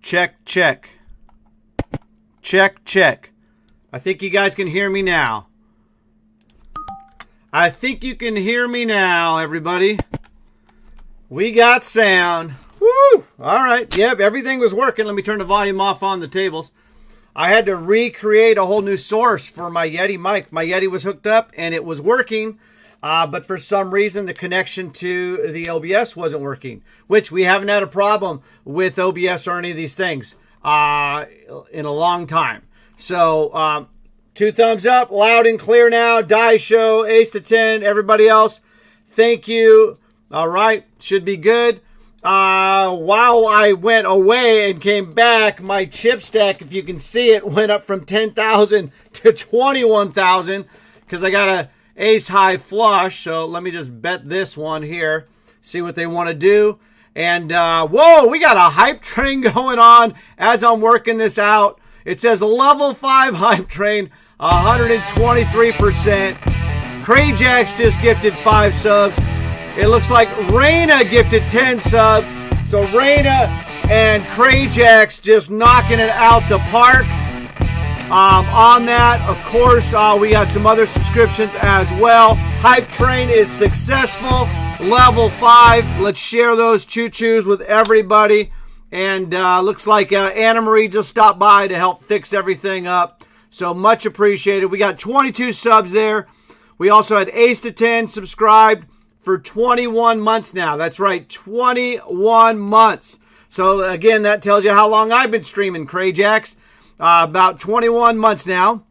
Check, check. Check, check. I think you guys can hear me now. I think you can hear me now, everybody. We got sound. Woo! All right. Yep, everything was working. Let me turn the volume off on the tables. I had to recreate a whole new source for my Yeti mic. My Yeti was hooked up and it was working, but for some reason the connection to the OBS wasn't working, which we haven't had a problem with OBS or any of these things in a long time. So 2 thumbs up, loud and clear now. Die Show, Ace to 10, everybody else, thank you. All right, should be good. While I went away and came back, my chip stack, if you can see it, went up from 10,000 to 21,000 because I got a ace high flush. So let me just bet this one here, see what they want to do. And whoa, we got a hype train going on as I'm working this out. It says level 5 hype train, 123%. Crayjax just gifted 5 subs. It looks like Raina gifted 10 subs. So Raina and Crayjax just knocking it out the park. On that, of course, we got some other subscriptions as well. Hype Train is successful. Level 5. Let's share those choo-choos with everybody. And looks like Anna Marie just stopped by to help fix everything up. So much appreciated. We got 22 subs there. We also had Ace to 10 subscribed for 21 months now. That's right, 21 months. So again, that tells you how long I've been streaming Crayjax. About 21 months now.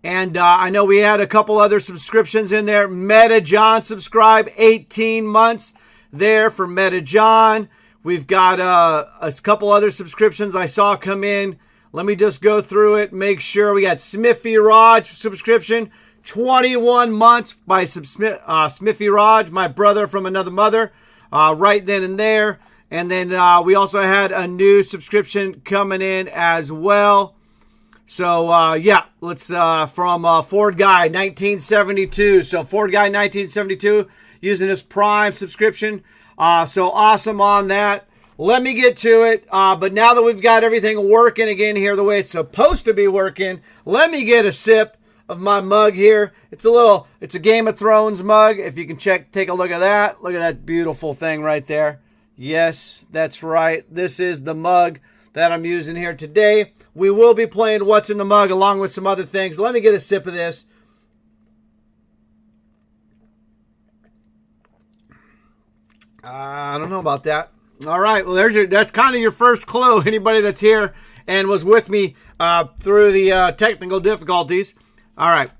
And I know we had a couple other subscriptions in there. Meta John subscribed, 18 months there for Meta John. We've got a couple other subscriptions I saw come in. Let me just go through it, make sure. We got Smithy Raj subscription, 21 months by Smithy Raj, my brother from another mother, right then and there. And then we also had a new subscription coming in as well. So, yeah, let's from Ford Guy 1972. So Ford Guy 1972 using his Prime subscription. So awesome on that. Let me get to it. But now that we've got everything working again here the way it's supposed to be working, let me get a sip of my mug here. It's a Game of Thrones mug. If you can take a look at that. Look at that beautiful thing right there. Yes, that's right. This is the mug that I'm using here today. We will be playing What's in the Mug along with some other things. Let me get a sip of this. I don't know about that. All right, well, that's kind of your first clue. Anybody that's here and was with me through the technical difficulties. All right,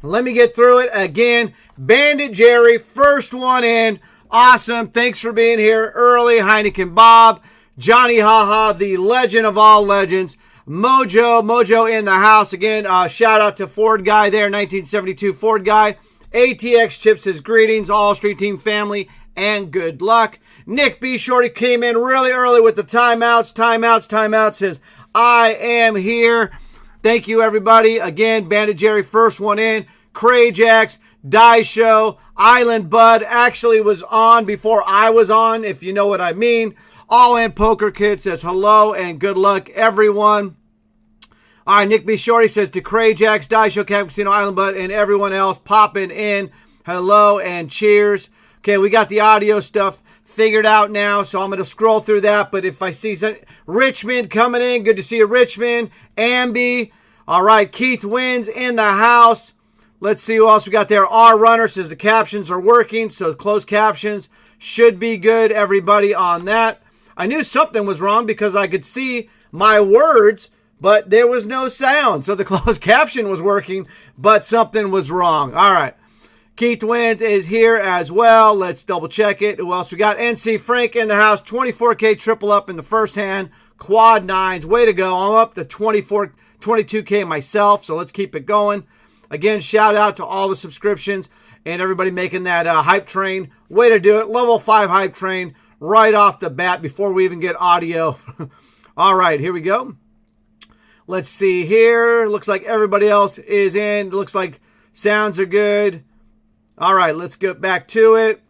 let me get through it again. Bandit Jerry, first one in. Awesome. Thanks for being here early. Heineken Bob, Johnny Haha, the legend of all legends. Mojo in the house. Again, shout out to Ford Guy there, 1972 Ford Guy. ATX Chips says greetings, all Street Team family, and good luck. Nick B. Shorty came in really early with the timeouts. Says, I am here. Thank you, everybody. Again, Bandit Jerry, first one in. Crayjax, Die Show, Island Bud actually was on before I was on, if you know what I mean. All In Poker Kid says hello and good luck, everyone. All right, Nick B. Shorty says to Crayjax, Die Show, Camp Casino, Island Bud, and everyone else popping in. Hello and cheers. Okay, we got the audio stuff figured out now, so I'm going to scroll through that. But if I see Richmond coming in, good to see you, Richmond. Ambi. All right, Keith Wins in the house. Let's see who else we got there. R Runner says the captions are working, so closed captions should be good, everybody, on that. I knew something was wrong because I could see my words, but there was no sound. So the closed caption was working, but something was wrong. All right. Keith Wins is here as well. Let's double check it. Who else we got? NC Frank in the house. 24K triple up in the first hand. Quad nines. Way to go. I'm up to 22K myself, so let's keep it going. Again, shout out to all the subscriptions and everybody making that hype train. Way to do it. Level 5 hype train right off the bat before we even get audio. All right, here we go. Let's see here. Looks like everybody else is in. Looks like sounds are good. All right, let's get back to it.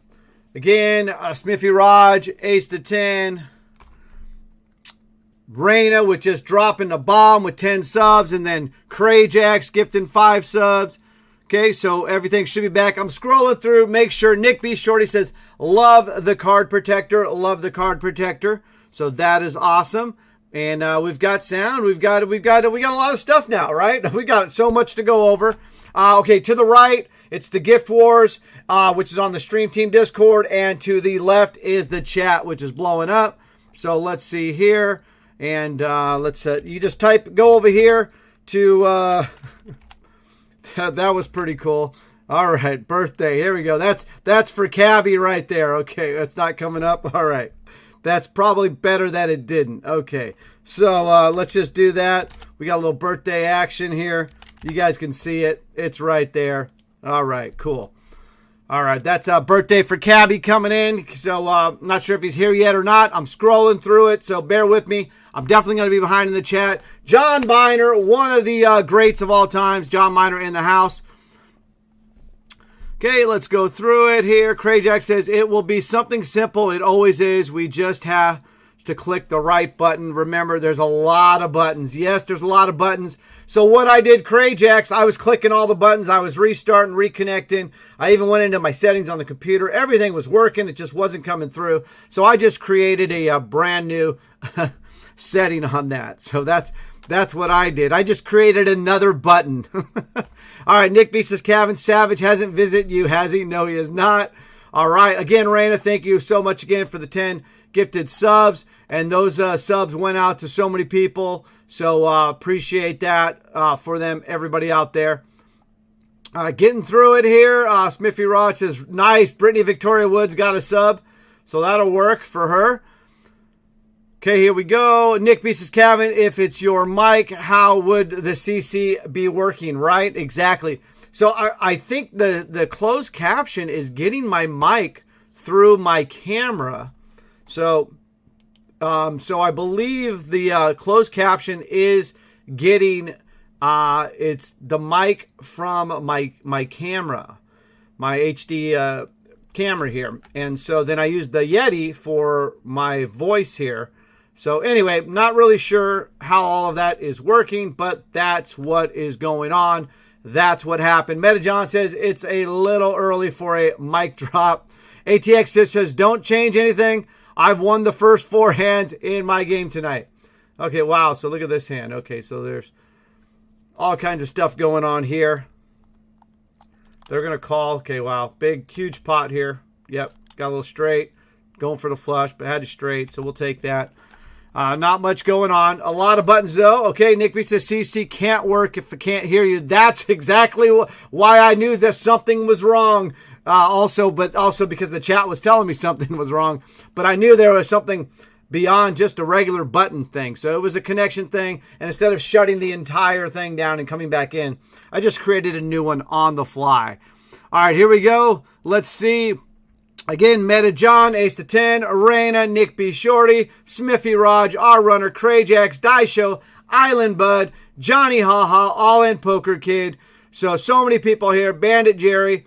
Again, Smithy Raj, Ace to 10. Raina with just dropping a bomb with 10 subs. And then Krajax gifting 5 subs. Okay, so everything should be back. I'm scrolling through. Make sure Nick B. Shorty says, love the card protector. Love the card protector. So that is awesome. And we've got sound. We got a lot of stuff now, right? We got so much to go over. Okay, to the right, it's the Gift Wars, which is on the Stream Team Discord. And to the left is the chat, which is blowing up. So let's see here. And let's you just go over here to... that was pretty cool. All right, birthday. Here we go. That's for Cabby right there. Okay, that's not coming up. All right. That's probably better that it didn't. Okay, so let's just do that. We got a little birthday action here. You guys can see it. It's right there. All right, cool. All right, that's a birthday for Cabby coming in. So I'm not sure if he's here yet or not. I'm scrolling through it, so bear with me. I'm definitely going to be behind in the chat. John Biner, one of the greats of all times. John Biner in the house. Okay, let's go through it here. Krajack says, it will be something simple. It always is. We just have to click the right button. Remember, there's a lot of buttons. Yes, there's a lot of buttons. So what I did, Krajax, I was clicking all the buttons. I was restarting, reconnecting. I even went into my settings on the computer. Everything was working. It just wasn't coming through. So I just created a brand new setting on that. So that's what I did. I just created another button. All right, Nick B says, Kevin Savage hasn't visited you, has he? No, he has not. All right, again, Raina, thank you so much again for the 10 gifted subs. And those subs went out to so many people. So appreciate that for them, everybody out there. Getting through it here. Smithy Rod says, nice. Brittany Victoria Woods got a sub. So that'll work for her. Okay, here we go. Nick B says, Kevin, if it's your mic, how would the CC be working? Right? Exactly. So I think the closed caption is getting my mic through my camera. So I believe the closed caption is getting it's the mic from my camera, my HD camera here. And so then I use the Yeti for my voice here. So anyway, not really sure how all of that is working, but that's what is going on. That's what happened. Meta John says it's a little early for a mic drop. ATX says, don't change anything. I've won the first 4 hands in my game tonight. Okay, wow. So look at this hand. Okay, so there's all kinds of stuff going on here. They're going to call. Okay, wow. Big, huge pot here. Yep, got a little straight. Going for the flush, but had to straight, so we'll take that. Not much going on. A lot of buttons, though. Okay, Nick B says CC can't work if I can't hear you. That's exactly why I knew that something was wrong. Also because the chat was telling me something was wrong. But I knew there was something beyond just a regular button thing. So it was a connection thing. And instead of shutting the entire thing down and coming back in, I just created a new one on the fly. All right, here we go. Let's see. Again, Meta John, Ace to 10, Arena, Nick B. Shorty, Smithy Raj, R Runner, Krajax, Die Show, Island Bud, Johnny Haha, All In Poker Kid. So many people here. Bandit Jerry.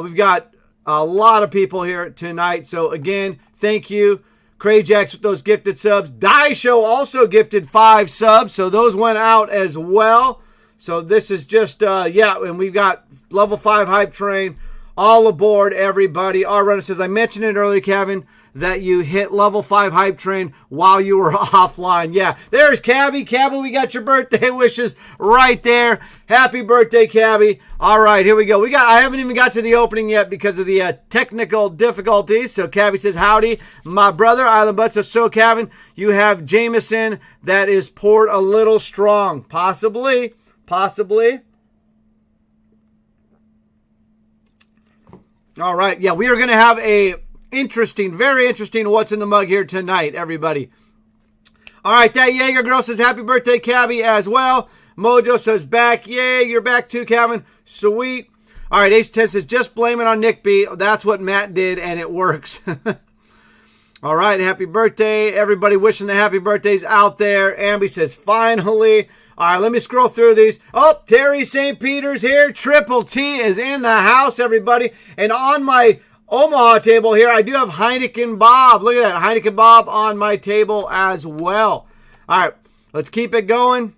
We've got a lot of people here tonight. So again, thank you. Krajax with those gifted subs. Die Show also gifted 5 subs. So those went out as well. So this is just, and we've got level 5 hype train. All aboard, everybody. R Runner says, I mentioned it earlier, Kevin, that you hit level 5 hype train while you were offline. Yeah, there's Cabby. Cabby, we got your birthday wishes right there. Happy birthday, Cabby. All right, here we go. I haven't even got to the opening yet because of the technical difficulties. So Cabby says, howdy, my brother, Island Bud. So Kevin, you have Jameson that is poured a little strong. Possibly. All right. Yeah, we are going to have a very interesting what's in the mug here tonight, everybody. All right. That Jaeger girl says, happy birthday, Cabby, as well. Mojo says, back. Yay, you're back too, Calvin. Sweet. All right. Ace 10 says, just blame it on Nick B. That's what Matt did, and it works. All right. Happy birthday. Everybody wishing the happy birthdays out there. Amby says, finally. All right, let me scroll through these. Oh, Terry St. Peter's here. Triple T is in the house, everybody. And on my Omaha table here, I do have Heineken Bob. Look at that, Heineken Bob on my table as well. All right, let's keep it going.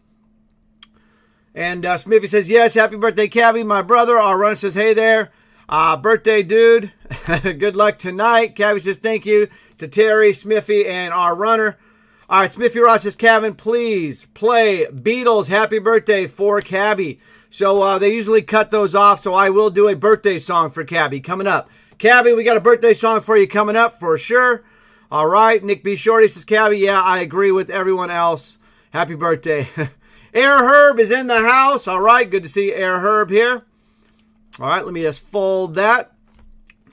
And Smithy says, yes, happy birthday, Cabby, my brother. Our runner says, hey there. Birthday, dude. Good luck tonight. Cabby says, thank you to Terry, Smithy, and our runner. All right, Smithy Rod says, Kevin, please play Beatles Happy Birthday for Cabby. So they usually cut those off, so I will do a birthday song for Cabby coming up. Cabby, we got a birthday song for you coming up for sure. All right, Nick B. Shorty says, Cabby, yeah, I agree with everyone else. Happy birthday. Air Herb is in the house. All right, good to see Air Herb here. All right, let me just fold that.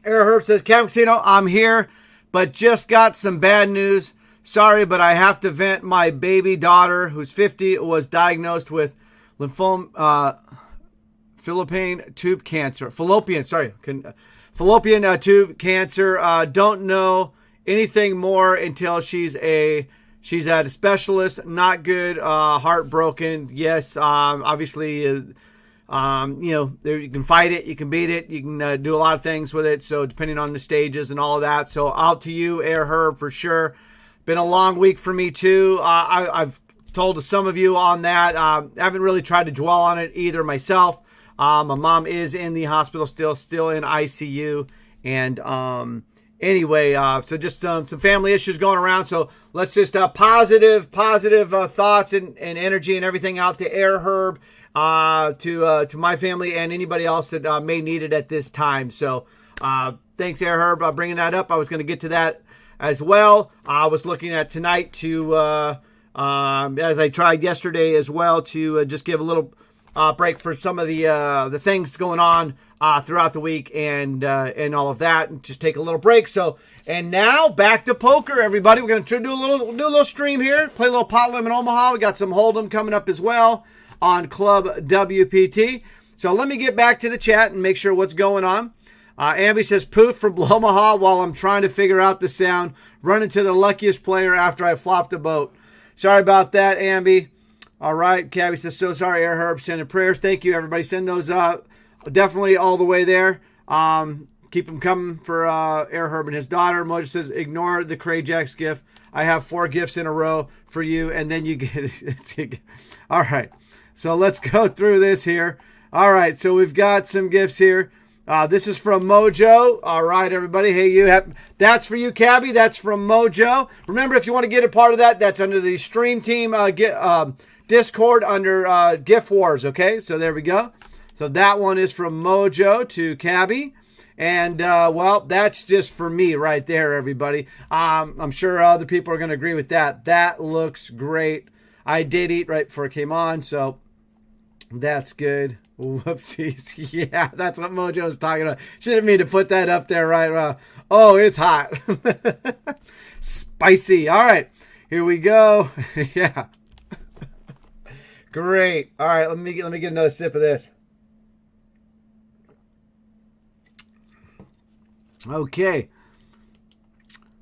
Air Herb says, Cabin Casino, I'm here, but just got some bad news. Sorry, but I have to vent. My baby daughter, who's 50, was diagnosed with fallopian tube cancer. Fallopian tube cancer. Don't know anything more until she's at a specialist. Not good. Heartbroken. Yes. Obviously, you can fight it, you can beat it, you can do a lot of things with it. So depending on the stages and all of that. So out to you, Air Herb, for sure. Been a long week for me too. I've told some of you on that. I haven't really tried to dwell on it either myself. My mom is in the hospital still in ICU. And anyway, so just some family issues going around. So let's just positive thoughts and energy and everything out to Air Herb, to my family and anybody else that may need it at this time. So thanks, Air Herb, bringing that up. I was going to get to that as well. I was looking at tonight to, as I tried yesterday as well, to just give a little break for some of the things going on throughout the week and all of that, and just take a little break. So, and now back to poker, everybody. We're going to do a little stream here, play a little Pot Limit Omaha. We got some Hold'em coming up as well on ClubWPT. So let me get back to the chat and make sure what's going on. Amby says, poof from Omaha while I'm trying to figure out the sound. Run into the luckiest player after I flopped a boat. Sorry about that, Amby. All right. Cabby says, so sorry, Air Herb. Sending prayers. Thank you, everybody. Send those definitely all the way there. Keep them coming for Air Herb and his daughter. Mojo says, ignore the Cray Jacks gift. I have 4 gifts in a row for you, and then you get it. All right. So let's go through this here. All right. So we've got some gifts here. This is from Mojo. All right, everybody. Hey, that's for you, Cabby. That's from Mojo. Remember, if you want to get a part of that, that's under the Stream Team Discord under Gift Wars. Okay, so there we go. So that one is from Mojo to Cabby. And, well, that's just for me right there, everybody. I'm sure other people are going to agree with that. That looks great. I did eat right before it came on, so that's good. Whoopsies. Yeah, that's what Mojo was talking about. Shouldn't mean to put that up there right. Oh, it's hot. Spicy. All right, here we go. Yeah. Great. All right, let me get another sip of this. Okay.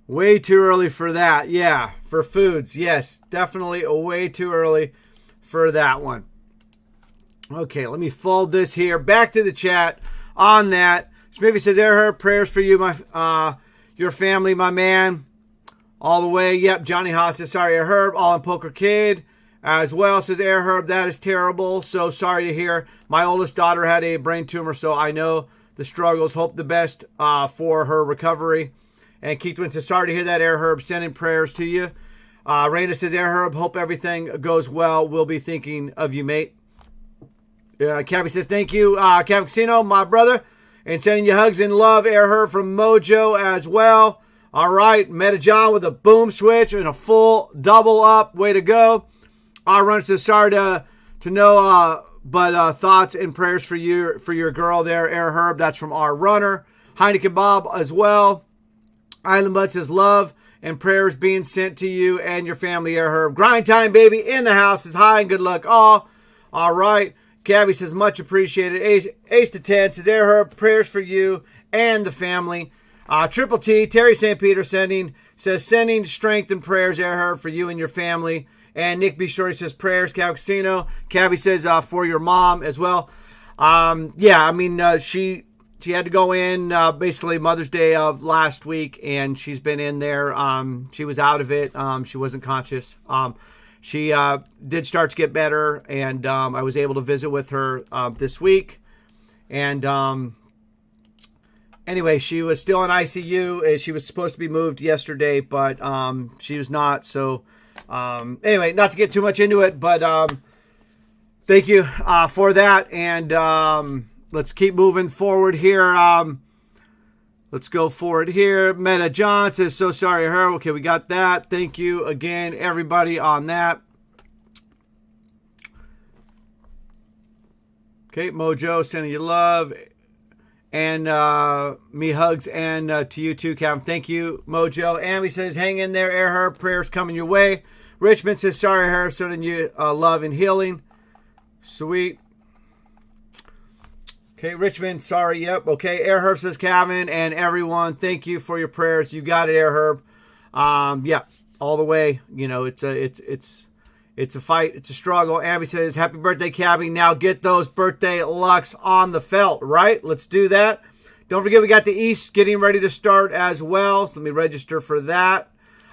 Way too early for that. Yeah, for foods. Yes, definitely way too early for that one. Okay, let me fold this here. Back to the chat on that. Smithy says, Air Herb, prayers for you, your family, my man. All the way. Yep, Johnny Haas says, sorry, Air Herb. All in Poker Kid as well says, Air Herb, that is terrible. So sorry to hear. My oldest daughter had a brain tumor, so I know the struggles. Hope the best for her recovery. And Keith Wynn says, sorry to hear that, Air Herb. Sending prayers to you. Raina says, Air Herb, hope everything goes well. We'll be thinking of you, mate. Cabby says, thank you, Cabby Casino, my brother. And sending you hugs and love, Air Herb, from Mojo as well. All right, Meta John with a boom switch and a full double up. Way to go. Our runner says, sorry to know, but thoughts and prayers for your girl there, Air Herb. That's from our runner. Heineken Bob as well. Island Bud says, love and prayers being sent to you and your family, Air Herb. Grind time, baby, in the house is high and good luck all. All right. Cabby says, much appreciated. Ace to 10 says, Air Herb, prayers for you and the family. Triple T, Terry St. Peter sending strength and prayers, Air Herb, for you and your family. And Nick B. Shorty says, prayers, Cabby Casino. Cabby says, for your mom as well. Yeah, I mean, she had to go in basically Mother's Day of last week, and she's been in there. She was out of it. She wasn't conscious. she did start to get better, and I was able to visit with her this week. And anyway, she was still in ICU. She was supposed to be moved yesterday, but she was not. So anyway, not to get too much into it, but thank you for that. And let's keep moving forward here. Let's go forward here. Meta John says, so sorry, her. Okay, we got that. Thank you again, everybody, on that. Okay, Mojo, sending you love. And me hugs, and to you too, Kevin. Thank you, Mojo. Amy says, hang in there, Air Herb. Prayers coming your way. Richmond says, sorry, Herb. Sending you love and healing. Sweet. Okay, Richmond, sorry. Yep. Okay, Air Herb says, Kevin and everyone, thank you for your prayers. You got it, Air Herb. Yeah, all the way. You know, it's a fight. It's a struggle. Abby says, happy birthday, Cabby. Now get those birthday lucks on the felt, right? Let's do that. Don't forget, we got the East getting ready to start as well. So let me register for that.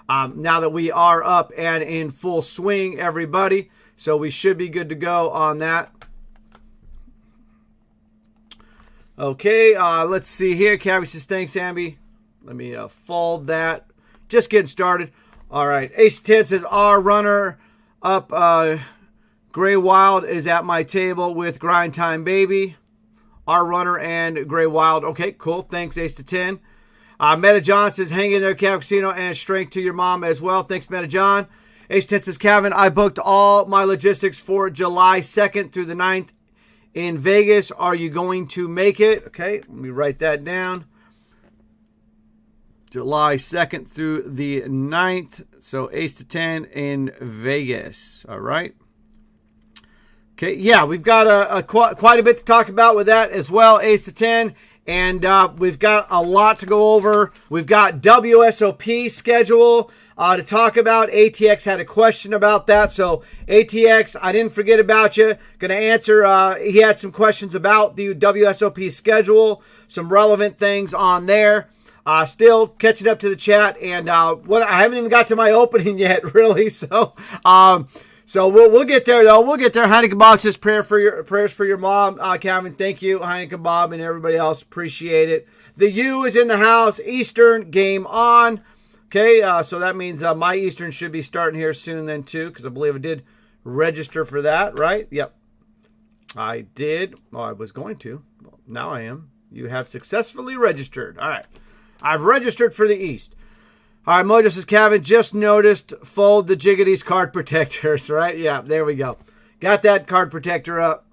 Now that we are up and in full swing, everybody. So we should be good to go on that. Okay, let's see here. Cabby says, thanks, Amby. Let me fold that. Just getting started. All right. Ace 10 says, our runner up Gray Wild is at my table with Grind Time Baby. Our runner and Gray Wild. Okay, cool. Thanks, Ace to 10. Meta John says, hang in there, Cav Casino, and strength to your mom as well. Thanks, Meta John. Ace 10 says, Kevin, I booked all my logistics for July 2nd through the 9th in Vegas. Are you going to make it? Okay, let me write that down. July 2nd through the 9th. So Ace to 10 in Vegas. All right. Okay, yeah, we've got quite a bit to talk about with that as well, Ace to 10. And we've got a lot to go over. We've got WSOP schedule to talk about. ATX had a question about that. So ATX, I didn't forget about you. Going to answer. He had some questions about the WSOP schedule. Some relevant things on there. Still catching up to the chat. And what I haven't even got to my opening yet, really. So we'll get there, though. We'll get there. Heineken Bob says prayers for your mom. Kevin, thank you. Heineken Bob and everybody else. Appreciate it. The U is in the house. Eastern game on. Okay, so that means my Eastern should be starting here soon then, too, because I believe I did register for that, right? Yep. I did. Oh, I was going to. Well, now I am. You have successfully registered. All right. I've registered for the East. All right, Mojo says, Kevin, just noticed, fold the Jiggity's card protectors, right? Yeah, there we go. Got that card protector up.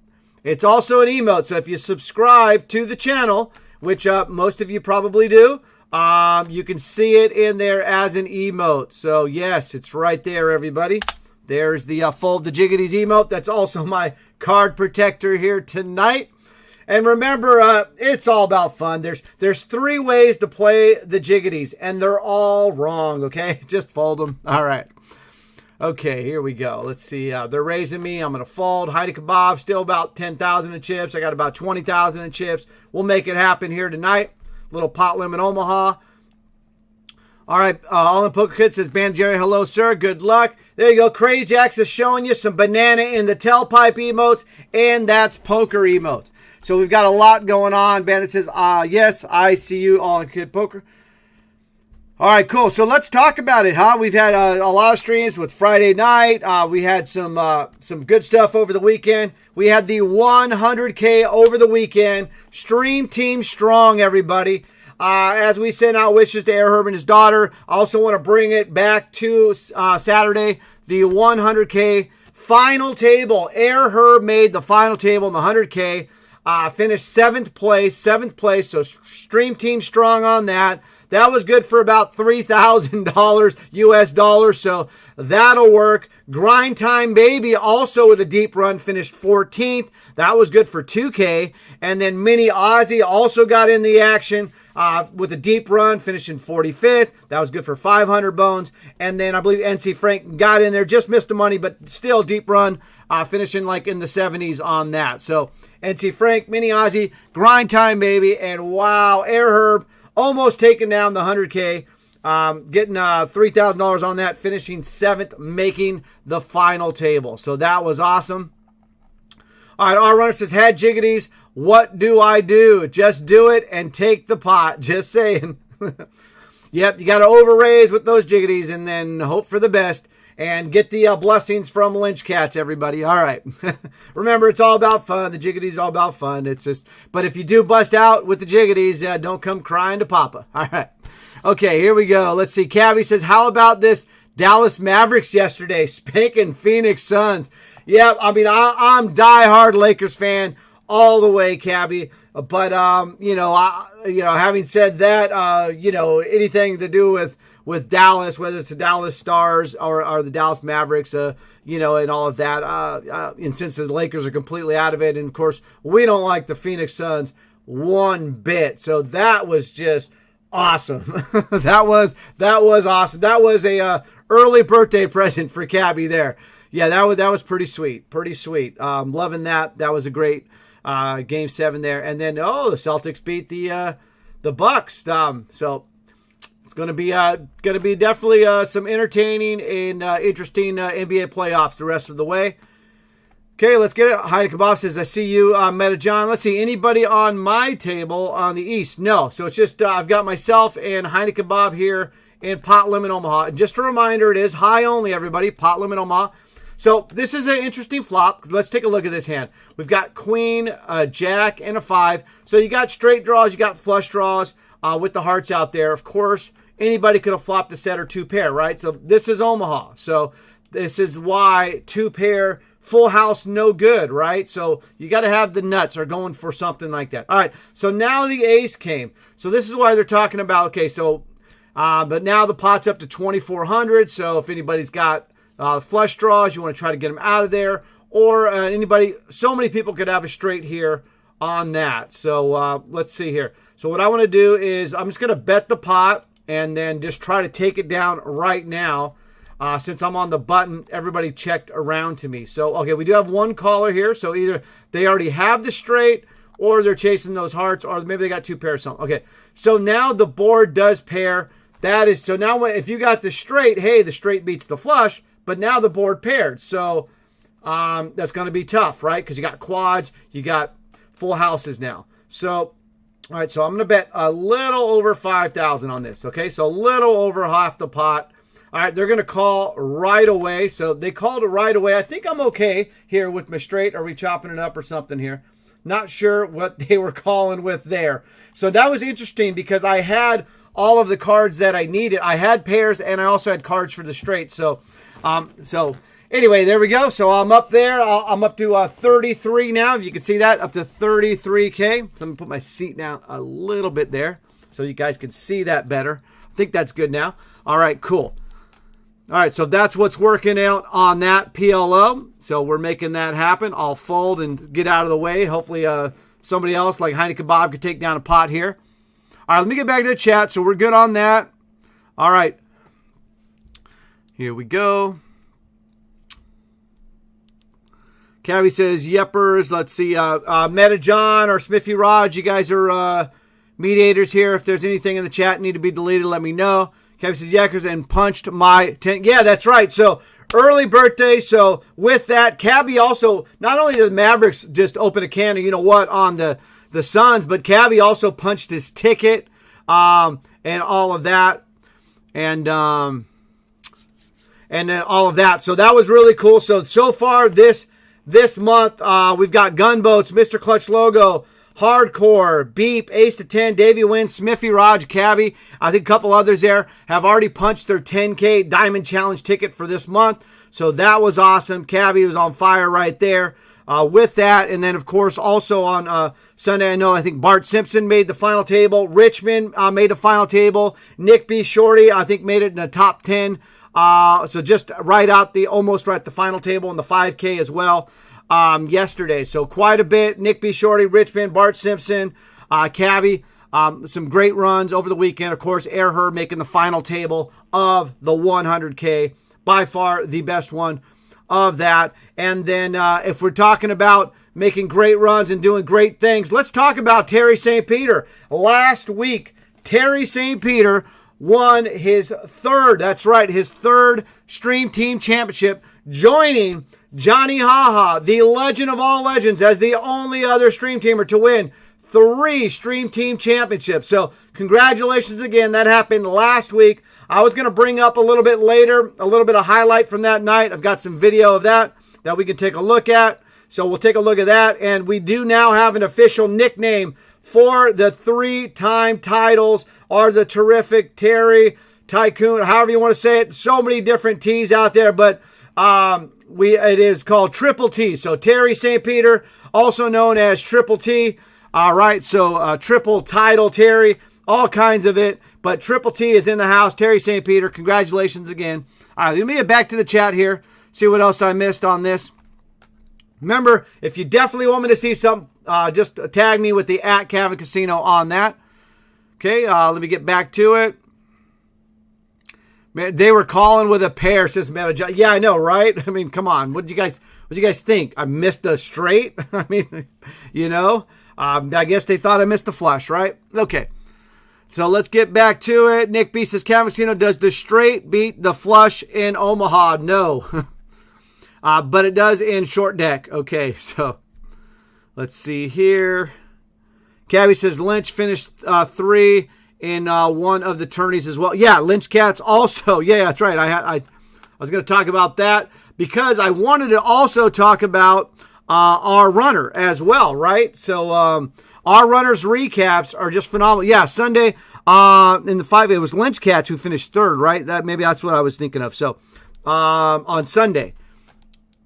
It's also an emote, so if you subscribe to the channel, which most of you probably do, you can see it in there as an emote. So, yes, it's right there, everybody. There's the fold the Jiggity's emote. That's also my card protector here tonight. And remember, it's all about fun. There's 3 ways to play the Jiggities, and they're all wrong, okay? Just fold them. All right. Okay, here we go. Let's see. They're raising me. I'm going to fold. Heidi Kebab, still about 10,000 in chips. I got about 20,000 in chips. We'll make it happen here tonight. Little pot limit Omaha. All right, All in Poker Kid says, Band Jerry, hello, sir. Good luck. There you go. Crazy Jacks is showing you some banana in the tailpipe emotes, and that's poker emotes. So we've got a lot going on. Bandit says, yes, I see you, All in Kid Poker. All right, cool. So let's talk about it, huh? We've had a lot of streams with Friday night. We had some good stuff over the weekend. We had the 100K over the weekend. Stream Team Strong, everybody. As we send out wishes to Air Herb and his daughter, I also want to bring it back to Saturday, the 100K final table. Air Herb made the final table in the 100K. Finished 7th place. So Stream Team Strong on that. That was good for about $3,000 US dollars. So that'll work. Grind Time Baby also with a deep run finished 14th. That was good for 2K. And then Mini Ozzy also got in the action with a deep run finishing 45th. That was good for 500 bones. And then I believe NC Frank got in there. Just missed the money, but still deep run finishing like in the 70s on that. So NC Frank, Mini Ozzy, Grind Time Baby, and wow, Air Herb almost taking down the 100K getting $3,000 on that, finishing 7th, making the final table. So that was awesome. All right, our runner says, had jiggities, what do I do? Just do it and take the pot. Just saying. Yep, you got to over-raise with those jiggities and then hope for the best. And get the blessings from Lynch Cats, everybody. All right. Remember, it's all about fun. The jiggities all about fun. It's just, but if you do bust out with the jiggities, don't come crying to Papa. All right. Okay, here we go. Let's see. Cabby says, how about this Dallas Mavericks yesterday spanking Phoenix Suns? Yeah, I mean, I'm diehard Lakers fan all the way, Cabby. But having said that, anything to do with Dallas, whether it's the Dallas Stars or the Dallas Mavericks, and all of that, and since the Lakers are completely out of it, and of course we don't like the Phoenix Suns one bit, so that was just awesome. that was awesome. That was a early birthday present for Cabby there. Yeah, that was pretty sweet, loving that. That was a great Game 7 there, and then the Celtics beat the Bucks. So it's going to be definitely some entertaining and interesting NBA playoffs the rest of the way. Okay, let's get it. Heidi Kebab says, I see you, Meta John. Let's see, anybody on my table on the East? No. So it's just I've got myself and Heidi Kebab here in Pot Limit Omaha. And just a reminder, it is high only, everybody. Pot Limit Omaha. So this is an interesting flop. Let's take a look at this hand. We've got queen, jack, and a 5. So you got straight draws, you got flush draws with the hearts out there. Of course, anybody could have flopped a set or 2 pair, right? So this is Omaha. So this is why 2 pair, full house, no good, right? So you got to have the nuts or going for something like that. All right, so now the ace came. So this is why they're talking about, okay, so, but now the pot's up to 2,400. So if anybody's got flush draws, you want to try to get them out of there, or anybody, so many people could have a straight here on that. So let's see here. So what I want to do is I'm just going to bet the pot and then just try to take it down right now. Since I'm on the button, everybody checked around to me. So, okay, we do have one caller here. So either they already have the straight or they're chasing those hearts, or maybe they got 2 pairs. So, okay, so now the board does pair. That is, so now if you got the straight, hey, the straight beats the flush, but now the board paired. So that's going to be tough, right? Because you got quads, you got full houses now. So, all right, so I'm going to bet a little over 5,000 on this, okay? So a little over half the pot. All right, they're going to call right away. So they called it right away. I think I'm okay here with my straight. Are we chopping it up or something here? Not sure what they were calling with there. So that was interesting because I had all of the cards that I needed. I had pairs and I also had cards for the straight. So anyway, there we go. So I'm up there. I'm up to 33 now. If you can see that, up to 33K. So let me put my seat down a little bit there so you guys can see that better. I think that's good now. All right, cool. All right, so that's what's working out on that PLO. So we're making that happen. I'll fold and get out of the way. Hopefully somebody else like Heine Kebab could take down a pot here. All right, let me get back to the chat. So we're good on that. All right. Here we go. Cabby says, Yeppers. Let's see. Meta John or Smithy Raj, you guys are mediators here. If there's anything in the chat need to be deleted, let me know. Cabby says, Yackers and punched my 10. Yeah, that's right. So early birthday. So with that, Cabby also, not only did the Mavericks just open a can of you know what on the Suns, but Cabby also punched his ticket and all of that. And then all of that. So that was really cool. So far this month, we've got Gunboats, Mr. Clutch Logo, Hardcore, Beep, Ace to 10, Davey Wins, Smithy Raj, Cabby. I think a couple others there have already punched their 10K Diamond Challenge ticket for this month. So that was awesome. Cabby was on fire right there with that. And then, of course, also on Sunday, I think Bart Simpson made the final table. Richmond made the final table. Nick B. Shorty, I think, made it in the top 10. So just right out almost right at the final table in the 5K as well. Yesterday. So quite a bit. Nick B. Shorty, Richmond, Bart Simpson, Cabby. Some great runs over the weekend. Of course, Air Her making the final table of the 100K. By far the best one of that. And then if we're talking about making great runs and doing great things, let's talk about Terry St. Peter. Last week, Terry St. Peter won his third, that's right, his third Stream Team Championship, joining Johnny Haha, the legend of all legends, as the only other Stream Teamer to win 3 Stream Team Championships. So congratulations again. That happened last week. I was going to bring up a little bit later, a little bit of highlight from that night. I've got some video of that we can take a look at. So we'll take a look at that. And we do now have an official nickname for the 3-time titles, or the terrific Terry Tycoon, however you want to say it. So many different T's out there, but it is called Triple T. So Terry St. Peter, also known as Triple T. All right, so triple title Terry, all kinds of it. But Triple T is in the house. Terry St. Peter, congratulations again. All right, let me get back to the chat here, see what else I missed on this. Remember, if you definitely want me to see something, just tag me with the @Cavan Casino on that. Okay, let me get back to it. Man, they were calling with a pair, says Meta. Yeah, I know, right? I mean, come on. What do you guys think? I missed a straight? I mean, you know, I guess they thought I missed the flush, right? Okay. So let's get back to it. Nick B says, Cavan Casino, does the straight beat the flush in Omaha? No. But it does in short deck. Okay, so let's see here. Cabby says Lynch finished 3 in one of the tourneys as well. Yeah, Lynch Cats also. Yeah, that's right. I was going to talk about that because I wanted to also talk about our runner as well, right? So our runner's recaps are just phenomenal. Yeah, Sunday in the 5, it was Lynch Cats who finished 3rd, right? Maybe that's what I was thinking of. So on Sunday.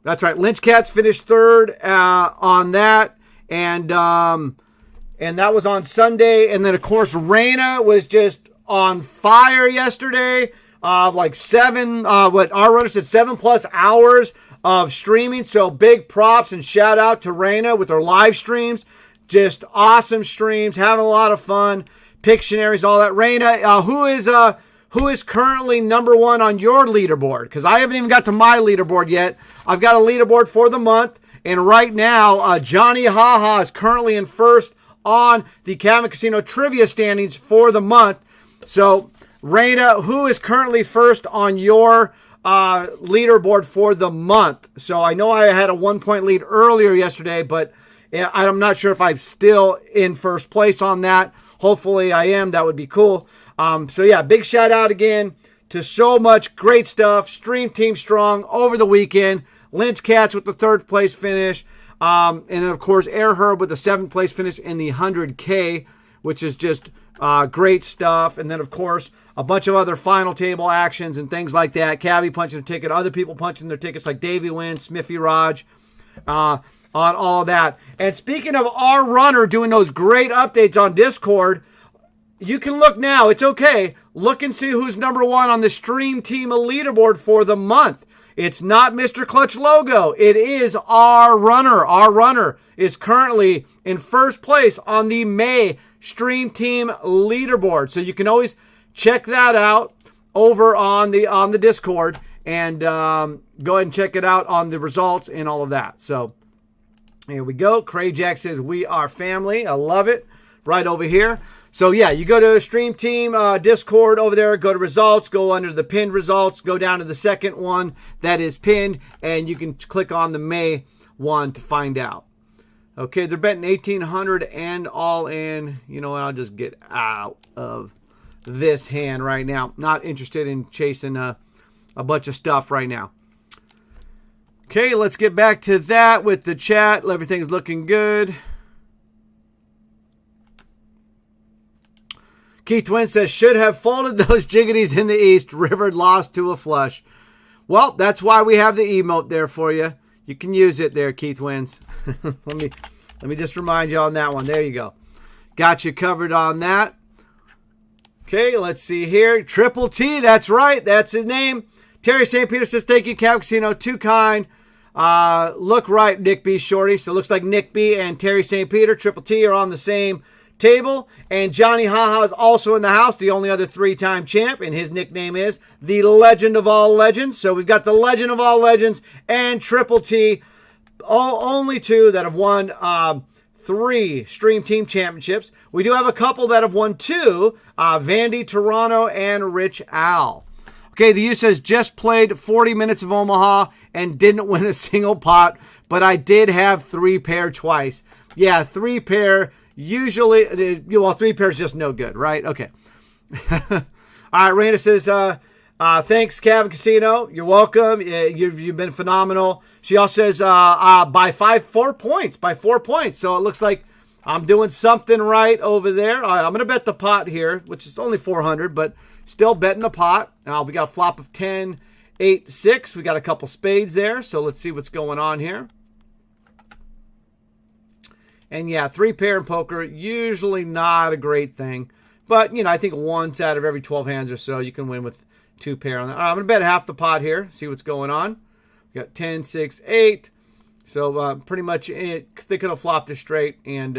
That's right. Lynch Cats finished 3rd on that. And that was on Sunday. And then, of course, Raina was just on fire yesterday. Like 7, what our runner said, 7+ hours of streaming. So big props and shout out to Raina with her live streams. Just awesome streams, having a lot of fun. Pictionaries, all that. Raina, who is currently number 1 on your leaderboard? Because I haven't even got to my leaderboard yet. I've got a leaderboard for the month. And right now, Johnny Haha is currently in first on the Cavan Casino trivia standings for the month. So, Raina, who is currently first on your leaderboard for the month? So, I know I had a 1-point lead earlier yesterday, but I'm not sure if I'm still in first place on that. Hopefully I am. That would be cool. So, yeah, big shout out again to so much great stuff. Stream Team Strong over the weekend. Lynch Cats with the 3rd place finish. And then, of course, Air Herb with the 7th place finish in the 100K, which is just great stuff. And then, of course, a bunch of other final table actions and things like that. Cabby punching a ticket, other people punching their tickets like Davey Wynn, Smithy Raj, on all that. And speaking of our runner doing those great updates on Discord, you can look now. It's okay. Look and see who's number 1 on the Stream Team leaderboard for the month. It's not Mr. Clutch Logo. It is our runner. Our runner is currently in first place on the May Stream Team leaderboard. So you can always check that out over on the Discord and go ahead and check it out on the results and all of that. So here we go. Craig Jack says we are family. I love it. Right over here. So, yeah, you go to Stream Team Discord over there, go to results, go under the pinned results, go down to the second one that is pinned, and you can click on the May one to find out. Okay, they're betting 1,800 and all in. You know what? I'll just get out of this hand right now. Not interested in chasing a bunch of stuff right now. Okay, let's get back to that with the chat. Everything's looking good. Keith Wynn says, should have folded those jiggities in the East. River lost to a flush. Well, that's why we have the emote there for you. You can use it there, Keith Wins. Let me just remind you on that one. There you go. Got you covered on that. Okay, let's see here. Triple T, that's right. That's his name. Terry St. Peter says, thank you, Cavan Casino. Too kind. Look right, Nick B. Shorty. So it looks like Nick B. and Terry St. Peter, Triple T, are on the same table. And Johnny Haha is also in the house, the only other 3-time champ, and his nickname is the Legend of All Legends. So we've got the Legend of All Legends and Triple T, only 2 that have won 3 Stream Team Championships. We do have a couple that have won 2, Vandy, Toronto, and Rich Al. Okay, the U says, just played 40 minutes of Omaha and didn't win a single pot, but I did have 3 pair twice. Yeah, 3 pair, usually, well, 3 pair is just no good, right? Okay. All right, Raina says, thanks, Cav Casino. You're welcome. You've been phenomenal. She also says, by 4 points. By 4 points. So it looks like I'm doing something right over there. I'm going to bet the pot here, which is only 400, but still betting the pot. We got a flop of 10, 8, 6. We got a couple spades there. So let's see what's going on here. And yeah, 3 pair in poker, usually not a great thing. But, you know, I think once out of every 12 hands or so, you can win with 2 pair on that. I'm going to bet half the pot here, see what's going on. We got 10, 6, 8. So pretty much they could have flopped it straight. And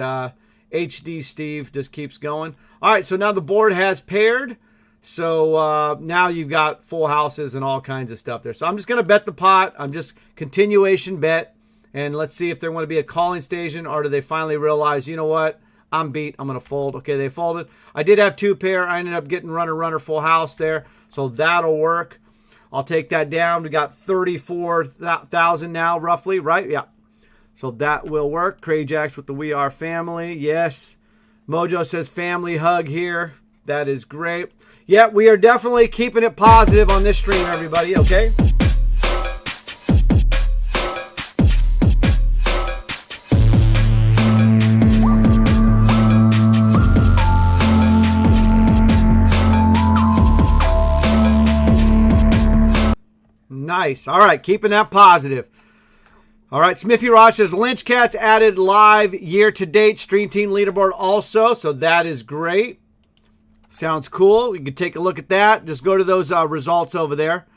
HD Steve just keeps going. All right, so now the board has paired. So now you've got full houses and all kinds of stuff there. So I'm just going to bet the pot. I'm just continuation bet. And let's see if there want to be a calling station, or do they finally realize, you know what, I'm beat, I'm going to fold. Okay, they folded. I did have 2 pair. I ended up getting runner, full house there. So that'll work. I'll take that down. We got 34,000 now, roughly, right? Yeah. So that will work. Craig Jacks with the We Are Family. Yes. Mojo says family hug here. That is great. Yeah, we are definitely keeping it positive on this stream, everybody, okay? Nice. All right, keeping that positive. All right, Smithy Raj says Lynch Cats added live year-to-date Stream Team leaderboard also, so that is great. Sounds cool. You can take a look at that. Just go to those results over there.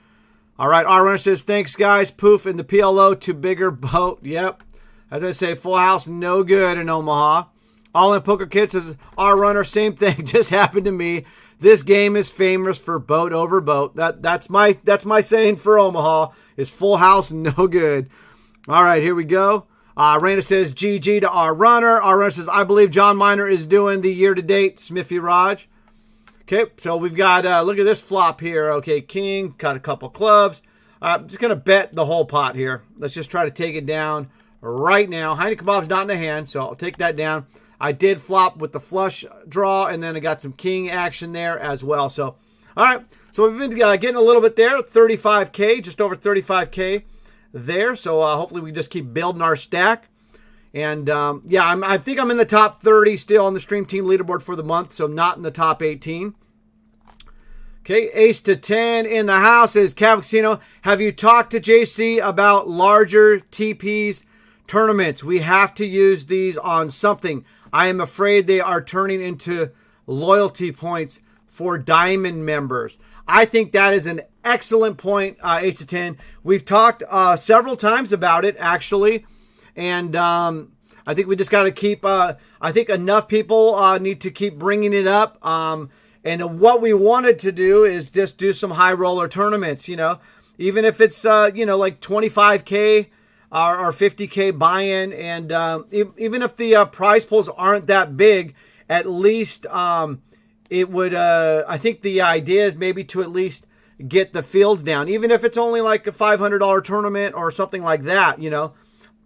All right, R Runner says, thanks, guys. Poof in the PLO to bigger boat. Yep. As I say, full house, no good in Omaha. All in Poker Kid says, R Runner, same thing just happened to me. This game is famous for boat over boat. That's my saying for Omaha is full house, no good. All right, here we go. Randa says GG to R Runner. R Runner says, I believe John Miner is doing the year-to-date Smithy Raj. Okay, so we've got, look at this flop here. Okay, king, got a couple clubs. I'm just going to bet the whole pot here. Let's just try to take it down right now. Heine Kebab's not in the hand, so I'll take that down. I did flop with the flush draw, and then I got some king action there as well. So, all right, so we've been getting a little bit there, 35K, just over 35K there. So hopefully we just keep building our stack. And, yeah, I think I'm in the top 30 still on the Stream Team leaderboard for the month, so not in the top 18. Okay, ace to 10 in the house is Cav Casino. Have you talked to JC about larger TPs tournaments? We have to use these on something. I am afraid they are turning into loyalty points for Diamond members. I think that is an excellent point, ace to 10. We've talked several times about it, actually. And I think we just got to keep, I think enough people need to keep bringing it up. And what we wanted to do is just do some high roller tournaments, you know, even if it's, you know, like 25K or 50K buy-in. And even if the prize pools aren't that big, at least it would, I think the idea is maybe to at least get the fields down, even if it's only like a $500 tournament or something like that, you know.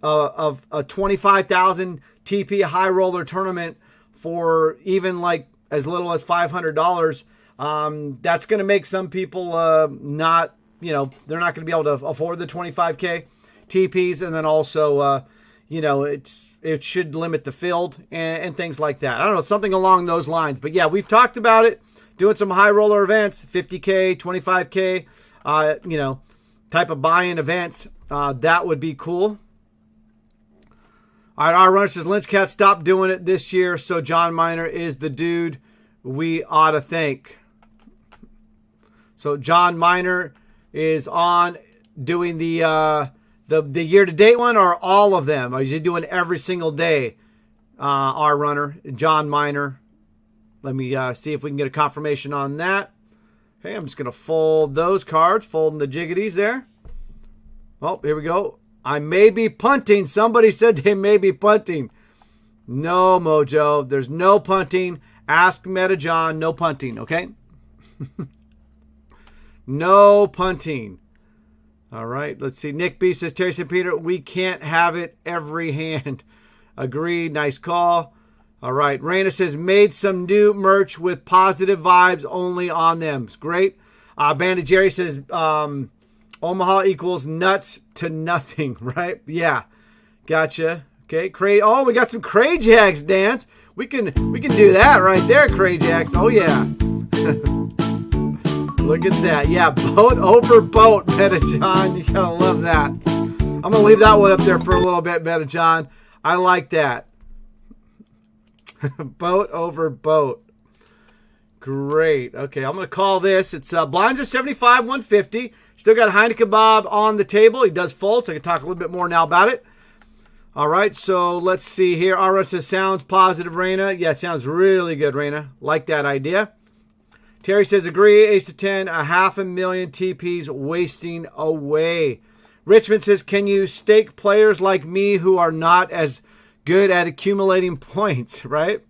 Of a 25,000 TP high roller tournament for even like as little as $500, that's going to make some people not, you know, they're not going to be able to afford the 25K TPs, and then also, you know, it should limit the field and things like that. I don't know, something along those lines. But yeah, we've talked about it, doing some high roller events, 50K, 25K, you know, type of buy-in events. That would be cool. All right, our runner says, Lynch Cat stopped doing it this year, so John Miner is the dude we ought to thank. So John Miner is on doing the year-to-date one, or all of them? Or is he doing every single day, our runner, John Miner? Let me see if we can get a confirmation on that. Okay, I'm just going to fold those cards, folding the jiggities there. Oh, here we go. I may be punting. Somebody said they may be punting. No, Mojo. There's no punting. Ask Meta John. No punting, okay? No punting. All right, let's see. Nick B says, Terry St. Peter, we can't have it every hand. Agreed. Nice call. All right. Raina says, made some new merch with positive vibes only on them. It's great. Bandit Jerry says, Omaha equals nuts to nothing, right? Yeah. Gotcha. Okay. Oh, we got some Cray Jacks dance. We can do that right there, Cray Jacks. Oh, yeah. Look at that. Yeah, boat over boat, Meta John. You gotta love that. I'm gonna leave that one up there for a little bit, Meta John. I like that. Boat over boat. Great. Okay, I'm gonna call this. It's blinds are 75, 150. Still got Heineken Bob on the table. He does fold, so I can talk a little bit more now about it. All right, so let's see here. RS says, sounds positive, Raina. Yeah, it sounds really good, Raina. Like that idea. Terry says, agree, ace of 10, 500,000 TPs wasting away. Richmond says, can you stake players like me who are not as good at accumulating points, right?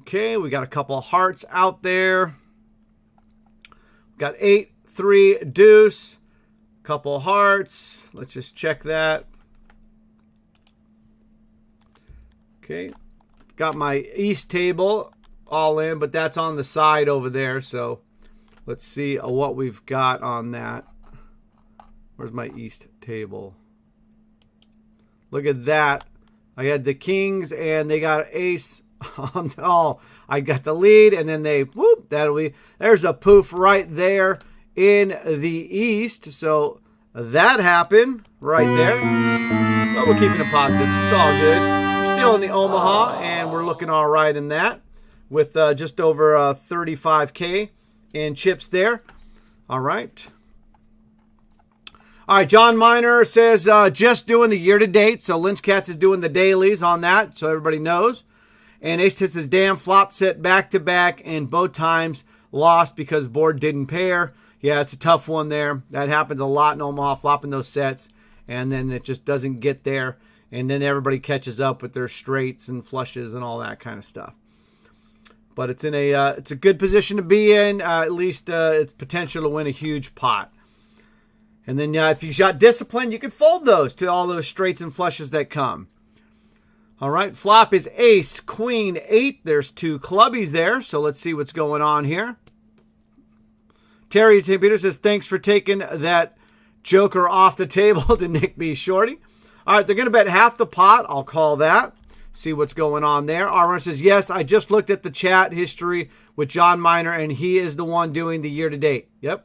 Okay, we got a couple of hearts out there. Got 8, 3, deuce. Couple of hearts. Let's just check that. Okay, got my East table all in, but that's on the side over there. So let's see what we've got on that. Where's my East table? Look at that. I had the Kings and they got ace on. Oh, I got the lead and then they whoop. There's a poof right there in the East. So that happened right there. But we're keeping it positive. So it's all good. We're still in the Omaha and we're looking all right in that. With just over 35K in chips there. All right. All right, John Miner says, just doing the year-to-date. So Lynch Cats is doing the dailies on that, so everybody knows. And Ace Hits says, damn, flop set back-to-back, and both times lost because board didn't pair. Yeah, it's a tough one there. That happens a lot in Omaha, flopping those sets, and then it just doesn't get there. And then everybody catches up with their straights and flushes and all that kind of stuff. But it's in it's a good position to be in. At least it's potential to win a huge pot. And then if you got discipline, you can fold those to all those straights and flushes that come. All right, flop is ace, queen, 8. There's 2 clubbies there. So let's see what's going on here. Terry St. Peter says, thanks for taking that joker off the table to Nick B. Shorty. All right, they're going to bet half the pot. I'll call that. See what's going on there. Arwen says, yes, I just looked at the chat history with John Miner, and he is the one doing the year-to-date. Yep.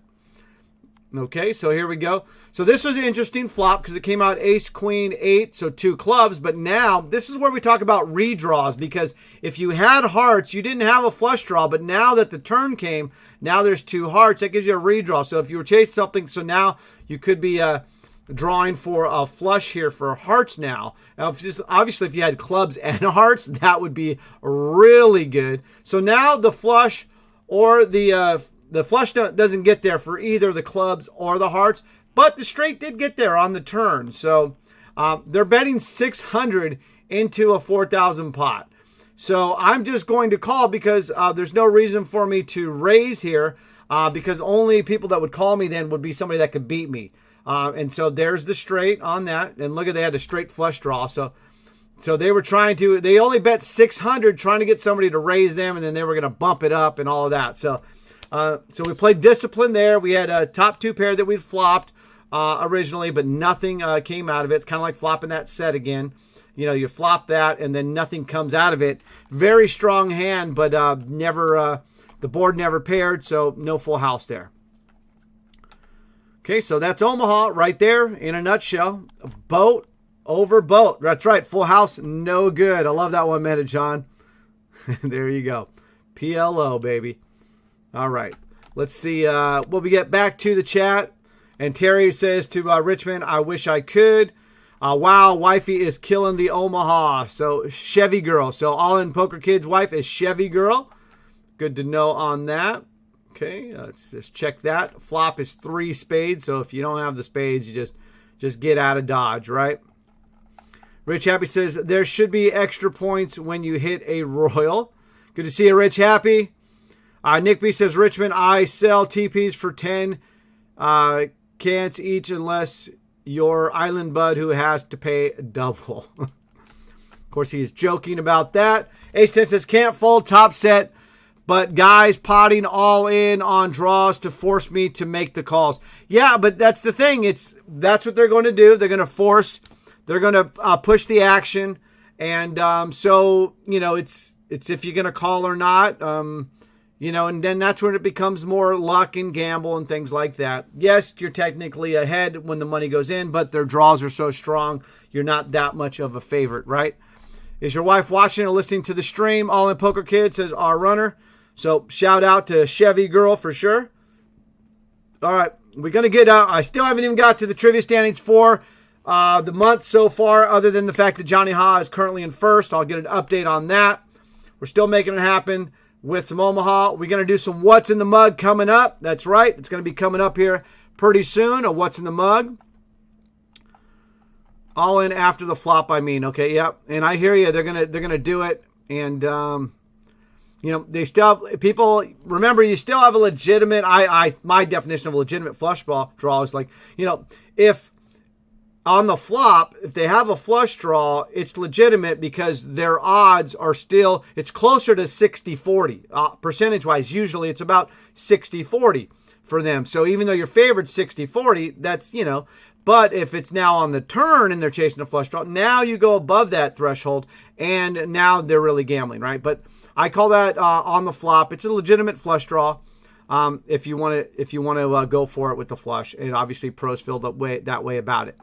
Okay, so here we go. So this was an interesting flop because it came out ace, queen, 8, so 2 clubs. But now, this is where we talk about redraws, because if you had hearts, you didn't have a flush draw. But now that the turn came, now there's 2 hearts. That gives you a redraw. So if you were chasing something, so now you could be drawing for a flush here for hearts now. Obviously, if you had clubs and hearts, that would be really good. So now the flush or the flush doesn't get there for either the clubs or the hearts, but the straight did get there on the turn. So they're betting 600 into a 4,000 pot. So I'm just going to call because there's no reason for me to raise here because only people that would call me then would be somebody that could beat me. And so there's the straight on that. And look at, they had a straight flush draw. So they were they only bet 600 trying to get somebody to raise them, and then they were going to bump it up and all of that. So we played discipline there. We had a top 2 pair that we'd flopped originally, but nothing came out of it. It's kind of like flopping that set again. You know, you flop that and then nothing comes out of it. Very strong hand, but the board never paired, so no full house there. Okay, so that's Omaha right there in a nutshell. Boat over boat. That's right, full house, no good. I love that one, Meta John. There you go. PLO, baby. All right, let's see. We'll get back to the chat. And Terry says to Richmond, I wish I could. Wow, wifey is killing the Omaha. So Chevy girl. So All In Poker Kids' wife is Chevy girl. Good to know on that. Okay, let's just check that. Flop is 3 spades. So if you don't have the spades, you just get out of Dodge, right? Rich Happy says there should be extra points when you hit a royal. Good to see you, Rich Happy. Nick B says, Richmond, I sell TPs for 10 cans each unless your island bud who has to pay double. Of course, he is joking about that. Ace10 says, can't fold top set, but guys potting all in on draws to force me to make the calls. Yeah, but that's the thing. That's what they're going to do. They're going to force. They're going to push the action. And so, you know, it's if you're going to call or not. You know, and then that's when it becomes more luck and gamble and things like that. Yes, you're technically ahead when the money goes in, but their draws are so strong, you're not that much of a favorite, right? Is your wife watching or listening to the stream? All in Poker Kid says our runner. So shout out to Chevy Girl for sure. All right, we're going to get out. I still haven't even got to the trivia standings for the month so far, other than the fact that Johnny Ha is currently in first. I'll get an update on that. We're still making it happen with some Omaha. We're going to do some What's in the Mug coming up. That's right. It's going to be coming up here pretty soon, a What's in the Mug. All in after the flop, I mean. Okay, yep. And I hear you. They're gonna do it. And, you know, they still have, people, remember, you still have a legitimate, my definition of a legitimate flush draw is like, you know, if on the flop, if they have a flush draw, it's legitimate because their odds are still, it's closer to 60-40. Percentage-wise, usually it's about 60-40 for them. So even though you're favored 60-40, that's, you know, but if it's now on the turn and they're chasing a flush draw, now you go above that threshold and now they're really gambling, right? But I call that on the flop. It's a legitimate flush draw. If you want to go for it with the flush, and obviously pros feel that way about it.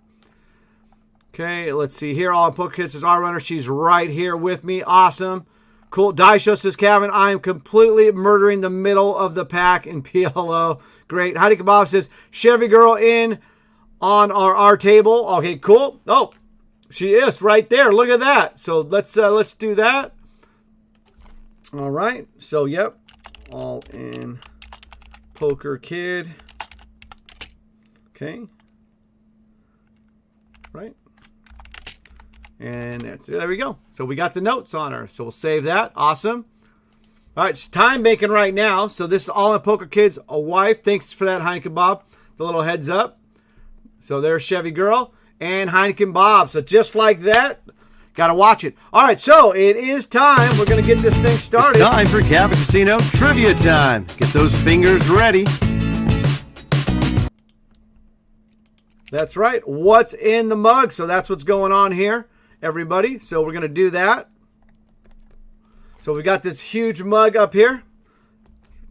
Okay, let's see here. All in Poker Kids says our runner. She's right here with me. Awesome. Cool. Die Show says, Kevin, I am completely murdering the middle of the pack in PLO. Great. Heidi Kebab says, Chevy Girl in on our table. Okay, cool. Oh, she is right there. Look at that. So let's do that. All right. So, yep. All in Poker Kid. Okay. Right. And there we go. So we got the notes on her. So we'll save that. Awesome. All right, it's time banking right now. So this is All in Poker Kids, a wife. Thanks for that, Heineken Bob. The little heads up. So there's Chevy Girl and Heineken Bob. So just like that, got to watch it. All right, so it is time. We're going to get this thing started. It's time for Cabot Casino Trivia Time. Get those fingers ready. That's right. What's in the mug? So that's what's going on here, everybody. So we're going to do that. So we got this huge mug up here.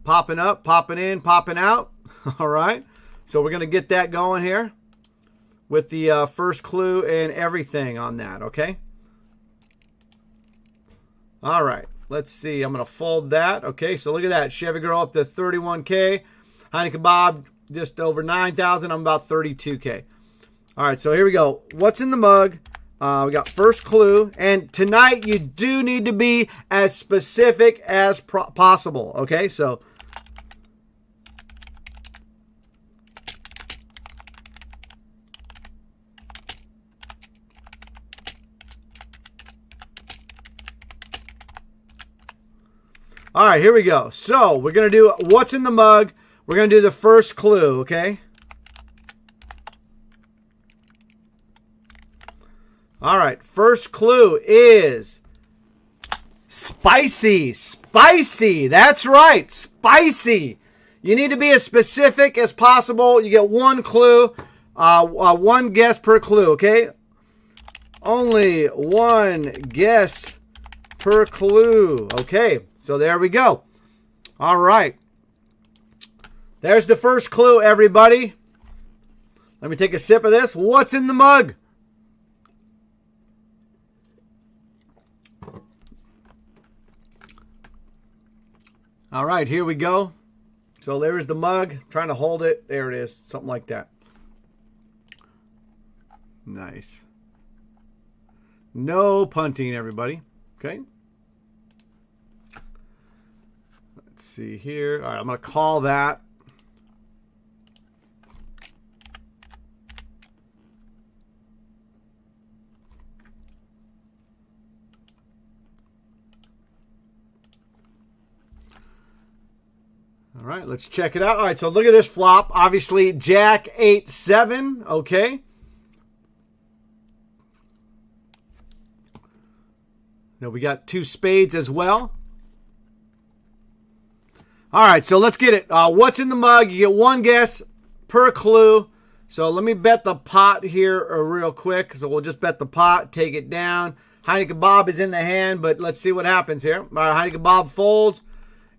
Popping up, popping in, popping out. All right. So we're going to get that going here with the first clue and everything on that, okay? All right. Let's see. I'm going to fold that. Okay, so look at that. Chevy Girl up to 31K. Heineken Bob just over 9,000. I'm about 32K. All right, so here we go. What's in the mug? We got first clue. And tonight, you do need to be as specific as possible, okay? So all right, here we go. So we're going to do what's in the mug. We're going to do the first clue, okay? All right, first clue is spicy. Spicy. That's right, spicy. You need to be as specific as possible. You get one clue, one guess per clue, okay? Only one guess per clue. Okay, so there we go. All right. There's the first clue, everybody. Let me take a sip of this. What's in the mug? All right, here we go. So there's the mug. I'm trying to hold it. There it is. Something like that. Nice. No punting, everybody. Okay. Let's see here. All right, I'm going to call that. All right, let's check it out. All right, so look at this flop. Obviously, Jack 8-7. Okay. Now we got 2 spades as well. All right, so let's get it. What's in the mug? You get 1 guess per clue. So let me bet the pot here real quick. So we'll just bet the pot, take it down. Heineken Bob is in the hand, but let's see what happens here. All right, Heineken Bob folds.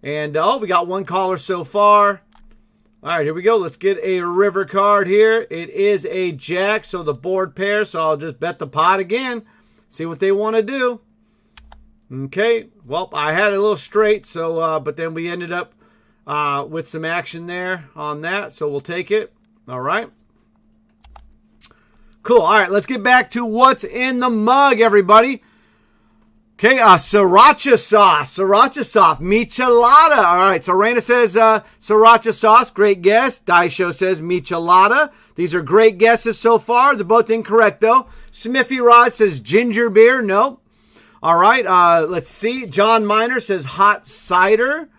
And, we got 1 caller so far. All right, here we go. Let's get a river card here. It is a jack, so the board pair. So I'll just bet the pot again. See what they want to do. Okay, well, I had it a little straight, so but then we ended up with some action there on that, so we'll take it. All right. Cool. All right, let's get back to what's in the mug, everybody. Okay, sriracha sauce, michelada. All right, so Raina says sriracha sauce, great guess. Daisho says michelada. These are great guesses so far. They're both incorrect, though. Smithy Rod says ginger beer. No. All right, let's see. John Miner says hot cider.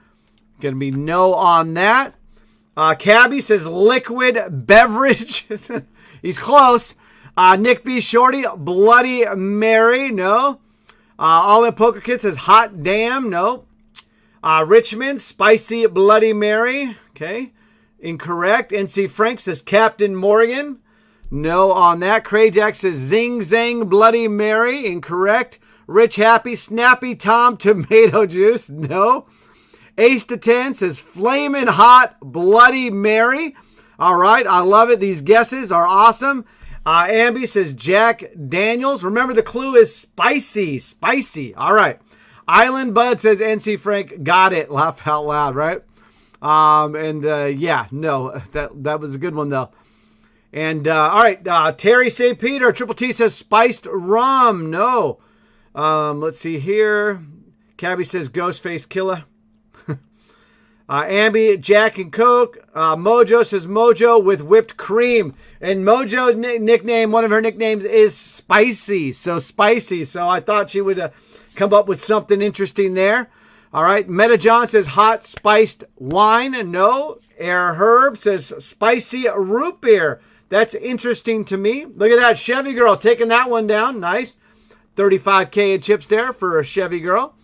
Going to be no on that. Cabby says liquid beverage. He's close. Nick B. Shorty, Bloody Mary. No. All in Poker Kid says hot damn. No. Richmond, spicy Bloody Mary. Okay. Incorrect. NC Frank says Captain Morgan. No on that. Crayjack says Zing Zang Bloody Mary. Incorrect. Rich Happy, Snappy Tom, Tomato Juice. No. Ace to 10 says Flamin' Hot Bloody Mary. All right. I love it. These guesses are awesome. Ambi says Jack Daniels. Remember, the clue is spicy. Spicy. All right. Island Bud says NC Frank. Got it. Laugh out loud, right? Yeah, no. That was a good one, though. And, all right. Terry St. Peter. Triple T says spiced rum. No. Let's see here. Cabby says Ghostface Killer. Ambi, Jack and Coke. Mojo says Mojo with whipped cream. And Mojo's nickname, one of her nicknames is Spicy. So Spicy. So I thought she would come up with something interesting there. All right. Meta John says hot spiced wine. No. Air Herb says spicy root beer. That's interesting to me. Look at that. Chevy Girl taking that one down. Nice. 35K in chips there for a Chevy Girl.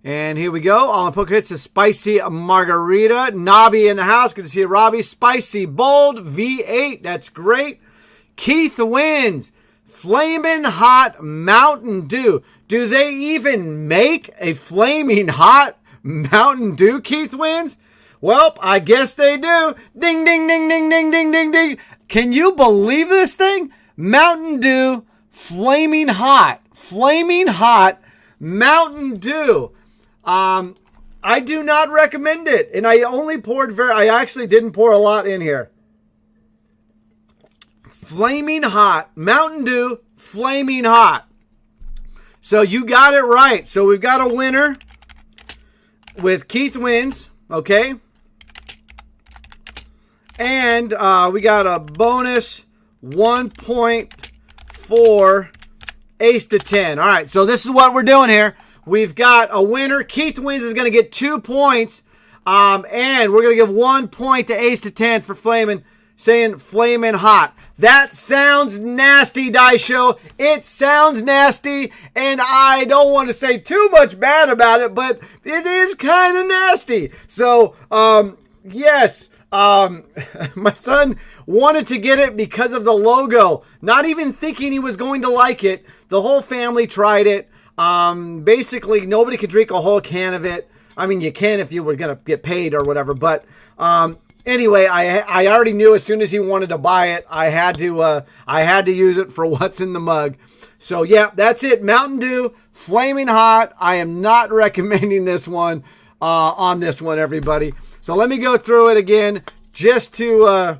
And here we go. All in Poker Hits is spicy margarita. Nobby in the house. Good to see you, Robbie. Spicy bold V8. That's great. Keith wins. Flamin' Hot Mountain Dew. Do they even make a flaming hot Mountain Dew? Keith wins. Well, I guess they do. Ding, ding, ding, ding, ding, ding, ding, ding. Can you believe this thing? Mountain Dew. Flaming hot Mountain Dew. I do not recommend it. And I only poured I actually didn't pour a lot in here. Flaming hot. Mountain Dew, flaming hot. So you got it right. So we've got a winner with Keith wins. Okay. And we got a bonus 1 point for Ace to 10. All right, so this is what we're doing here. We've got a winner. Keith wins is going to get 2 points. And we're going to give 1 point to Ace to 10 for saying flamin' hot. That sounds nasty, Daisho. It sounds nasty, and I don't want to say too much bad about it, but it is kind of nasty. So, yes. My son wanted to get it because of the logo, not even thinking he was going to like it. The whole family tried it. Basically, nobody could drink a whole can of it. I mean, you can if you were going to get paid or whatever. But anyway, I already knew as soon as he wanted to buy it, I had to use it for what's in the mug. So, yeah, that's it. Mountain Dew, flaming hot. I am not recommending this one on this one, everybody. So let me go through it again just to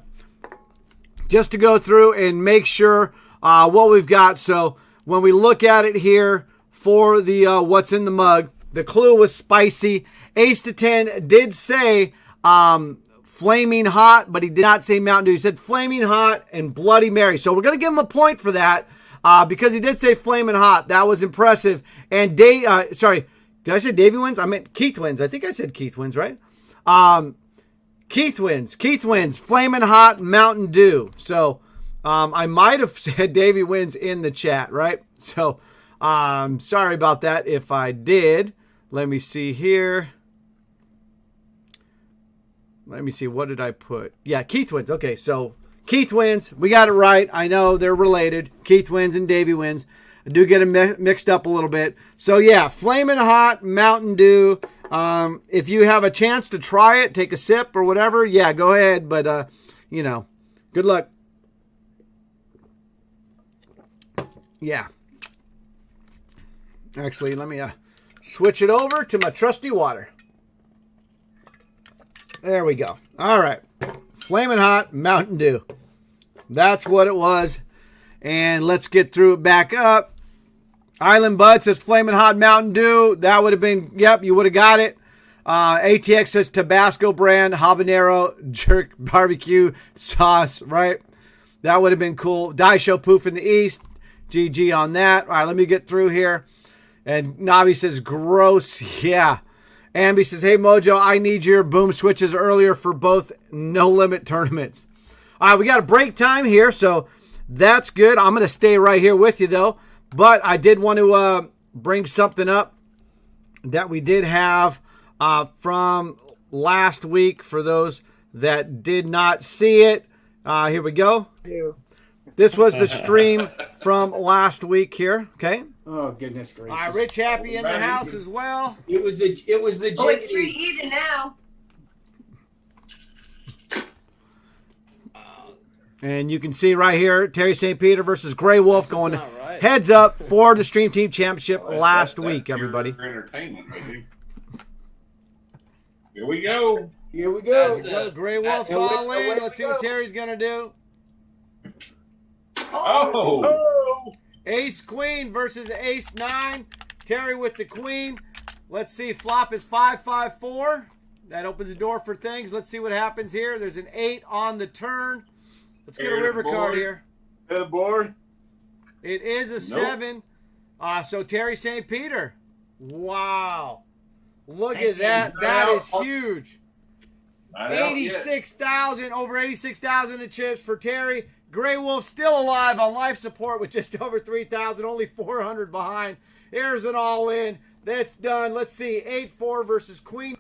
go through and make sure what we've got. So when we look at it here for the what's in the mug, the clue was spicy. Ace to 10 did say flaming hot, but he did not say Mountain Dew. He said flaming hot and Bloody Mary. So we're going to give him a point for that because he did say flaming hot. That was impressive. And did I say Davey wins? I meant Keith wins. I think I said Keith wins, right? Keith wins. Keith wins. Flamin' Hot Mountain Dew. So I might have said Davey wins in the chat, right? So sorry about that if I did. Let me see here. Let me see. What did I put? Yeah, Keith wins. Okay, so Keith wins. We got it right. I know they're related. Keith wins and Davey wins. I do get them mixed up a little bit. So, yeah, Flamin' Hot Mountain Dew. If you have a chance to try it, take a sip or whatever, yeah, go ahead. But, you know, good luck. Yeah. Actually, let me switch it over to my trusty water. There we go. All right. Flamin' Hot Mountain Dew. That's what it was. And let's get through it back up. Island Bud says Flamin' Hot Mountain Dew. That would have been, yep, you would have got it. ATX says Tabasco brand habanero jerk barbecue sauce, right? That would have been cool. Die Show Poof in the East. GG on that. All right, let me get through here. And Navi says gross. Yeah. Ambi says, hey, Mojo, I need your boom switches earlier for both no-limit tournaments. All right, we got a break time here, so that's good. I'm going to stay right here with you, though. But I did want to bring something up that we did have from last week for those that did not see it. Here we go. This was the stream from last week here, okay? Oh, goodness gracious. All right, Rich Happy in the house as well. It was the Oh, it's preheated now. And you can see right here, Terry St. Peter versus Gray Wolf going right. heads up for the Stream Team Championship last week, everybody. Entertainment, baby. Here we go. Here we go. So Gray Wolf's all in. Let's see what Terry's going to do. Oh. Ace Queen versus Ace 9. Terry with the Queen. Let's see. Flop is 5-5-4. That opens the door for things. Let's see what happens here. There's an 8 on the turn. Let's get a river card here. The board. It is a 7. So Terry St. Peter. Wow. Look at that. That is huge. 86,000, over 86,000 in chips for Terry. Gray Wolf still alive on life support with just over 3,000, only 400 behind. Here's an all-in. That's done. Let's see. 8-4 versus Queen.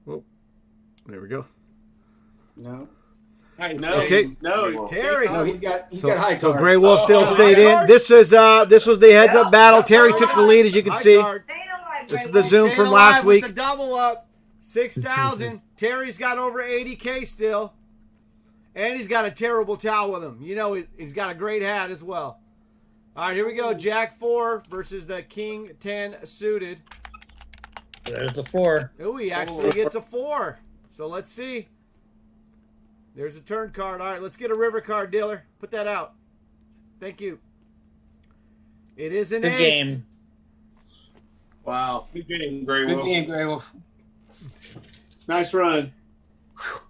Whoa. There we go. No. No. Okay. No. Terry. No, he's got high card. So Gray Wolf still stayed in. This was the heads-up battle. Terry took the lead, as you can see. This is the Zoom from last week. The double up. 6,000. Terry's got over 80K still. And he's got a terrible towel with him. You know, he's got a great hat as well. All right, here we go. Jack 4 versus the King 10 suited. There's a 4. Oh, he actually gets a 4. So let's see. There's a turn card. All right, let's get a river card, dealer. Put that out. Thank you. It is an Good ace. game. Wow. Good game, Gray Good Wolf. game, Gray Wolf. Nice run.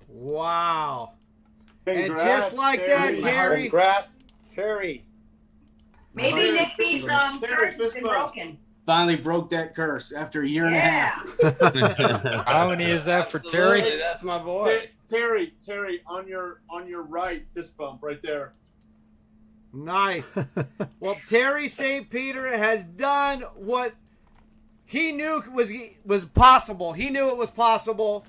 Wow. Congrats, And just like that, Terry. Congrats, Terry. Maybe Nick B's curse has been broken. Finally broke that curse after a year and a half. Yeah. How many is that for Terry? That's my boy. Terry, on your right, fist bump right there. Nice. Well, Terry St. Peter has done what he knew was possible. He knew it was possible.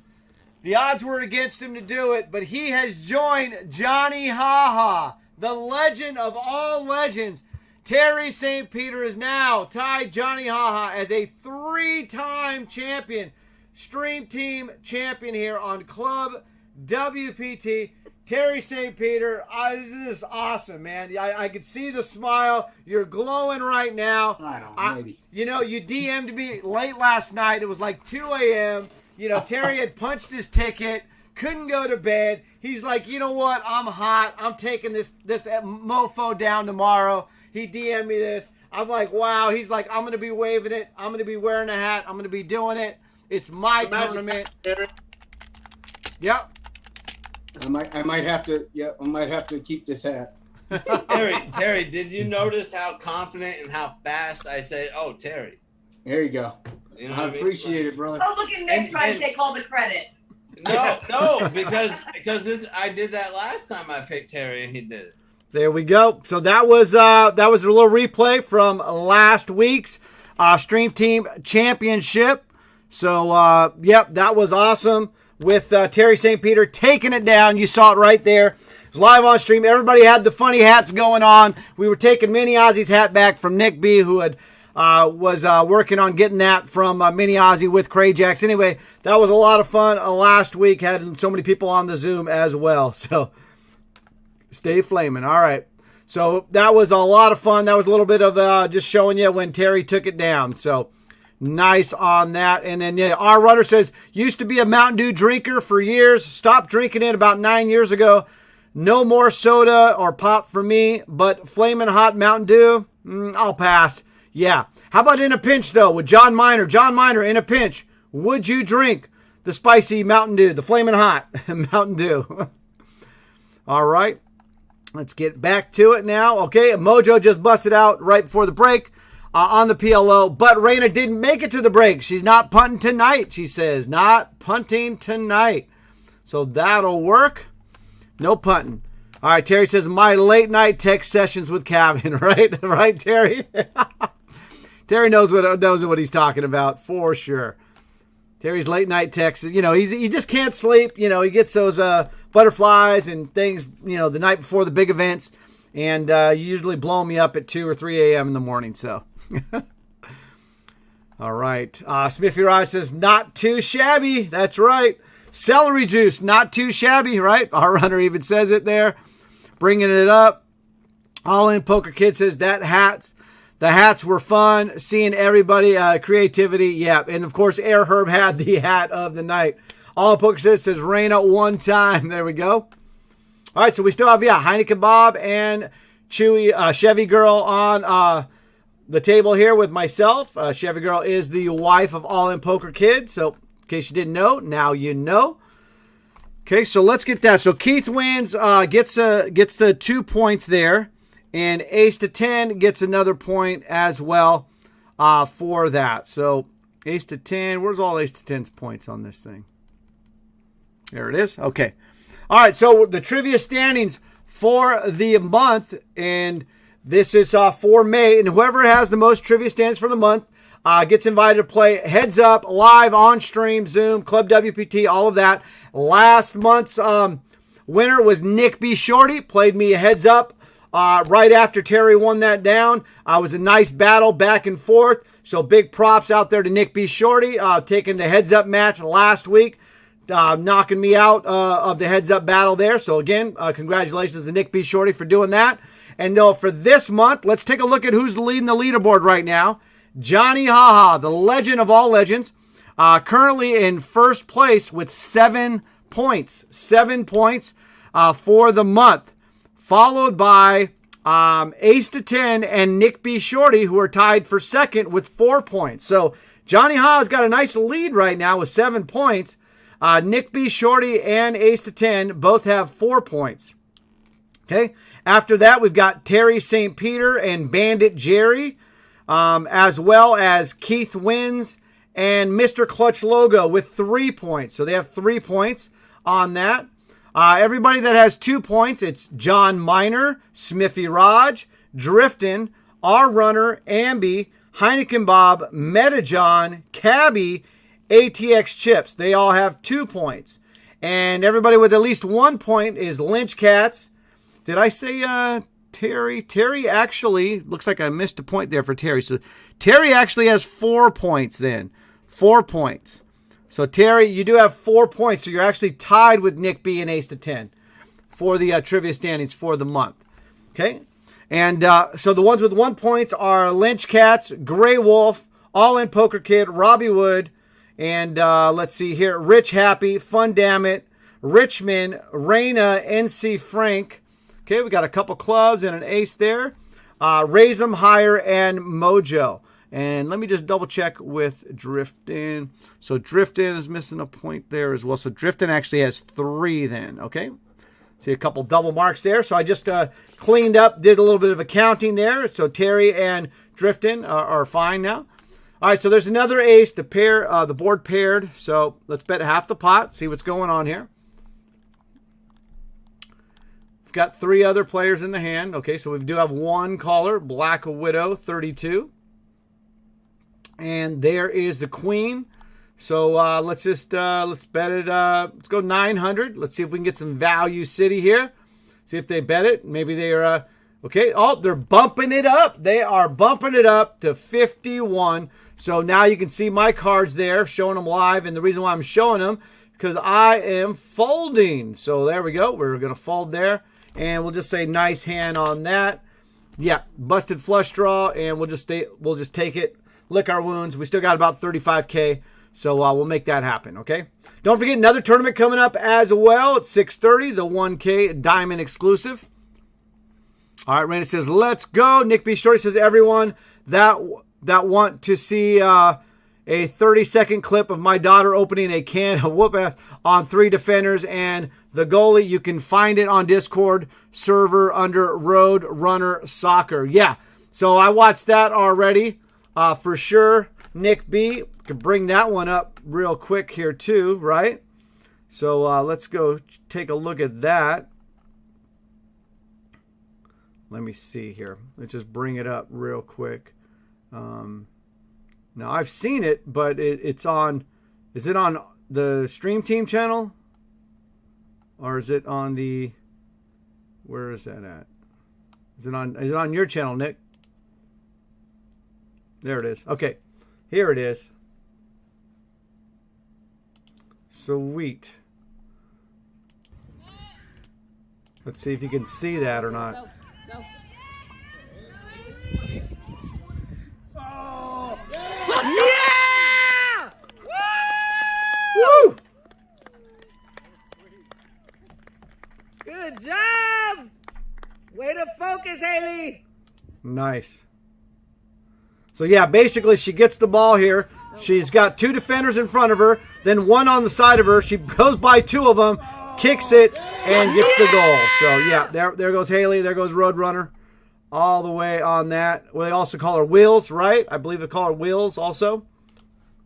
The odds were against him to do it, but he has joined Johnny Haha, the legend of all legends. Terry St. Peter is now tied Johnny Haha as a 3-time champion, Stream Team champion here on Club WPT. Terry St. Peter, this is awesome, man. I can see the smile. You're glowing right now. I don't know, maybe. You know, you DM'd me late last night. It was like 2 a.m. You know, Terry had punched his ticket, couldn't go to bed. He's like, you know what? I'm hot. I'm taking this mofo down tomorrow. He DM'd me this. I'm like, wow. He's like, I'm going to be waving it. I'm going to be wearing a hat. I'm going to be doing it. It's my tournament. Yep. I might have to keep this hat. Terry, did you notice how confident and how fast I said, "Oh, Terry"? There you go. You know I what I mean? appreciate it, brother. Oh, look at Nick trying to take all the credit. No, because this I did that last time I picked Terry and he did it. There we go. So that was a little replay from last week's Stream Team Championship. So, yep, that was awesome with Terry St. Peter taking it down. You saw it right there. It was live on stream. Everybody had the funny hats going on. We were taking Mini Ozzy's hat back from Nick B, who had was working on getting that from Mini Ozzy with Cray Jacks. Anyway, that was a lot of fun. Last week had so many people on the Zoom as well. So stay flaming. All right. So that was a lot of fun. That was a little bit of just showing you when Terry took it down. So nice on that. And then yeah, our runner says, used to be a Mountain Dew drinker for years. Stopped drinking it about 9 years ago. No more soda or pop for me, but flaming hot Mountain Dew, I'll pass. Yeah. How about in a pinch, though, with John Miner? John Miner, in a pinch, would you drink the spicy Mountain Dew, the flaming hot Mountain Dew? All right. Let's get back to it now. Okay, Mojo just busted out right before the break on the PLO, but Raina didn't make it to the break. She's not punting tonight, she says. Not punting tonight. So that'll work. No punting. All right, Terry says, my late night text sessions with Kevin, right? Right, Terry? Terry knows what he's talking about for sure. Terry's late night texts, he just can't sleep. He gets those butterflies and things, the night before the big events, and you usually blow me up at 2 or 3 a.m. in the morning. So, all right. Smithy Rod says, not too shabby. That's right. Celery juice, not too shabby, right? Our runner even says it there, bringing it up. All In Poker Kid says the hats were fun. Seeing everybody, creativity, yeah. And of course, Air Herb had the hat of the night. All In Poker says Raina one time. There we go. All right, so we still have Heineken Bob and Chewy Chevy Girl on the table here with myself. Chevy Girl is the wife of All In Poker Kid, so. In case you didn't know, now you know. Okay, so let's get that. So Keith wins, gets the 2 points there, and Ace to 10 gets another point as well for that. So Ace to 10, where's all Ace to 10's points on this thing? There it is. Okay. All right, so the trivia standings for the month, and this is for May, and whoever has the most trivia standings for the month gets invited to play Heads Up live on stream, Zoom, Club WPT, all of that. Last month's winner was Nick B. Shorty. Played me a Heads Up right after Terry won that down. It was a nice battle back and forth. So big props out there to Nick B. Shorty taking the Heads Up match last week, knocking me out of the Heads Up battle there. So again, congratulations to Nick B. Shorty for doing that. And for this month, let's take a look at who's leading the leaderboard right now. Johnny Haha, the legend of all legends, currently in first place with 7 points. 7 points for the month. Followed by Ace to 10 and Nick B. Shorty, who are tied for second with 4 points. So Johnny Ha's got a nice lead right now with 7 points. Nick B. Shorty and Ace to 10 both have 4 points. Okay. After that, we've got Terry St. Peter and Bandit Jerry. As well as Keith Wins and Mr. Clutch Logo with 3 points. So they have 3 points on that. Everybody that has 2 points, it's John Miner, Smithy Raj, Driftin, our runner, Ambi, Heineken Bob, Metajohn, Cabby, ATX Chips. They all have 2 points. And everybody with at least 1 point is Lynch Cats. Did I say Terry? Terry actually, looks like I missed a point there for Terry. So Terry actually has 4 points then. 4 points. So Terry, you do have 4 points. So you're actually tied with Nick B and Ace to 10 for the trivia standings for the month. Okay. And so the ones with 1 point are Lynch Cats, Grey Wolf, All In Poker Kid, Robbie Wood, and let's see here, Rich Happy, Fun Dammit, Richmond, Raina, NC Frank. Okay, we got a couple clubs and an ace there. Raise 'em Higher and Mojo. And let me just double check with Driftin. So Driftin is missing a point there as well. So Driftin actually has 3 then, okay? See a couple double marks there. So I just cleaned up, did a little bit of accounting there. So Terry and Driftin are fine now. All right, so there's another ace. The pair, the board paired. So let's bet half the pot. See what's going on here. We've got 3 other players in the hand. Okay, so we do have one caller, Black Widow, 32. And there is the queen. So let's just let's bet it. Let's go 900. Let's see if we can get some value city here. See if they bet it. Maybe they are. Okay. Oh, they're bumping it up. They are bumping it up to 51. So now you can see my cards there, showing them live. And the reason why I'm showing them because I am folding. So there we go. We're gonna fold there, and we'll just say nice hand on that. Yeah, busted flush draw, and we'll just take it, lick our wounds. We still got about 35K. So we'll make that happen, okay? Don't forget another tournament coming up as well at 6:30, the 1K Diamond exclusive. All right, Randy says, let's go. Nick B. Shorty says, everyone that want to see a 30-second clip of my daughter opening a can of whoop-ass on 3 defenders and the goalie, you can find it on Discord server under Road Runner Soccer. Yeah, so I watched that already for sure. Nick B. can bring that one up real quick here too, right? So let's go take a look at that. Let me see here. Let's just bring it up real quick. Now I've seen it, but it's on. Is it on the Stream Team channel, or is it on the? Where is that at? Is it on your channel, Nick? There it is. Okay. Here it is. Sweet. Let's see if you can see that or not. Go. Oh. Yeah! Woo! Good job! Way to focus, Haley. Nice. So yeah, basically she gets the ball here. She's got 2 defenders in front of her, then 1 on the side of her. She goes by 2 of them, kicks it, and gets the goal. So yeah, there goes Haley. There goes Roadrunner. All the way on that. Well, they also call her Wheels, right? I believe they call her Wheels also.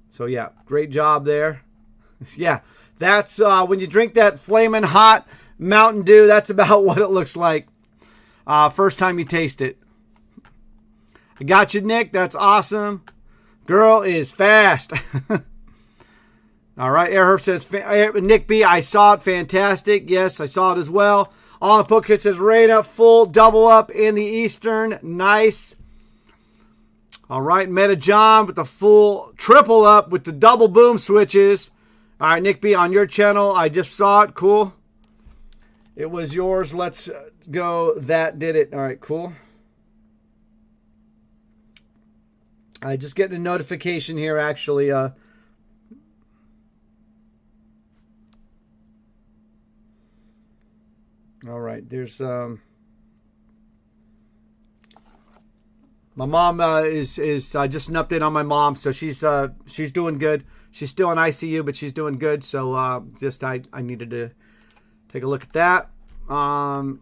So yeah, great job there. Yeah, that's when you drink that flaming hot Mountain Dew, that's about what it looks like first time you taste it. I got you, Nick. That's awesome. Girl is fast. All right. Airherb says, Nick B, I saw it. Fantastic. Yes, I saw it as well. On the poke hit says, Reina, full double up in the Eastern. Nice. All right. Meta John with the full triple up with the double boom switches. All right, Nick B, on your channel. I just saw it. Cool. It was yours. Let's go. That did it. All right, cool. I just getting a notification here, actually. All right, there's my mom is just an update on my mom, so she's doing good. She's still in ICU, but she's doing good. So I needed to take a look at that. All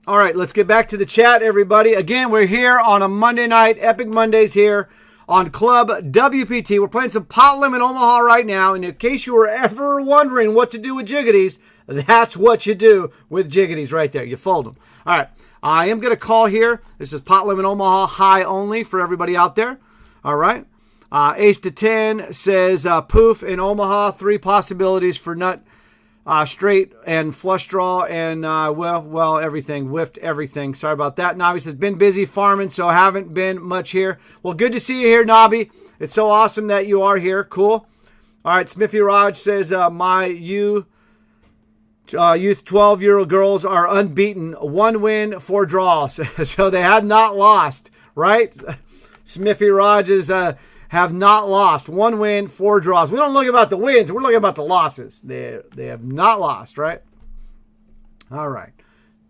right, let's get back to the chat, everybody. Again, we're here on a Monday night, Epic Mondays here on Club WPT. We're playing some Pot Limit Omaha right now. And in case you were ever wondering what to do with Jiggities, that's what you do with Jiggities right there. You fold them. All right. I am going to call here. This is Pot Limit Omaha high only for everybody out there. All right. Ace to 10 says poof in Omaha. 3 possibilities for nut, straight, and flush draw. And, well, everything. Whiffed everything. Sorry about that. Nobby says, been busy farming, so haven't been much here. Well, good to see you here, Nobby. It's so awesome that you are here. Cool. All right. Smithy Raj says, my youth 12-year-old girls are unbeaten. 1 win, 4 draws. So they have not lost, right? Smithy Rogers have not lost. 1 win, 4 draws. We don't look about the wins. We're looking about the losses. They have not lost, right? All right.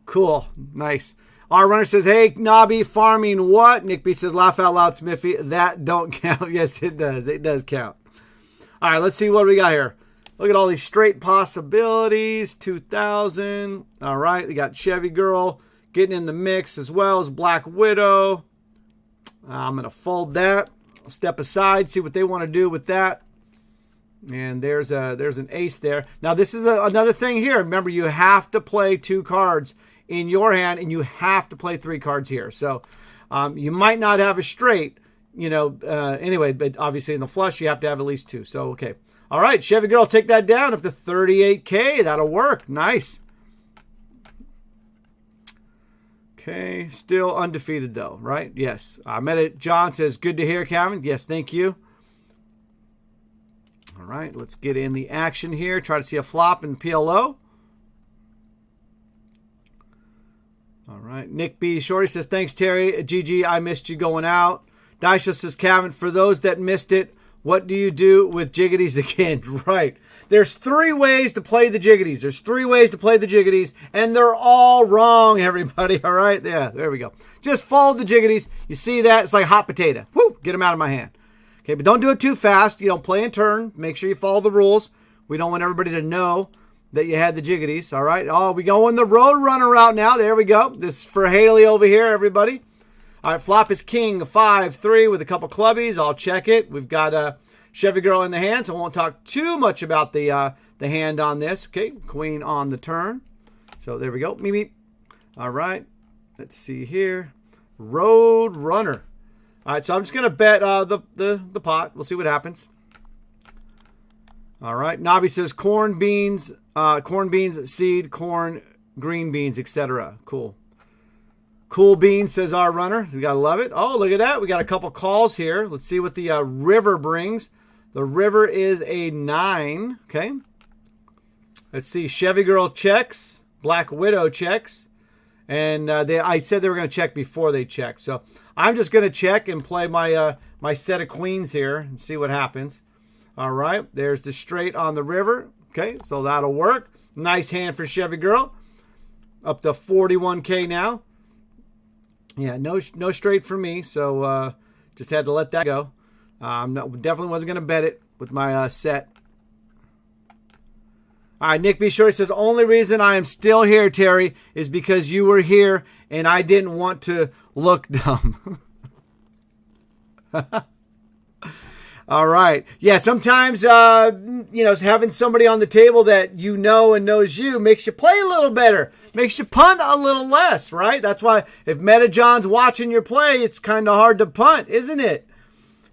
Cool. Nice. Our runner says, hey, Nobby, farming what? Nick B says, laugh out loud, Smithy. That don't count. Yes, it does. It does count. All right, let's see what we got here. Look at all these straight possibilities. 2,000. All right, we got Chevy Girl getting in the mix as well as Black Widow. I'm going to fold that. step aside, see what they want to do with that. And there's an ace there. Now this is another thing here. Remember, you have to play 2 cards in your hand, and you have to play 3 cards here. So you might not have a straight, anyway, but obviously in the flush you have to have at least 2. So okay, all right, Chevy Girl, take that down up to 38K. That'll work. Nice. Okay, still undefeated though, right? Yes. John says, good to hear, Calvin. Yes, thank you. All right, let's get in the action here. Try to see a flop in PLO. All right, Nick B. Shorty says, thanks, Terry. GG, I missed you going out. Daisha says, Calvin, for those that missed it, what do you do with jiggities again? Right. There's 3 ways to play the jiggities. There's 3 ways to play the jiggities, and they're all wrong, everybody. All right? Yeah, there we go. Just follow the jiggities. You see that? It's like hot potato. Woo! Get them out of my hand. Okay, but don't do it too fast. Play in turn. Make sure you follow the rules. We don't want everybody to know that you had the jiggities. All right? Oh, we going the road runner route now. There we go. This is for Haley over here, everybody. All right, flop is king 5-3 with a couple clubbies. I'll check it. We've got Chevy Girl in the hand, so I won't talk too much about the hand on this. Okay, queen on the turn. So there we go. Meep, meep. All right, let's see here. Road runner. All right, so I'm just going to bet the pot. We'll see what happens. All right, Nabi says corn, beans, seed, corn, green beans, etc. Cool. Cool beans, says our runner. We got to love it. Oh, look at that. We got a couple calls here. Let's see what the river brings. The river is a 9. Okay. Let's see. Chevy Girl checks. Black Widow checks. And I said they were going to check before they checked. So I'm just going to check and play my my set of queens here and see what happens. All right. There's the straight on the river. Okay. So that'll work. Nice hand for Chevy Girl. Up to 41K now. Yeah, no straight for me. So just had to let that go. Definitely wasn't going to bet it with my set. All right, Nick B. Short says, only reason I am still here, Terry, is because you were here and I didn't want to look dumb. All right. Yeah, sometimes, having somebody on the table that you know and knows you makes you play a little better. Makes you punt a little less, right? That's why if Meta John's watching your play, it's kind of hard to punt, isn't it?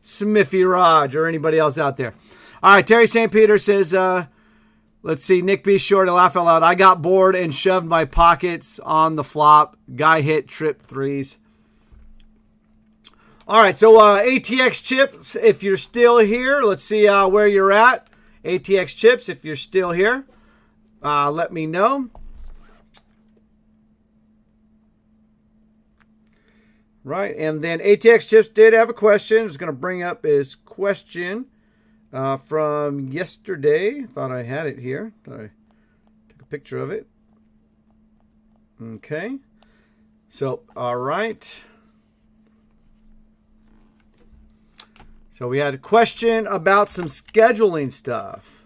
Smithy Raj or anybody else out there. All right, Terry St. Peter says, let's see, Nick B. Short, to laugh out loud. I got bored and shoved my pockets on the flop. Guy hit trip 3s. All right, so ATX Chips, if you're still here, let's see where you're at. ATX Chips, if you're still here, let me know. Right, and then ATX Chips did have a question. I was going to bring up his question from yesterday. Thought I had it here. Thought I took a picture of it. Okay. So, all right. So we had a question about some scheduling stuff.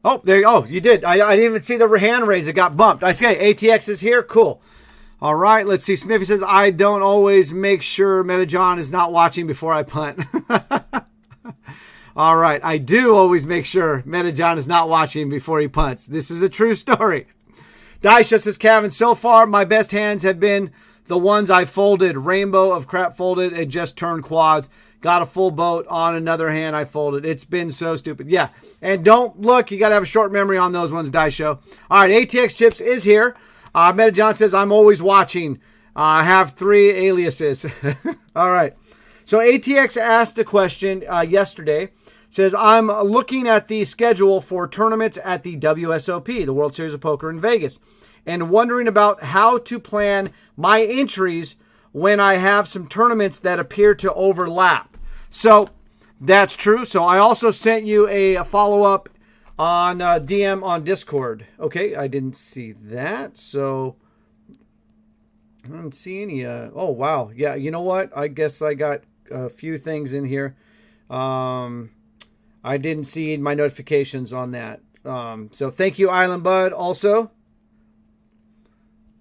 Oh, there you go. Oh, you did. I didn't even see the hand raise. It got bumped. I say ATX is here. Cool. All right. Let's see. Smithy says, I don't always make sure Meta John is not watching before I punt. All right. I do always make sure Meta John is not watching before he punts. This is a true story. Daisha says, Kevin, so far my best hands have been the ones I folded. Rainbow of crap folded and just turned quads. Got a full boat on another hand I folded. It's been so stupid. Yeah, and don't look. You got to have a short memory on those ones, Daisha. All right, ATX Chips is here. Meta John says, I'm always watching. I have 3 aliases. All right. So ATX asked a question yesterday. Says, I'm looking at the schedule for tournaments at the WSOP, the World Series of Poker in Vegas, and wondering about how to plan my entries when I have some tournaments that appear to overlap. So that's true. So I also sent you a follow-up on DM on Discord. Okay, I didn't see that. So I don't see any. Oh, wow. Yeah, you know what? I guess I got a few things in here. I didn't see my notifications on that. So thank you, Island Bud, also.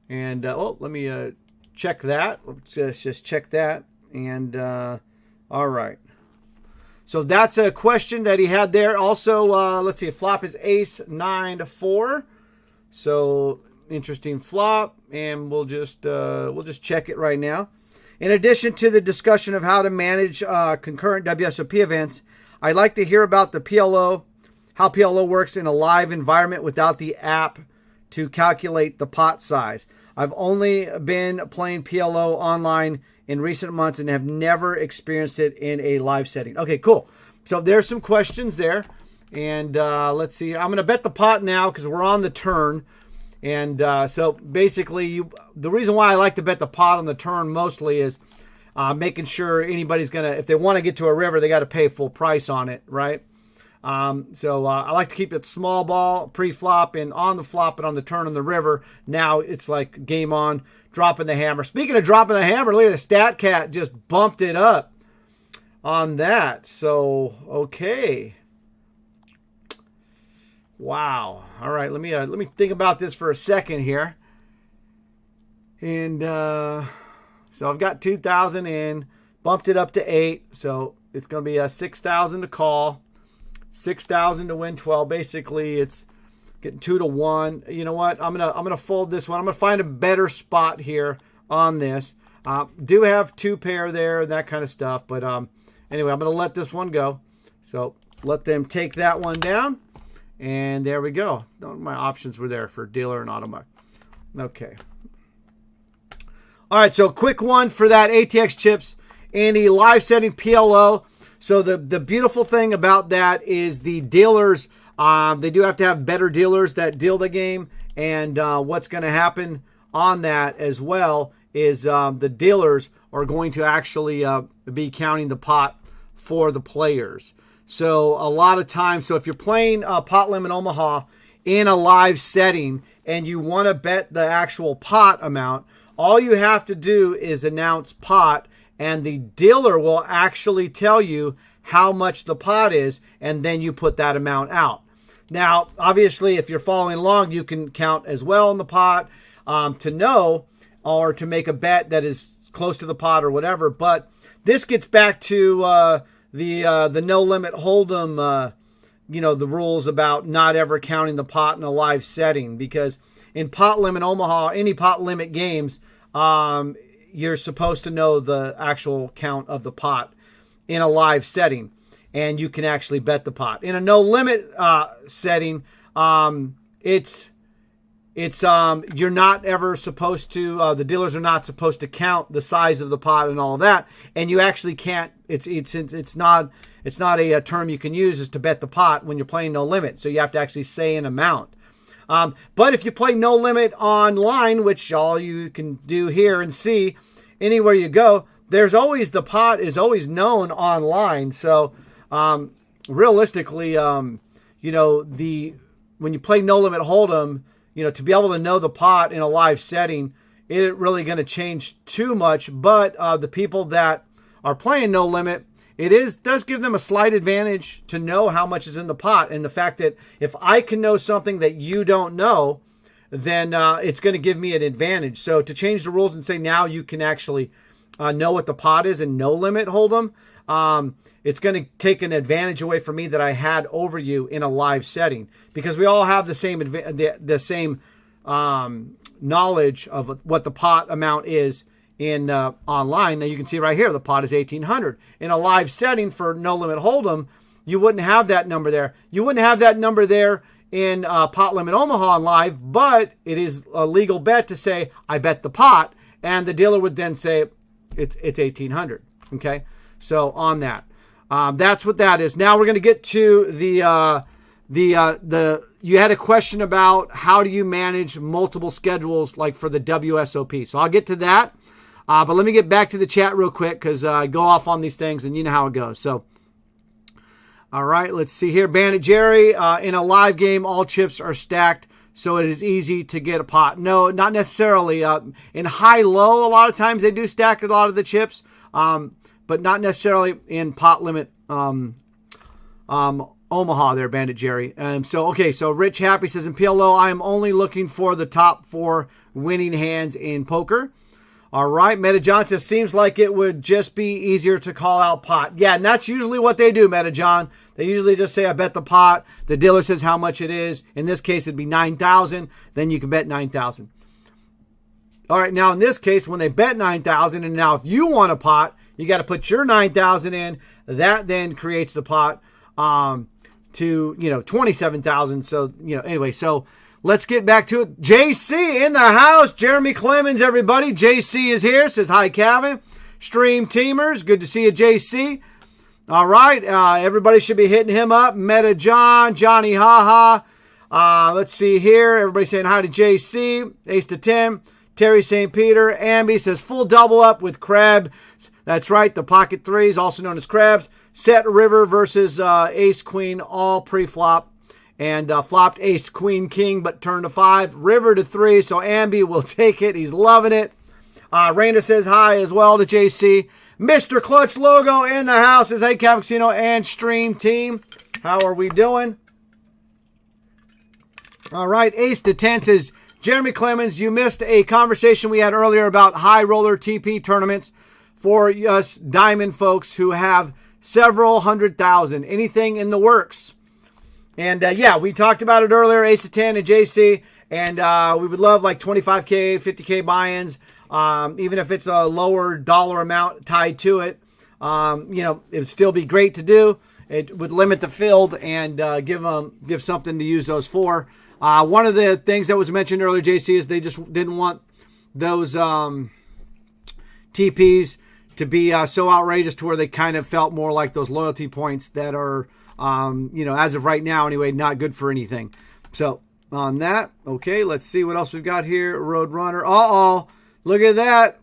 And let me check that. Let's just check that. And all right. So that's a question that he had there. Also, let's see. Flop is ace 9-4. So interesting flop, and we'll just check it right now. In addition to the discussion of how to manage concurrent WSOP events, I'd like to hear about the PLO, how PLO works in a live environment without the app to calculate the pot size. I've only been playing PLO online in recent months and have never experienced it in a live setting. Okay, cool. So there's some questions there. And let's see. I'm going to bet the pot now because we're on the turn. And so basically, the reason why I like to bet the pot on the turn mostly is making sure anybody's going to, if they want to get to a river, they got to pay full price on it, right? So I like to keep it small ball, pre-flop, and on the flop and on the turn on the river. Now it's like game on, dropping the hammer. Speaking of dropping the hammer, look at the stat cat just bumped it up on that. So, okay. Wow. All right, let me think about this for a second here. And so I've got 2,000 in, bumped it up to 8, so it's going to be a 6,000 to call, 6,000 to win 12. Basically, it's getting 2 to 1. You know what? I'm gonna fold this one. I'm gonna find a better spot here on this. Do have 2 pair there, that kind of stuff. But anyway, I'm gonna let this one go. So let them take that one down. And there we go. My options were there for dealer and automac. Okay. All right, so quick one for that ATX chips and the live setting PLO. So the beautiful thing about that is the dealers, they do have to have better dealers that deal the game. And what's going to happen on that as well is the dealers are going to actually be counting the pot for the players. So a lot of times, so if you're playing Pot Limit Omaha in a live setting and you want to bet the actual pot amount, all you have to do is announce pot, and the dealer will actually tell you how much the pot is, and then you put that amount out. Now, obviously, if you're following along, you can count as well in the pot to know or to make a bet that is close to the pot or whatever. But this gets back to the no limit hold'em, the rules about not ever counting the pot in a live setting, because in Pot Limit Omaha, any pot limit games, you're supposed to know the actual count of the pot in a live setting, and you can actually bet the pot. In a no limit setting, you're not ever supposed to. The dealers are not supposed to count the size of the pot and all of that, and you actually can't. It's not a term you can use is to bet the pot when you're playing no limit. So you have to actually say an amount. But if you play no limit online, which all you can do here and see anywhere you go, there's always the pot is always known online. So realistically, when you play no limit hold'em, to be able to know the pot in a live setting, it isn't really going to change too much. But the people that are playing no limit, does give them a slight advantage to know how much is in the pot. And the fact that if I can know something that you don't know, then it's going to give me an advantage. So to change the rules and say now you can actually know what the pot is and no limit hold'em, it's going to take an advantage away from me that I had over you in a live setting, because we all have the same knowledge of what the pot amount is in online. Now you can see right here the pot is 1,800. In a live setting for no limit hold'em, you wouldn't have that number there. You wouldn't have that number there in Pot Limit Omaha on live, but it is a legal bet to say I bet the pot, and the dealer would then say it's 1,800. Okay, so on that, that's what that is. Now we're going to get to the you had a question about how do you manage multiple schedules like for the WSOP. So I'll get to that. But let me get back to the chat real quick, because I go off on these things and you know how it goes. So, all right, let's see here. Bandit Jerry, in a live game, all chips are stacked, so it is easy to get a pot. No, not necessarily. In high-low, a lot of times they do stack a lot of the chips, but not necessarily in pot limit Omaha. Omaha there, Bandit Jerry. So Rich Happy says, in PLO, I am only looking for the top 4 winning hands in poker. All right, Meta John says, seems like it would just be easier to call out pot. Yeah, and that's usually what they do, Meta John. They usually just say, I bet the pot. The dealer says how much it is. In this case, it'd be 9,000. Then you can bet 9,000. All right, now in this case, when they bet 9,000, and now if you want a pot, you got to put your 9,000 in. That then creates the pot to 27,000. So anyway, so let's get back to it. JC in the house. Jeremy Clemens, everybody. JC is here. Says hi, Calvin. Stream Teamers, good to see you, JC. All right, everybody should be hitting him up. Meta John, Johnny Haha. Let's see here. Everybody saying hi to JC. Ace to 10. Terry St. Peter. Amby says full double up with Crab. That's right, the pocket threes, also known as crabs. Set river versus ace queen, all pre-flop. And flopped ace queen king, but turned to 5. River to 3, so Amby will take it. He's loving it. Raina says hi as well to JC. Mr. Clutch Logo in the house says, hey, Cap Casino and Stream Team. How are we doing? All right, Ace to 10 says, Jeremy Clemens, you missed a conversation we had earlier about high roller TP tournaments for us diamond folks who have several 100,000. Anything in the works? And we talked about it earlier, Ace to 10 and JC, and we would love like 25K, 50K buy-ins, even if it's a lower dollar amount tied to it. It would still be great to do. It would limit the field and give something to use those for. One of the things that was mentioned earlier, JC, is they just didn't want those TPs to be so outrageous to where they kind of felt more like those loyalty points that are, as of right now anyway, not good for anything. So on that, okay, let's see what else we've got here. Roadrunner. Uh-oh, look at that.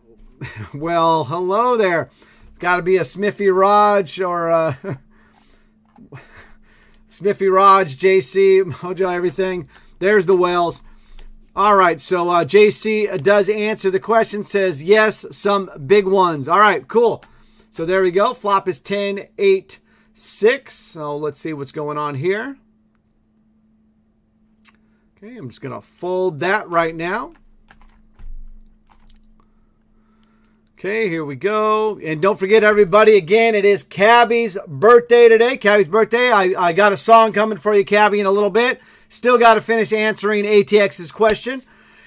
Well, hello there. It's got to be a Smithy Raj or Smithy Raj, JC, Mojo, everything. There's the whales. All right, so JC does answer the question, says yes, some big ones. All right, cool. So there we go. Flop is 10, 8, 6. So let's see what's going on here. Okay, I'm just going to fold that right now. Okay, here we go. And don't forget, everybody, again, it is Cabby's birthday today. Cabby's birthday. I got a song coming for you, Cabby, in a little bit. Still got to finish answering ATX's question.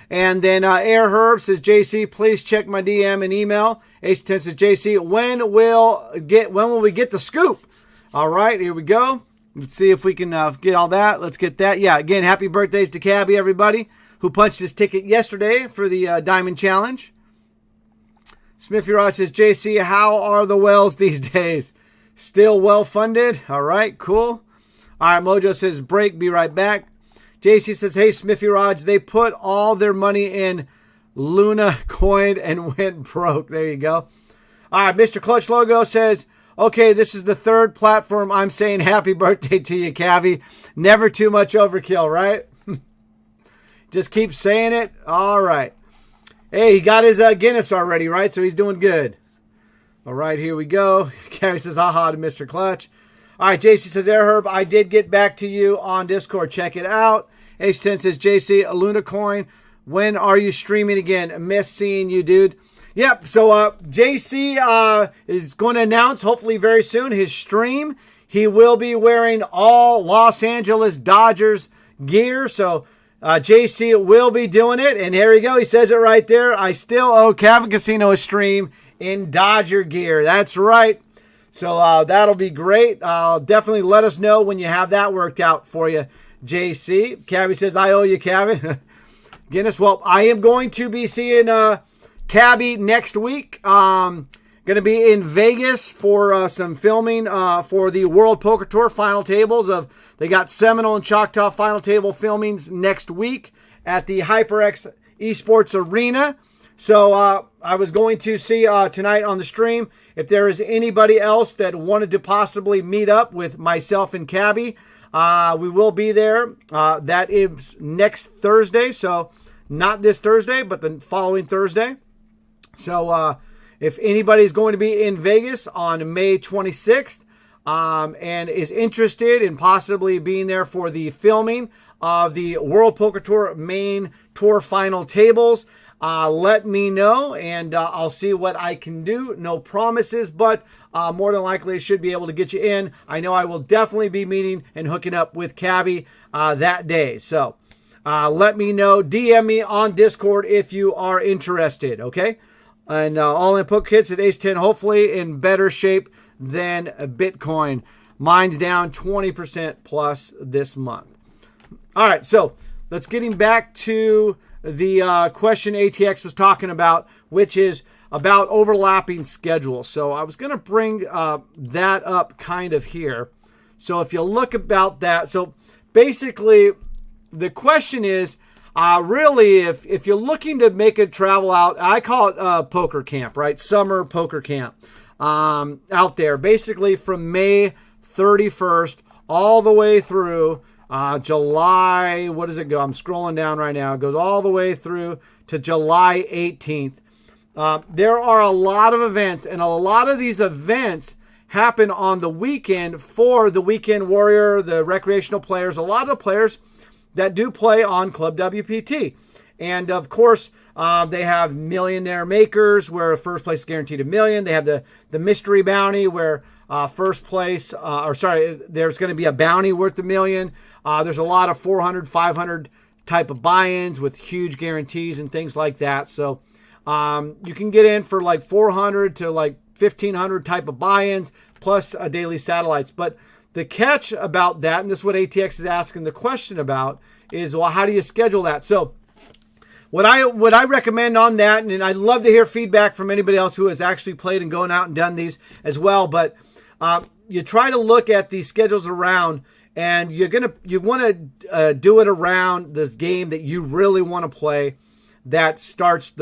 And then Air Herb says, JC, please check my DM and email. Ace 10 says, JC, when will we get the scoop? All right, here we go. Let's see if we can get all that. Let's get that. Yeah, again, happy birthdays to Cabby, everybody, who punched his ticket yesterday for the Diamond Challenge. Smithy Rod says, JC, how are the whales these days? Still well-funded? All right, cool. All right, Mojo says, break, be right back. JC says, hey, Smithy Raj, they put all their money in Luna coin and went broke. There you go. All right, Mr. Clutch Logo says, okay, this is the 3rd platform I'm saying happy birthday to you, Cavi. Never too much overkill, right? Just keep saying it. All right. Hey, he got his Guinness already, right? So he's doing good. All right, here we go. Cavi says, haha to Mr. Clutch. All right, JC says, Air Herb, I did get back to you on Discord. Check it out. H10 says, JC, Luna Coin, when are you streaming again? Miss seeing you, dude. Yep, so JC is going to announce, hopefully very soon, his stream. He will be wearing all Los Angeles Dodgers gear, so JC will be doing it. And here we go. He says it right there. I still owe Cabin Casino a stream in Dodger gear. That's right. So that'll be great. Definitely let us know when you have that worked out for you, JC. Cabby says, I owe you, Cabby. Guinness, well, I am going to be seeing Cabby next week. Going to be in Vegas for some filming for the World Poker Tour final tables. They got Seminole and Choctaw final table filmings next week at the HyperX Esports Arena. So I was going to see tonight on the stream if there is anybody else that wanted to possibly meet up with myself and Cabby. We will be there. That is next Thursday. So not this Thursday, but the following Thursday. So if anybody's going to be in Vegas on May 26th, and is interested in possibly being there for the filming of the World Poker Tour main tour final tables, let me know, and I'll see what I can do. No promises, but more than likely I should be able to get you in. I know I will definitely be meeting and hooking up with Cabby that day. So let me know. DM me on Discord if you are interested, okay? And All In Poker Kits at Ace-10, hopefully in better shape than Bitcoin. Mine's down 20% plus this month. All right, so let's getting back to the question ATX was talking about, which is about overlapping schedules. So I was going to bring that up kind of here. So if you look about that, so basically the question is really if you're looking to make a travel out, I call it poker camp, right? Summer poker camp out there, basically from May 31st all the way through July, what does it go? I'm scrolling down right now. It goes all the way through to July 18th. There are a lot of events, and a lot of these events happen on the weekend for the weekend warrior, the recreational players, a lot of the players that do play on ClubWPT. And of course, they have millionaire makers where first place is guaranteed $1 million. They have the mystery bounty where first place, there's going to be a bounty worth $1 million. There's a lot of 400, 500 type of buy-ins with huge guarantees and things like that. So you can get in for like 400 to like 1,500 type of buy-ins plus daily satellites. But the catch about that, and this is what ATX is asking the question about, is, well, how do you schedule that? So what I recommend on that, and I'd love to hear feedback from anybody else who has actually played and gone out and done these as well, but you try to look at these schedules around, and you want to do it around this game that you really want to play that starts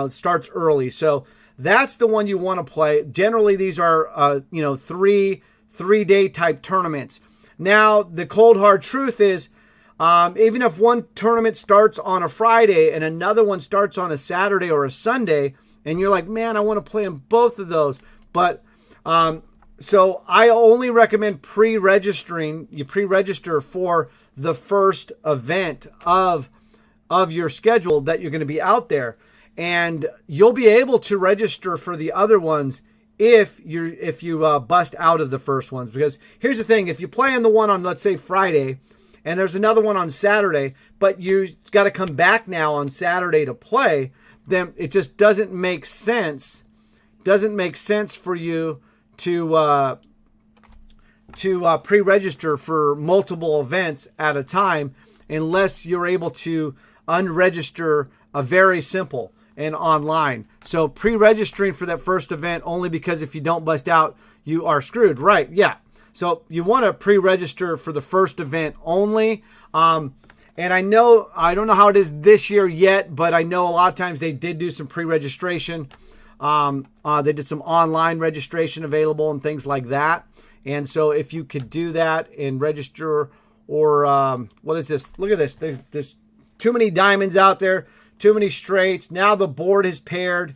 starts early. So that's the one you want to play. Generally, these are 3-day type tournaments. Now, the cold hard truth is, even if one tournament starts on a Friday and another one starts on a Saturday or a Sunday, and you're like, man, I want to play in both of those, but so I only recommend pre-registering. You pre-register for the first event of your schedule that you're going to be out there, and you'll be able to register for the other ones if you bust out of the first ones. Because here's the thing: if you play on the one on, let's say, Friday, and there's another one on Saturday, but you got to come back now on Saturday to play, then it just doesn't make sense. Doesn't make sense for you to pre-register for multiple events at a time unless you're able to unregister a very simple and online. So pre-registering for that first event only because if you don't bust out, you are screwed. Right, yeah. So you want to pre-register for the first event only. And I don't know how it is this year yet, but I know a lot of times they did do some pre-registration. They did some online registration available and things like that. And so if you could do that and register, or what is this? Look at this. There's too many diamonds out there, too many straights. Now the board is paired.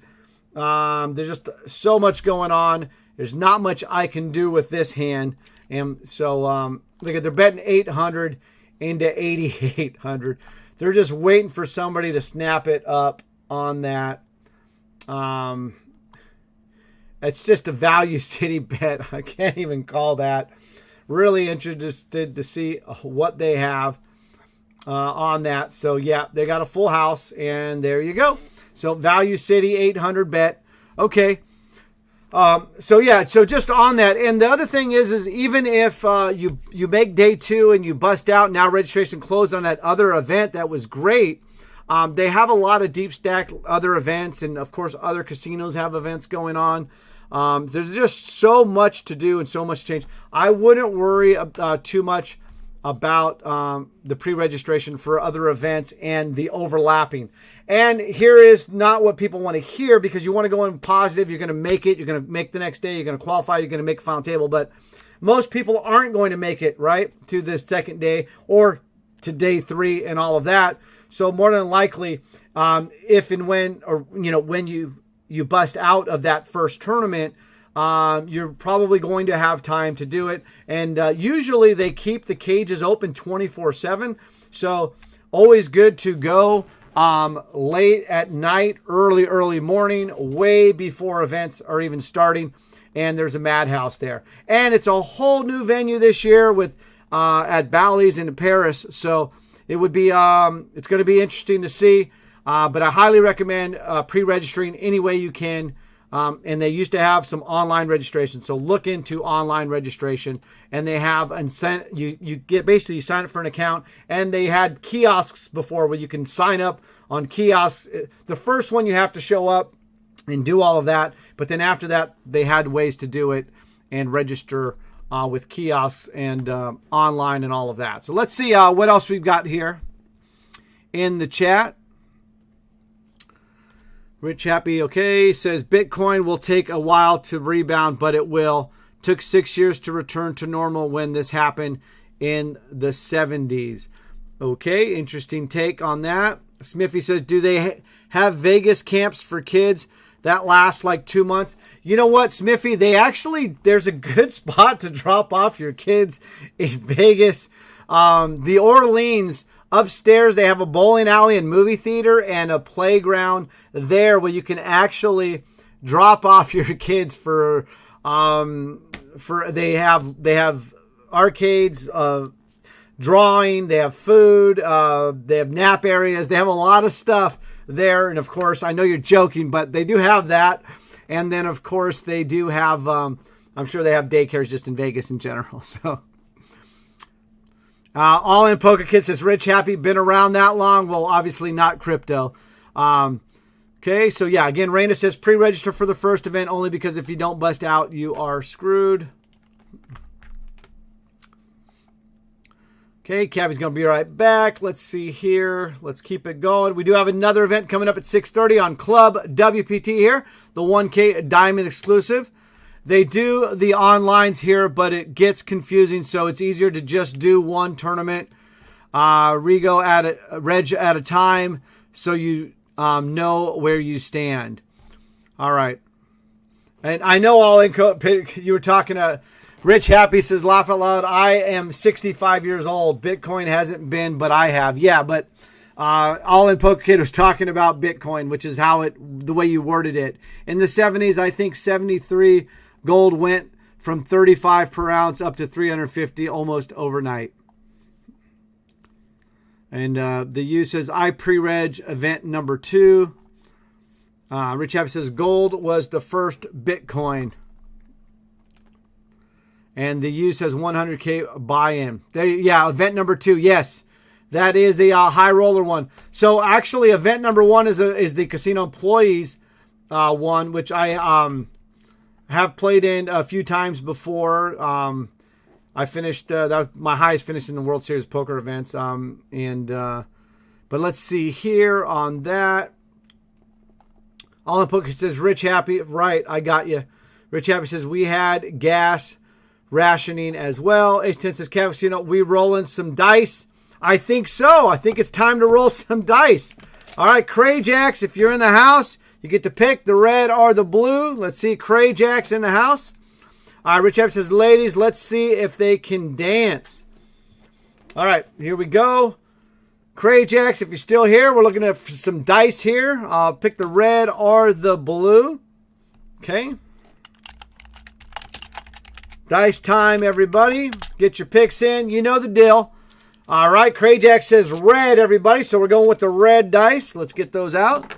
There's just so much going on. There's not much I can do with this hand. And so look at, they're betting 800 into 8,800. They're just waiting for somebody to snap it up on that. It's just a value city bet. I can't even call that. Really interested to see what they have on that. So yeah, they got a full house, and there you go. So value city 800 bet. Okay. So yeah, so just on that. And the other thing is even if you make day 2 and you bust out, now registration closed on that other event that was great. They have a lot of deep stack other events, and of course other casinos have events going on. There's just so much to do and so much to change. I wouldn't worry too much about the pre-registration for other events and the overlapping. And here is not what people want to hear, because you want to go in positive. You're going to make it. You're going to make the next day. You're going to qualify. You're going to make a final table. But most people aren't going to make it, right, to the second day or to day 3 and all of that. So more than likely, if and when, or when you bust out of that first tournament, you're probably going to have time to do it. And usually they keep the cages open 24/7. So always good to go late at night, early morning, way before events are even starting. And there's a madhouse there. And it's a whole new venue this year with at Bally's in Paris. So it would be it's going to be interesting to see. But I highly recommend pre-registering any way you can. And they used to have some online registration. So look into online registration. And they have you get basically you sign up for an account. And they had kiosks before where you can sign up on kiosks. The first one you have to show up and do all of that. But then after that, they had ways to do it and register with kiosks and online and all of that. So let's see what else we've got here in the chat. Rich Happy, okay, says Bitcoin will take a while to rebound, but it will. Took 6 years to return to normal when this happened in the 70s. Okay, interesting take on that. Smithy says, do they have Vegas camps for kids that last like 2 months? You know what, Smithy? There's a good spot to drop off your kids in Vegas. The Orleans, upstairs, they have a bowling alley and movie theater and a playground there where you can actually drop off your kids for they have arcades, drawing, they have food, they have nap areas, they have a lot of stuff there. And of course, I know you're joking, but they do have that. And then of course they do have, I'm sure they have daycares just in Vegas in general. So, All in Poker Kid says, Rich Happy, been around that long? Well, obviously not crypto. Okay, so yeah, again, Raina says pre-register for the first event only because if you don't bust out, you are screwed. Okay, Cabby's going to be right back. Let's see here. Let's keep it going. We do have another event coming up at 6:30 on ClubWPT here, the 1K Diamond exclusive. They do the onlines here, but it gets confusing, so it's easier to just do one tournament, reg at a time, so you know where you stand. All right. And I know all in you were talking to Rich Happy says, laugh out loud, I am 65 years old. Bitcoin hasn't been, but I have. Yeah, but All in Poker Kid was talking about Bitcoin, which is the way you worded it. In the 70s, I think 73 gold went from 35 per ounce up to 350 almost overnight. And the U says, I pre-reg event number 2. Rich Happy says, gold was the first Bitcoin. And the U says 100K buy-in. Yeah, event number 2. Yes, that is the high roller one. So actually, event number 1 is the casino employees one, which I have played in a few times before. I finished that was my highest finish in the World Series poker events. But let's see here on that. All in Poker says, Rich Happy, right? I got you. Rich Happy says we had gas rationing as well. H10 says, Cavasino, we rolling some dice? I think so. I think it's time to roll some dice. All right, Crayjacks, if you're in the house, you get to pick the red or the blue. Let's see, Crayjacks in the house. All right, Rich Happy says, ladies, let's see if they can dance. All right, here we go. Crayjacks, if you're still here, we're looking at some dice here. I'll pick the red or the blue. Okay. Dice time, everybody. Get your picks in. You know the deal. All right, Crayjack says red, everybody. So we're going with the red dice. Let's get those out.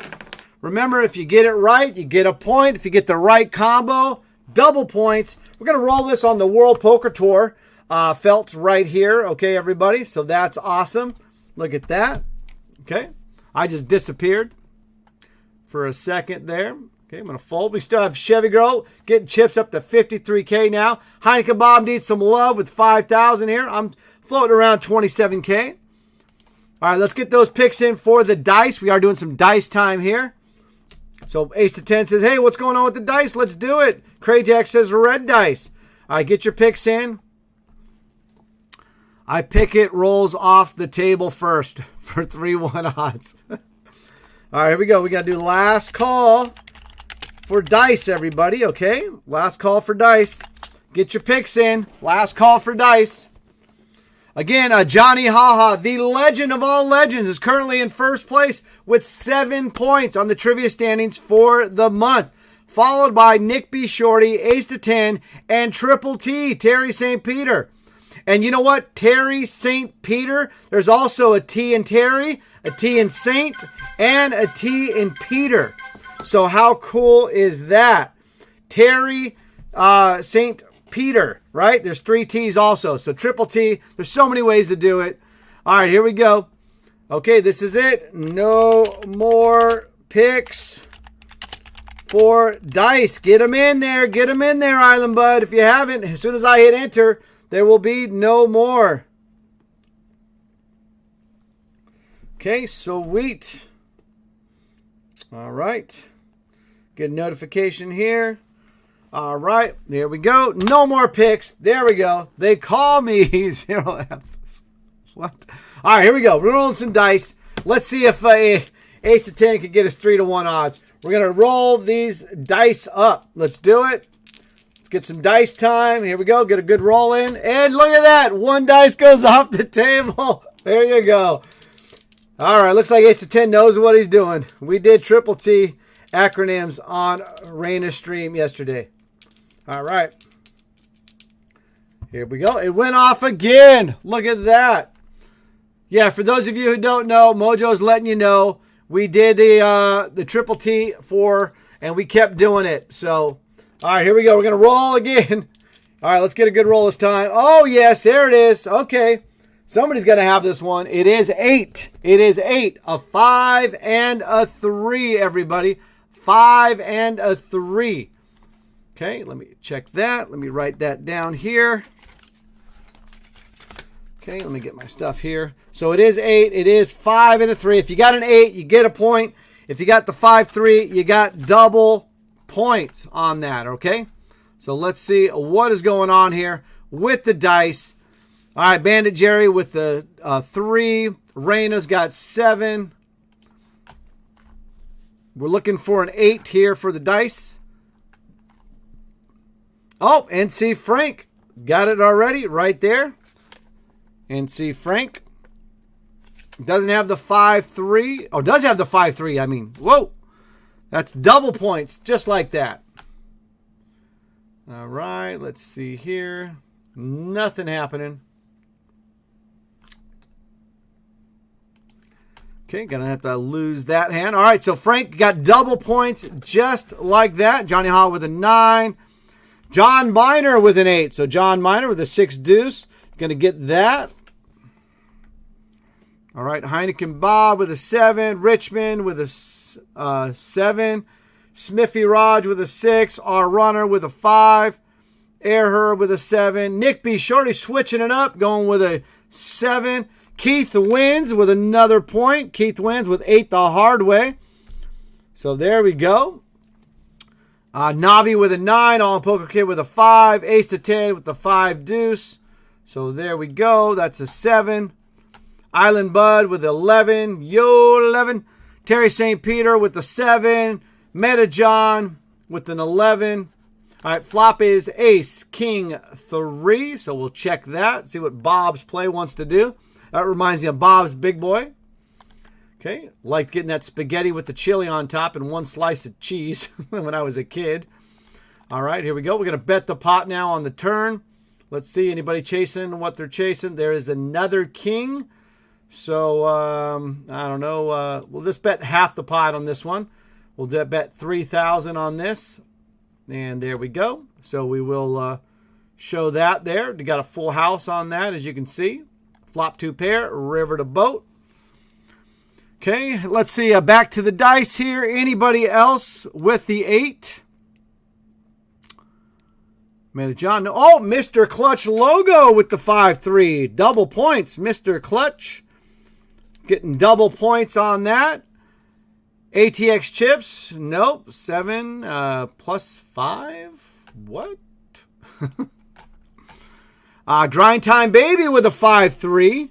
Remember, if you get it right, you get a point. If you get the right combo, double points. We're going to roll this on the World Poker Tour. Felt right here. Okay, everybody. So that's awesome. Look at that. Okay. I just disappeared for a second there. Okay, I'm going to fold. We still have Chevy Girl getting chips up to 53K now. Heineken Bob needs some love with 5,000 here. I'm floating around 27K. All right, let's get those picks in for the dice. We are doing some dice time here. So Ace to 10 says, hey, what's going on with the dice? Let's do it. Crayjack says red dice. All right, get your picks in. I pick it, rolls off the table first for 3-1 odds. All right, here we go. We got to do last call for dice, everybody, okay? Last call for dice. Get your picks in. Last call for dice. Again, Johnny Haha, the legend of all legends, is currently in first place with 7 points on the trivia standings for the month. Followed by Nick B. Shorty, Ace to 10, and Triple T, Terry St. Peter. And you know what? Terry St. Peter, there's also a T in Terry, a T in Saint, and a T in Peter. So how cool is that? Terry St. Peter, right? There's 3 T's also. So Triple T, there's so many ways to do it. All right, here we go. Okay, this is it. No more picks for dice. Get them in there. Get them in there, Island Bud. If you haven't, as soon as I hit enter, there will be no more. Okay, sweet. All right. Get a notification here. All right, there we go. No more picks. There we go. They call me 0 F's. What? All right, here we go. We're rolling some dice. Let's see if Ace to 10 can get us 3-1 odds. We're going to roll these dice up. Let's do it. Let's get some dice time. Here we go. Get a good roll in. And look at that. 1 dice goes off the table. There you go. All right, looks like Ace to 10 knows what he's doing. We did Triple T acronyms on Raina's stream yesterday. All right. Here we go. It went off again. Look at that. Yeah, for those of you who don't know, Mojo's letting you know we did the Triple T and we kept doing it. So, all right, here we go. We're going to roll again. All right, let's get a good roll this time. Oh, yes, there it is. Okay. Somebody's going to have this one. It is 8. It is 8. A 5 and a 3, everybody. 5 and a 3. Okay, let me check that. Let me write that down here. Okay, let me get my stuff here. So it is 8. It is 5 and a 3. If you got an 8, you get a point. If you got the 5-3, you got double points on that, okay? So let's see what is going on here with the dice. All right, Bandit Jerry with the 3. Raina's got 7. We're looking for an 8 here for the dice. Oh, NC Frank. Got it already right there. NC Frank. Doesn't have the 5-3. Oh, does have the 5-3. I mean, whoa. That's double points just like that. All right, let's see here. Nothing happening. Okay, gonna have to lose that hand. All right, so Frank got double points just like that. Johnny Hall with a 9. John Miner with an 8. So John Miner with a 6 deuce. Gonna get that. All right, Heineken Bob with a 7. Richmond with a 7. Smithy Raj with a 6. R Runner with a 5. Airher with a 7. Nick B. Shorty switching it up, going with a 7. Keith wins with another point. Keith wins with 8 the hard way. So there we go. Nobby with a 9. All in Poker Kid with a 5. Ace to 10 with the 5 deuce. So there we go. That's a 7. Island Bud with 11. Yo, 11. Terry St. Peter with the 7. Meta John with an 11. All right, flop is Ace, King, 3. So we'll check that. See what Bob's play wants to do. That reminds me of Bob's Big Boy. Okay, liked getting that spaghetti with the chili on top and 1 slice of cheese when I was a kid. All right, here we go. We're going to bet the pot now on the turn. Let's see, anybody chasing what they're chasing. There is another king. So, I don't know. We'll just bet half the pot on this one. We'll bet 3,000 on this. And there we go. So we will show that there. We got a full house on that, as you can see. Flop 2 pair, river to boat. Okay, let's see. Back to the dice here. Anybody else with the 8? Man, John. Oh, Mr. Clutch logo with the 5-3. Double points, Mr. Clutch. Getting double points on that. ATX chips. Nope. 7 plus 5. What? Grind Time Baby with a 5-3.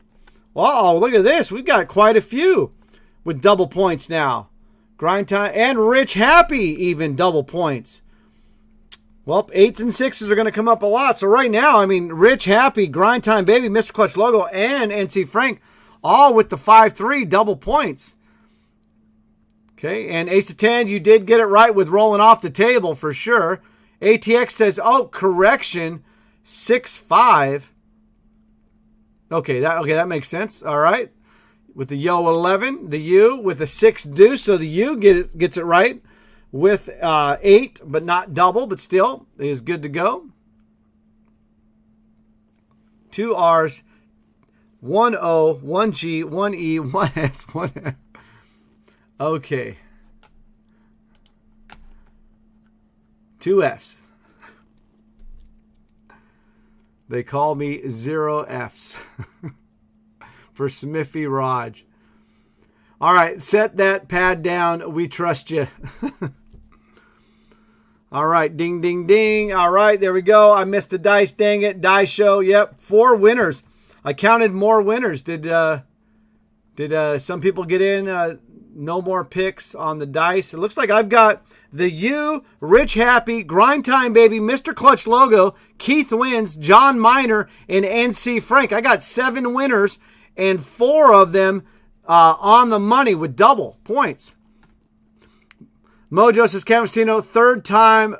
Wow, look at this. We've got quite a few with double points now. Grind Time, and Rich Happy even double points. Well, 8s and 6s are going to come up a lot. So right now, I mean, Rich Happy, Grind Time Baby, Mr. Clutch Logo, and NC Frank, all with the 5-3 double points. Okay, and Ace of 10, you did get it right with rolling off the table for sure. ATX says, oh, correction, 6-5. Okay, that makes sense. All right. With the Yo 11, the U with a 6 deuce, so the U gets it right with 8, but not double, but still is good to go. 2 R's, 1 O, 1 G, 1 E, 1 S, 1 F. Okay. 2 F's. They call me 0 F's. For Smithy Raj. All right, set that pad down. We trust you. All right, ding, ding, ding. All right, there we go. I missed the dice, dang it. Dice show, yep, 4 winners. I counted more winners. Did some people get in? No more picks on the dice. It looks like I've got the U, Rich Happy, Grind Time Baby, Mr. Clutch Logo, Keith Wins, John Miner, and NC Frank. I got 7 winners, and 4 of them on the money with double points. Mojo says, Cavastino, 3rd time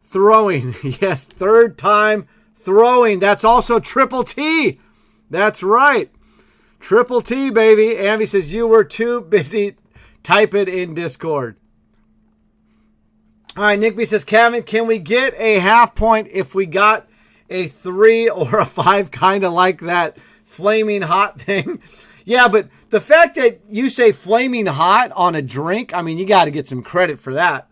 throwing. Yes, 3rd time throwing. That's also Triple T. That's right. Triple T, baby. Amby says, you were too busy. Type it in Discord. All right, Nick B says, Kevin, can we get a half point if we got a 3 or a 5, kind of like that flaming hot thing? Yeah, but the fact that you say flaming hot on a drink, I mean, you got to get some credit for that.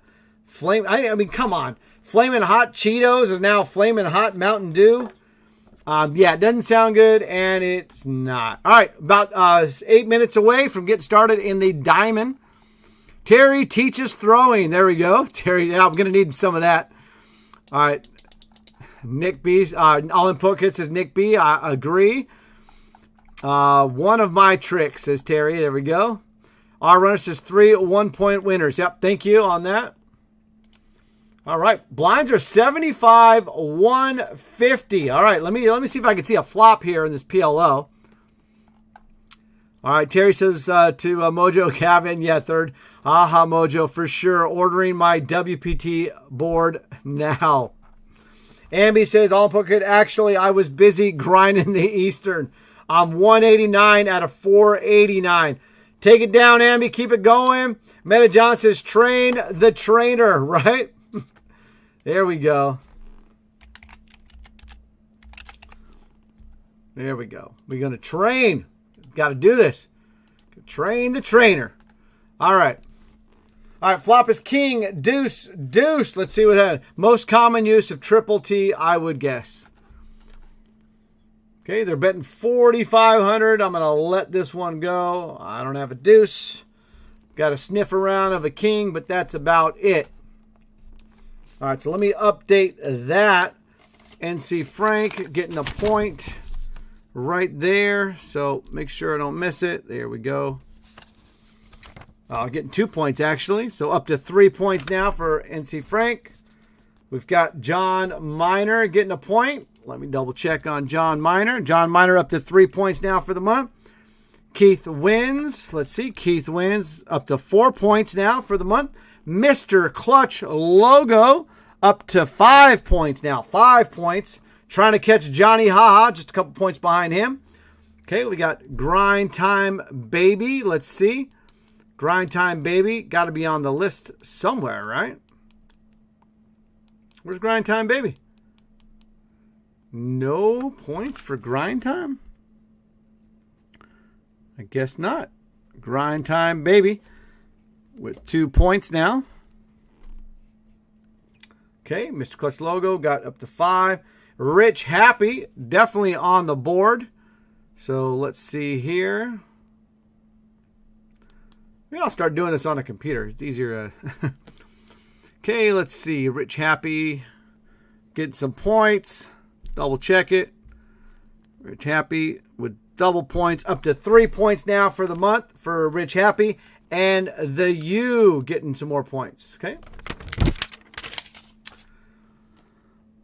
I mean, come on. Flaming hot Cheetos is now flaming hot Mountain Dew. Yeah, it doesn't sound good, and it's not. All right, about 8 minutes away from getting started in the diamond. Terry teaches throwing. There we go. Terry, yeah, I'm going to need some of that. All right. Nick B's, All in Pocket says Nick B. I agree. One of my tricks, says Terry. There we go. Our runner says 3 1-point winners. Yep, thank you on that. All right, blinds are 75, 150. All right, let me see if I can see a flop here in this PLO. All right, Terry says to Mojo Kevin, yeah, 3rd. Aha, Mojo, for sure. Ordering my WPT board now. Amby says, all pocket. Actually, I was busy grinding the Eastern. I'm 189 out of 489. Take it down, Amby. Keep it going. Meta John says, train the trainer, right? There we go. There we go. We're going to train. Got to do this. Train the trainer. All right. All right. Flop is king, deuce, deuce. Let's see what that. Most common use of Triple T, I would guess. Okay. They're betting 4,500. I'm going to let this one go. I don't have a deuce. Got a sniff around of a king, but that's about it. All right, so let me update that. NC Frank getting a point right there. So make sure I don't miss it. There we go. Getting 2 points, actually. So up to 3 points now for NC Frank. We've got John Miner getting a point. Let me double check on John Miner. John Miner up to 3 points now for the month. Keith Wins. Let's see. Keith Wins up to 4 points now for the month. Mr. Clutch Logo up to 5 points now. 5 points. Trying to catch Johnny Haha, just a couple points behind him. Okay, we got Grind Time Baby. Let's see. Grind Time Baby. Got to be on the list somewhere, right? Where's Grind Time Baby? No points for Grind Time? I guess not. Grind Time Baby with 2 points now. Okay, Mr. Clutch Logo got up to 5. Rich Happy, definitely on the board. So let's see here. Maybe I'll start doing this on a computer. It's easier. Okay, let's see. Rich Happy getting some points. Double check it. Rich Happy with double points. Up to 3 points now for the month for Rich Happy. and the U getting some more points. Okay.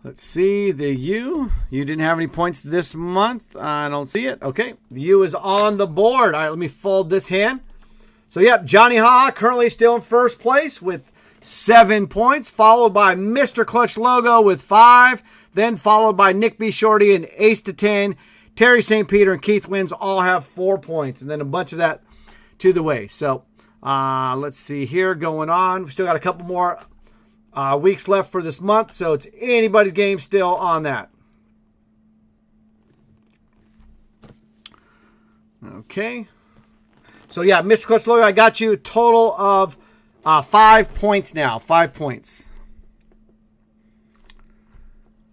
Let's see, the U. You didn't have any points this month. I don't see it. Okay, the U is on the board. All right, let me fold this hand. So, yep, Johnny Ha currently still in first place with 7 points, followed by Mr. Clutch Logo with 5, then followed by Nick B. Shorty and Ace to 10. Terry St. Peter and Keith Wins all have 4 points, and then a bunch of that to the way. So, let's see here going on. We still got a couple more weeks left for this month, so it's anybody's game still on that. Okay. So, yeah, Mr. Clutch Logo, I got you a total of 5 points now. 5 points.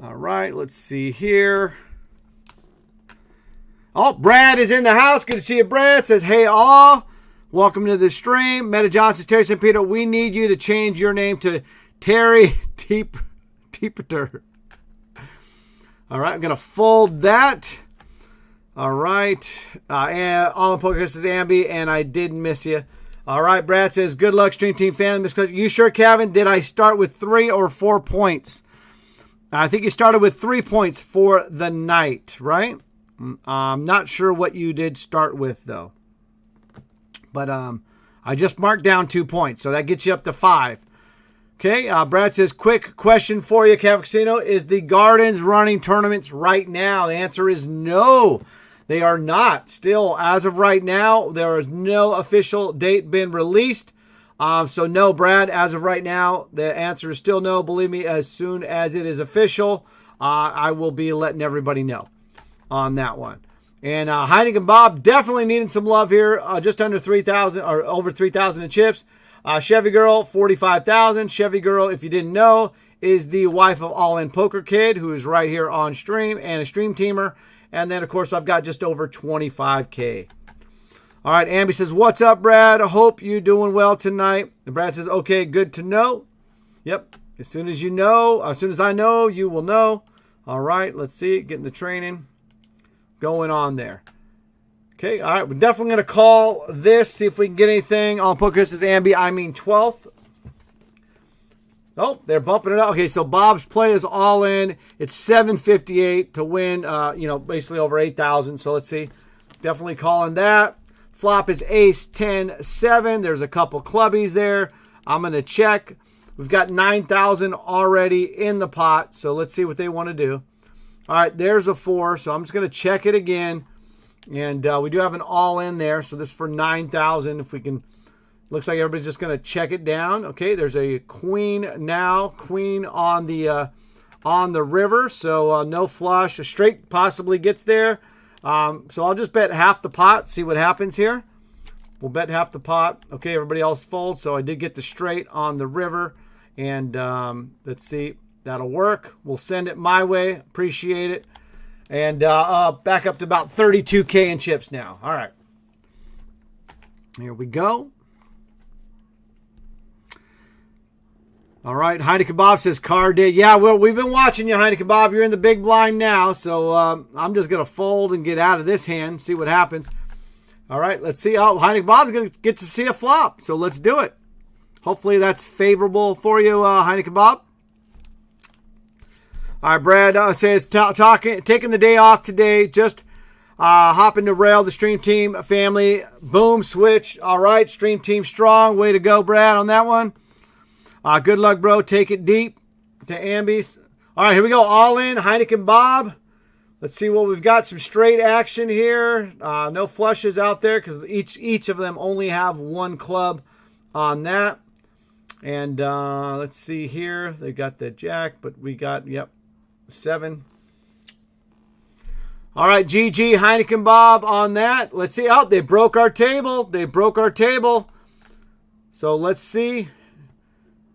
All right, let's see here. Oh, Brad is in the house. Good to see you, Brad. Says, hey, all. Welcome to the stream. Meta Johnson, Terry St. Peter, we need you to change your name to Terry Deeper. All right, I'm going to fold that. All right. All in Poker says Ambi, and I didn't miss you. All right, Brad says, good luck, Stream Team family. You sure, Kevin? Did I start with 3 or 4 points? I think you started with 3 points for the night, right? I'm not sure what you did start with, though. But I just marked down 2 points, so that gets you up to 5. Okay, Brad says, quick question for you, Cav Casino. Is the Gardens running tournaments right now? The answer is no. They are not. Still, as of right now, there is no official date been released. So no, Brad, as of right now, the answer is still no. Believe me, as soon as it is official, I will be letting everybody know on that one. And Heineken Bob definitely needing some love here. Just under 3,000 or over 3,000 in chips. Chevy Girl, 45,000. Chevy Girl, if you didn't know, is the wife of All In Poker Kid, who is right here on stream and a stream teamer. And then, of course, I've got just over 25K. All right, Ambi says, what's up, Brad? I hope you're doing well tonight. And Brad says, okay, good to know. Yep, as soon as you know, as soon as I know, you will know. All right, let's see, getting the training going on there. Okay, all right, we're definitely going to call this, see if we can get anything. On Poker says Ambi, I mean 12th. Oh, they're bumping it up. Okay, so Bob's play is all in. It's 758 to win, basically over 8,000. So let's see. Definitely calling that. Flop is ace 10 7. There's a couple clubbies there. I'm going to check. We've got 9,000 already in the pot. So let's see what they want to do. All right, there's a 4. So I'm just going to check it again. And we do have an all in there. So this is for 9,000. If we can, looks like everybody's just going to check it down. Okay, there's a queen now. Queen on the river. So no flush. A straight possibly gets there. So I'll just bet half the pot. See what happens here. We'll bet half the pot. Okay, everybody else folds. So I did get the straight on the river. And let's see. That'll work. We'll send it my way. Appreciate it. And back up to about 32K in chips now. All right. Here we go. All right. Heineken Bob says Carr did. Yeah, well, we've been watching you, Heineken Bob. You're in the big blind now. So I'm just going to fold and get out of this hand. See what happens. All right. Let's see. Oh, Heineken Bob's going to get to see a flop. So let's do it. Hopefully that's favorable for you, Heineken Bob. All right, Brad says, taking the day off today, just hopping to rail the Stream Team family. Boom, switch. All right, Stream Team strong. Way to go, Brad, on that one. Good luck, bro. Take it deep to Ambies. All right, here we go. All in, Heineken Bob. Let's see what we've got. Some straight action here. No flushes out there because each of them only have one club on that. And let's see here. They got the jack, but we got, 7. All right, GG, Heineken Bob on that. Let's see. Oh, they broke our table. So let's see.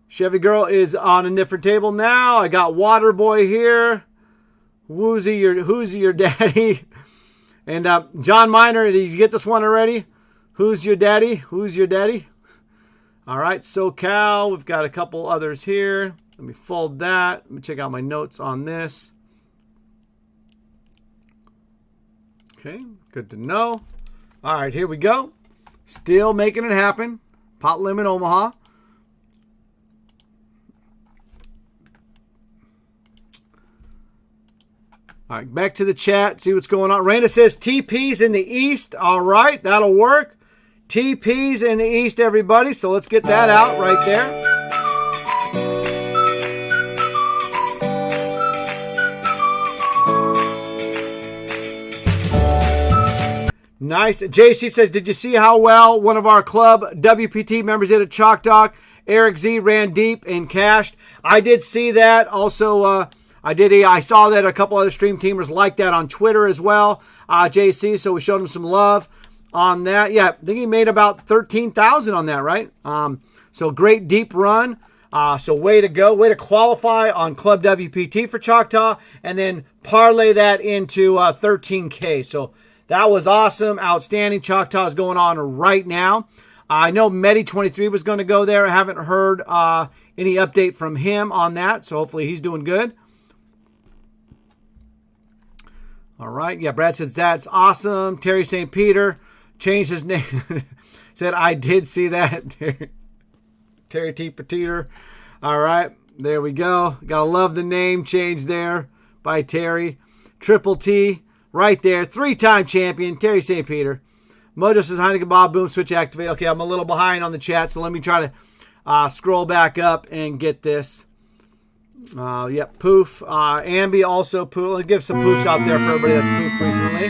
Chevy Girl is on a different table now. I got Waterboy here. Who's your daddy? And John Miner, did you get this one already? Who's your daddy? All right, SoCal. We've got a couple others here. Let me fold that. Let me check out my notes on this. Okay, good to know. All right, here we go. Still making it happen. Pot Limit Omaha. All right, back to the chat. See what's going on. Raina says TP's in the East. All right, that'll work. TP's in the East, everybody. So let's get that out right there. Nice. JC says, did you see how well one of our club WPT members did at Chalk Talk? Eric Z ran deep and cashed. I did see that. Also, I saw that a couple other stream teamers liked that on Twitter as well. JC, so we showed him some love on that. Yeah, I think he made about 13,000 on that, right? So great deep run. So way to go. Way to qualify on Club WPT for Choctaw and then parlay that into 13K. So that was awesome. Outstanding. Choctaw is going on right now. I know Medi23 was going to go there. I haven't heard any update from him on that. So hopefully he's doing good. All right. Yeah, Brad says that's awesome. Terry St. Peter changed his name. Said, I did see that. Terry T. Petiter. All right. There we go. Got to love the name change there by Terry. Triple T. Right there. 3-time champion, Terry St. Peter. Mojo says, Heineken Bob, boom, switch activate. Okay, I'm a little behind on the chat, so let me try to scroll back up and get this. Yep, poof. Ambi also poof. I'll give some poofs out there for everybody that's poofed recently.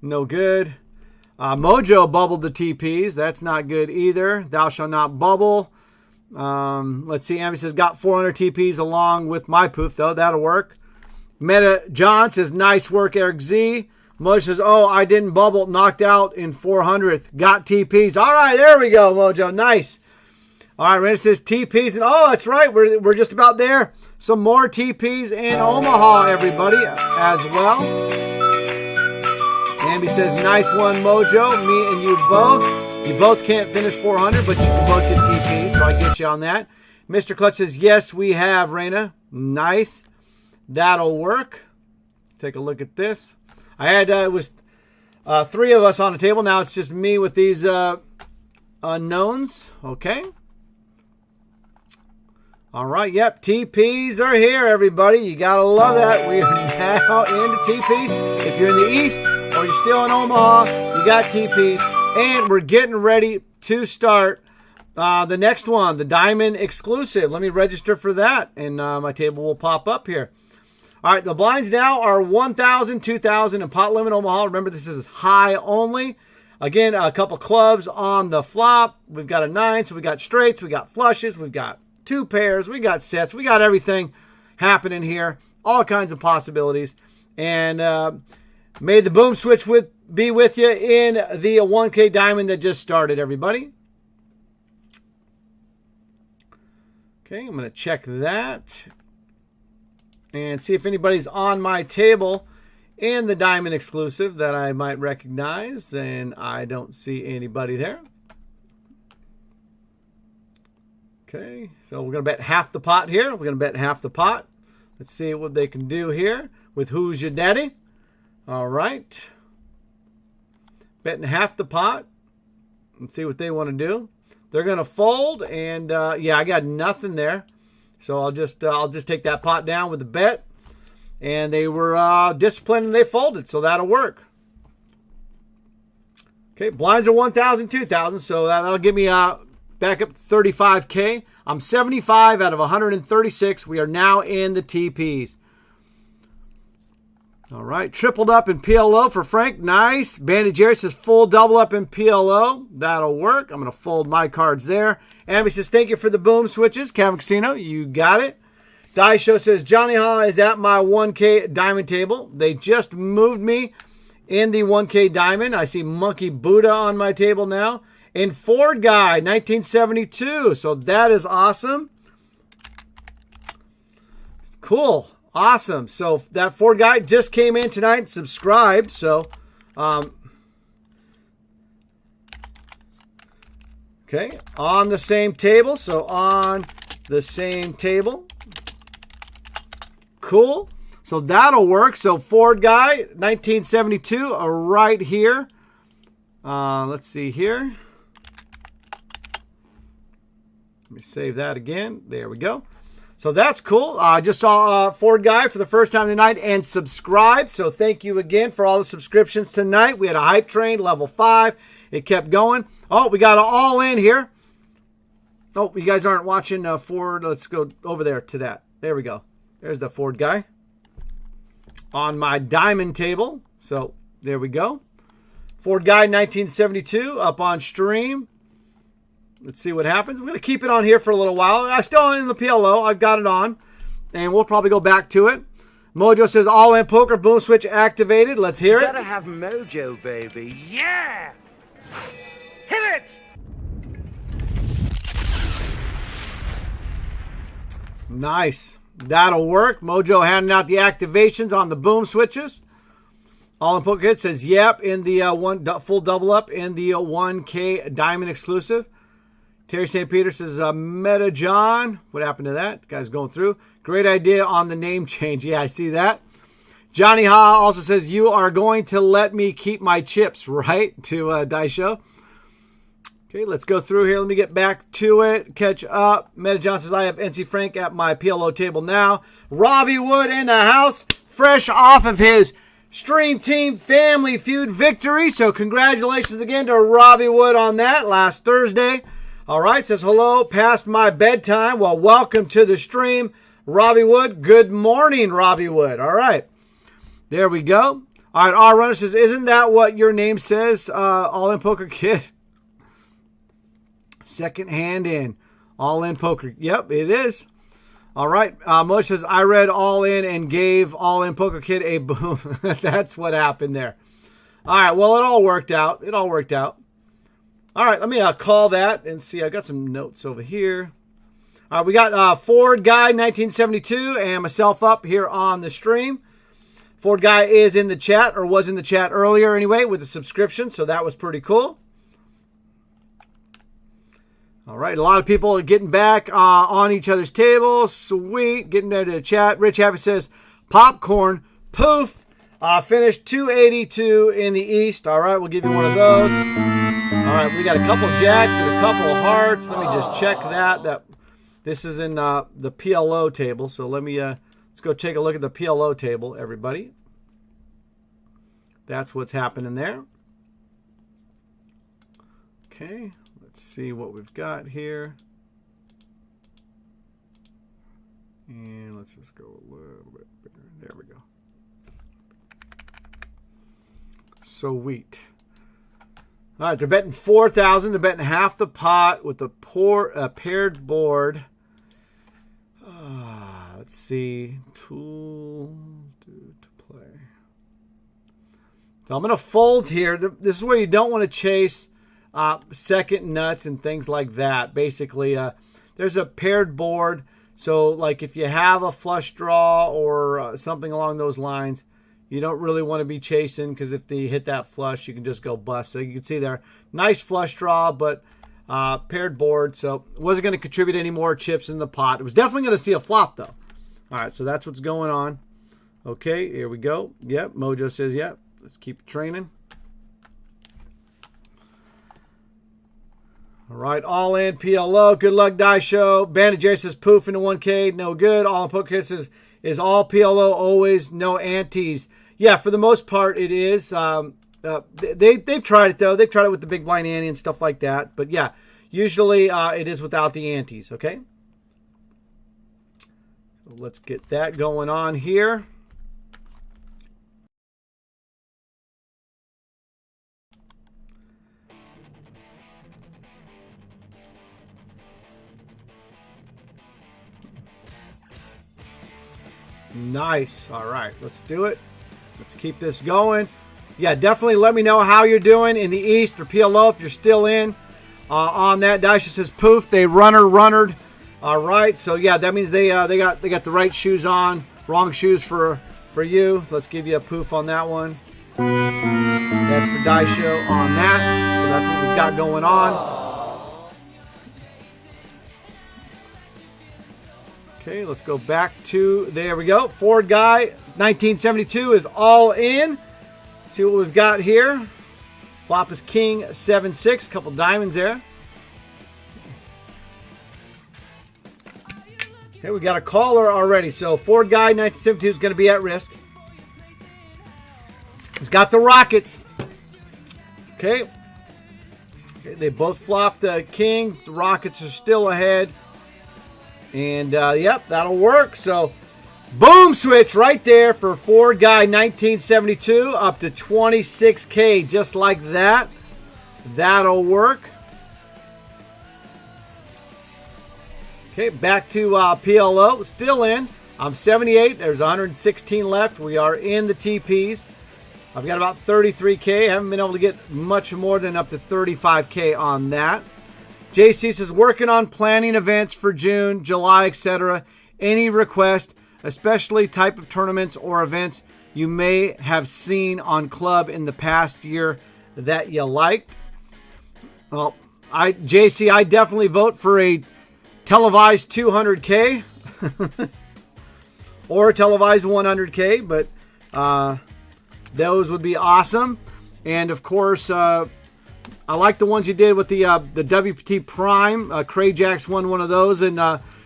No good. Mojo bubbled the TPs. That's not good either. Thou shalt not bubble. Let's see. Ambi says, got 400 TPs along with my poof, though. That'll work. Meta John says, nice work, Eric Z. Mojo says, oh, I didn't bubble. Knocked out in 400th. Got TPs. All right, there we go, Mojo. Nice. All right, Randy says TPs. And oh, that's right. We're just about there. Some more TPs in Omaha, everybody, as well. Ambi says, nice one, Mojo. Me and you both. You both can't finish 400, but you can both get TPs, so I get you on that. Mr. Clutch says, yes, we have, Raina. Nice. That'll work. Take a look at this. I had it was 3 of us on the table. Now it's just me with these unknowns. Okay. All right. Yep. TPs are here, everybody. You gotta love that. We are now into TPs. If you're in the East or you're still in Omaha, you got TPs, and we're getting ready to start the next one, the Diamond Exclusive. Let me register for that, and my table will pop up here. All right, the blinds now are 1,000, 2,000, and pot limit Omaha. Remember, this is high only. Again, a couple clubs on the flop. We've got a 9, so we got straights, we got flushes, we've got 2 pairs, we got sets, we got everything happening here. All kinds of possibilities. And may the boom switch be with you in the 1K Diamond that just started, everybody. Okay, I'm going to check that and see if anybody's on my table in the Diamond Exclusive that I might recognize, and I don't see anybody there. Okay, so we're going to bet half the pot here. We're going to bet half the pot. Let's see what they can do here with Who's Your Daddy. All right. Betting half the pot. Let's see what they want to do. They're going to fold, and yeah, I got nothing there. So I'll just take that pot down with the bet. And they were disciplined and they folded, so that'll work. Okay, blinds are 1,000, 2,000, so that'll give me back up to 35K. I'm 75 out of 136. We are now in the TPs. All right, tripled up in PLO for Frank. Nice. Bandit Jerry says full double up in PLO. That'll work. I'm going to fold my cards there. Ambi says thank you for the boom switches. Kevin Casino, you got it. Die Show says Johnny Hall is at my 1K Diamond table. They just moved me in the 1K Diamond. I see Monkey Buddha on my table now. And Ford Guy, 1972. So that is awesome. Cool. Awesome. So that Ford Guy just came in tonight and subscribed. So, okay, on the same table. So on the same table. Cool. So that'll work. So Ford Guy, 1972, right here. Let's see here. Let me save that again. There we go. So that's cool. I just saw Ford Guy for the first time tonight and subscribed. So thank you again for all the subscriptions tonight. We had a hype train, level 5. It kept going. Oh, we got it all in here. Oh, you guys aren't watching Ford. Let's go over there to that. There we go. There's the Ford Guy on my diamond table. So there we go. Ford Guy 1972 up on stream. Let's see what happens. We're going to keep it on here for a little while. I'm still in the PLO. I've got it on. And we'll probably go back to it. Mojo says all-in poker boom switch activated. Let's hear it. You gotta have mojo, baby. Yeah! Hit it! Nice. That'll work. Mojo handing out the activations on the boom switches. All-in poker kit says yep in the full double up in the 1K diamond exclusive. Terry St. Peter says, Meta John. What happened to that? The guy's going through. Great idea on the name change. Yeah, I see that. Johnny Ha also says, you are going to let me keep my chips, right? To Die Show. Okay, let's go through here. Let me get back to it. Catch up. Meta John says, I have NC Frank at my PLO table now. Robbie Wood in the house. Fresh off of his Stream Team Family Feud victory. So congratulations again to Robbie Wood on that last Thursday. All right, says hello, past my bedtime. Well, welcome to the stream, Robbie Wood. Good morning, Robbie Wood. All right, there we go. All right, R Runner says, isn't that what your name says, All-In Poker Kid? Second hand in, All-In Poker. Yep, it is. All right, Mosh says, I read All In and gave All-In Poker Kid a boom. That's what happened there. All right, well, it all worked out. It all worked out. All right, let me call that and see. I got some notes over here. All right, we got Ford Guy 1972 and myself up here on the stream. Ford Guy is in the chat, or was in the chat earlier anyway, with a subscription, so that was pretty cool. All right, a lot of people are getting back on each other's tables. Sweet, getting there to the chat. Rich Happy says, popcorn, poof, finished 282 in the East. All right, we'll give you one of those. All right, we got a couple jacks and a couple of hearts. Let me just check that. This is in the PLO table. So let me let's go take a look at the PLO table, everybody. That's what's happening there. Okay, let's see what we've got here. And let's just go a little bit bigger. There we go. Sweet. All right, they're betting 4,000. They're betting half the pot with a paired board. Let's see. Tool to play. So I'm going to fold here. This is where you don't want to chase second nuts and things like that. Basically, there's a paired board. So, like, if you have a flush draw or something along those lines, you don't really want to be chasing, because if they hit that flush, you can just go bust. So you can see there, nice flush draw, but paired board. So it wasn't going to contribute any more chips in the pot. It was definitely going to see a flop, though. All right, so that's what's going on. Okay, here we go. Yep, Mojo says, yep. Let's keep training. All right, all in PLO. Good luck, Die Show. Bandit Jerry says, poof into 1K. No good. All in Poker says, is all PLO always no antes? Yeah, for the most part, it is. They've tried it, though. They've tried it with the big blind ante and stuff like that. But, yeah, usually it is without the antes, okay? So let's get that going on here. Nice. All right, let's do it. Let's keep this going. Yeah, definitely let me know how you're doing in the East or PLO if you're still in on that. Daisha says poof, they runnered. All right, so yeah, that means they got the right shoes on. Wrong shoes for you. Let's give you a poof on that one. That's for Daisha on that. So that's what we've got going on. Okay, let's go back to, there we go. Ford Guy, 1972 is all in. See what we've got here. Flop is king 7-6. Couple diamonds there. Okay, we got a caller already. So Ford Guy 1972 is going to be at risk. He's got the Rockets. Okay. They both flopped king. The Rockets are still ahead. And, yep, that'll work. So, boom switch right there for Ford Guy 1972 up to 26K just like that. That'll work. Okay, back to PLO. Still in. I'm 78. There's 116 left. We are in the TPs. I've got about 33K. I haven't been able to get much more than up to 35K on that. JC says, working on planning events for June, July, etc. Any request, especially type of tournaments or events you may have seen on Club in the past year that you liked? Well, JC, I definitely vote for a televised 200K or a televised 100K, but those would be awesome. And of course, I like the ones you did with the WPT Prime. Crayjax won one of those. And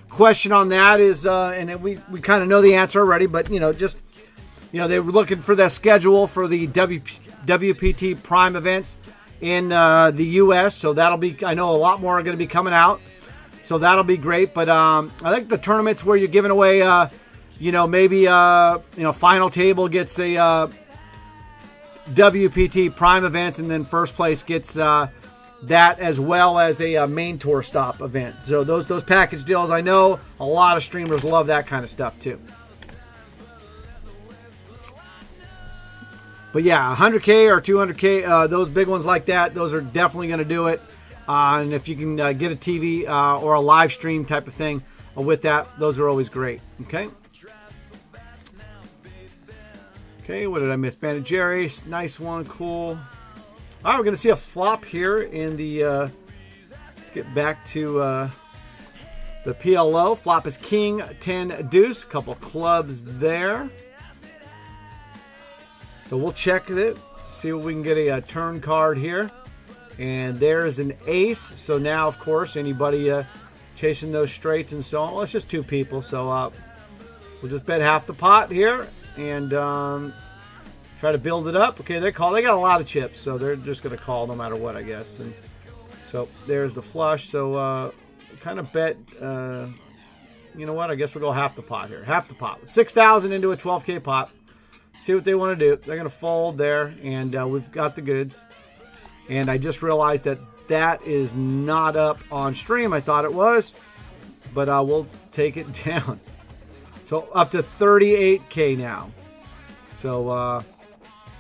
question on that is, and we kind of know the answer already, but they were looking for the schedule for the WPT Prime events in the U.S. So that'll be, I know a lot more are going to be coming out. So that'll be great. But I think the tournaments where you're giving away, maybe final table gets a WPT Prime events, and then first place gets that as well as a main tour stop event. So those package deals, I know a lot of streamers love that kind of stuff too. But yeah, 100K or 200K, those big ones like that, those are definitely going to do it. And if you can get a TV or a live stream type of thing with that, those are always great. Okay. Okay, what did I miss? Bandit Jerry, nice one, cool. All right, we're going to see a flop here in the, let's get back to the PLO. Flop is king, 10, deuce. A couple clubs there. So we'll check it, see if we can get a turn card here. And there's an ace. So now, of course, anybody chasing those straights and so on. Well, it's just two people, so we'll just bet half the pot here. And try to build it up. Okay, they got a lot of chips, so they're just going to call no matter what, I guess. And so there's the flush. So kind of bet, you know what? I guess we'll go half the pot here. Half the pot. 6,000 into a 12K pot. See what they want to do. They're going to fold there, and we've got the goods. And I just realized that is not up on stream. I thought it was, but we'll take it down. So up to 38K now. So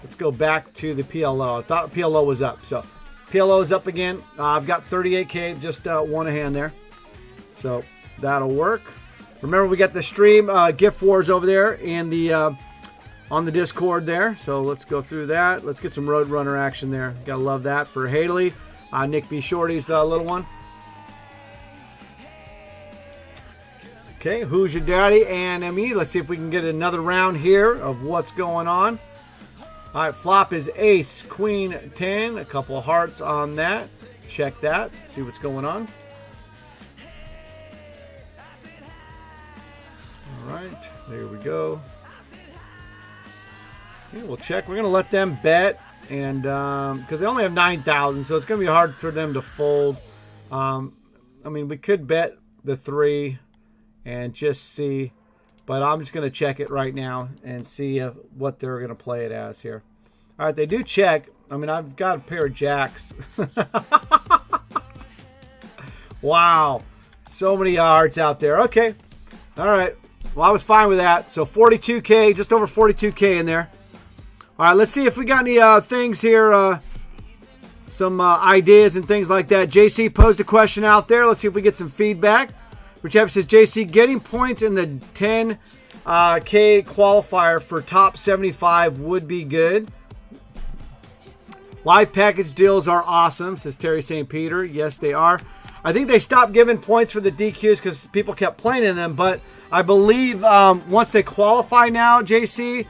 let's go back to the PLO. I thought PLO was up. So PLO is up again. I've got 38K, just one a hand there. So that'll work. Remember, we got the stream gift wars over there in the on the Discord there. So let's go through that. Let's get some Roadrunner action there. Gotta love that for Haley. Nick B. Shorty's little one. Okay, who's your daddy and me? Let's see if we can get another round here of what's going on. All right, flop is ace, queen, 10. A couple of hearts on that. Check that. See what's going on. All right, there we go. Okay, we'll check. We're going to let them bet, and because they only have 9,000, so it's going to be hard for them to fold. I mean, we could bet the 3 and just see, but I'm just going to check it right now and see what they're going to play it as here. All right, they do check. I mean, I've got a pair of jacks. Wow. So many hearts out there. Okay. All right. Well, I was fine with that. So 42K, just over 42K in there. All right, let's see if we got any things here, some ideas and things like that. JC posed a question out there. Let's see if we get some feedback. Rich Happy says, JC, getting points in the 10K qualifier for top 75 would be good. Live package deals are awesome, says Terry St. Peter. Yes, they are. I think they stopped giving points for the DQs because people kept playing in them, but I believe once they qualify now, JC,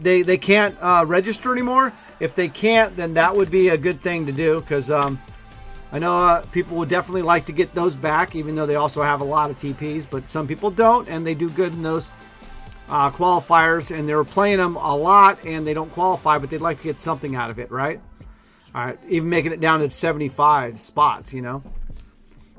they can't register anymore. If they can't, then that would be a good thing to do, because I know people would definitely like to get those back, even though they also have a lot of TPs, but some people don't, and they do good in those qualifiers, and they were playing them a lot, and they don't qualify, but they'd like to get something out of it, right? All right, even making it down to 75 spots, you know.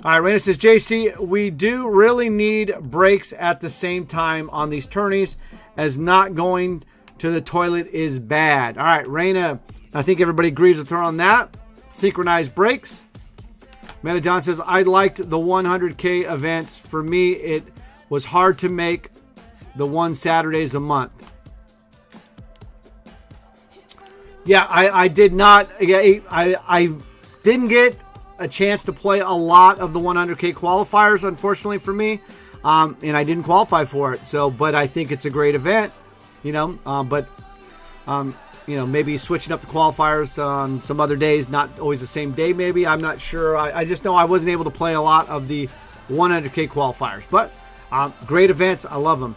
All right, Raina says, JC, we do really need breaks at the same time on these tourneys, as not going to the toilet is bad. All right, Raina, I think everybody agrees with her on that. Synchronized breaks. Meta John says, I liked the 100K events. For me, it was hard to make the one Saturdays a month. Yeah, I did not. I didn't get a chance to play a lot of the 100K qualifiers, unfortunately for me, and I didn't qualify for it. So, but I think it's a great event, you know. You know, maybe switching up the qualifiers on some other days, not always the same day. Maybe, I'm not sure. I just know I wasn't able to play a lot of the 100K qualifiers, but great events. I love them.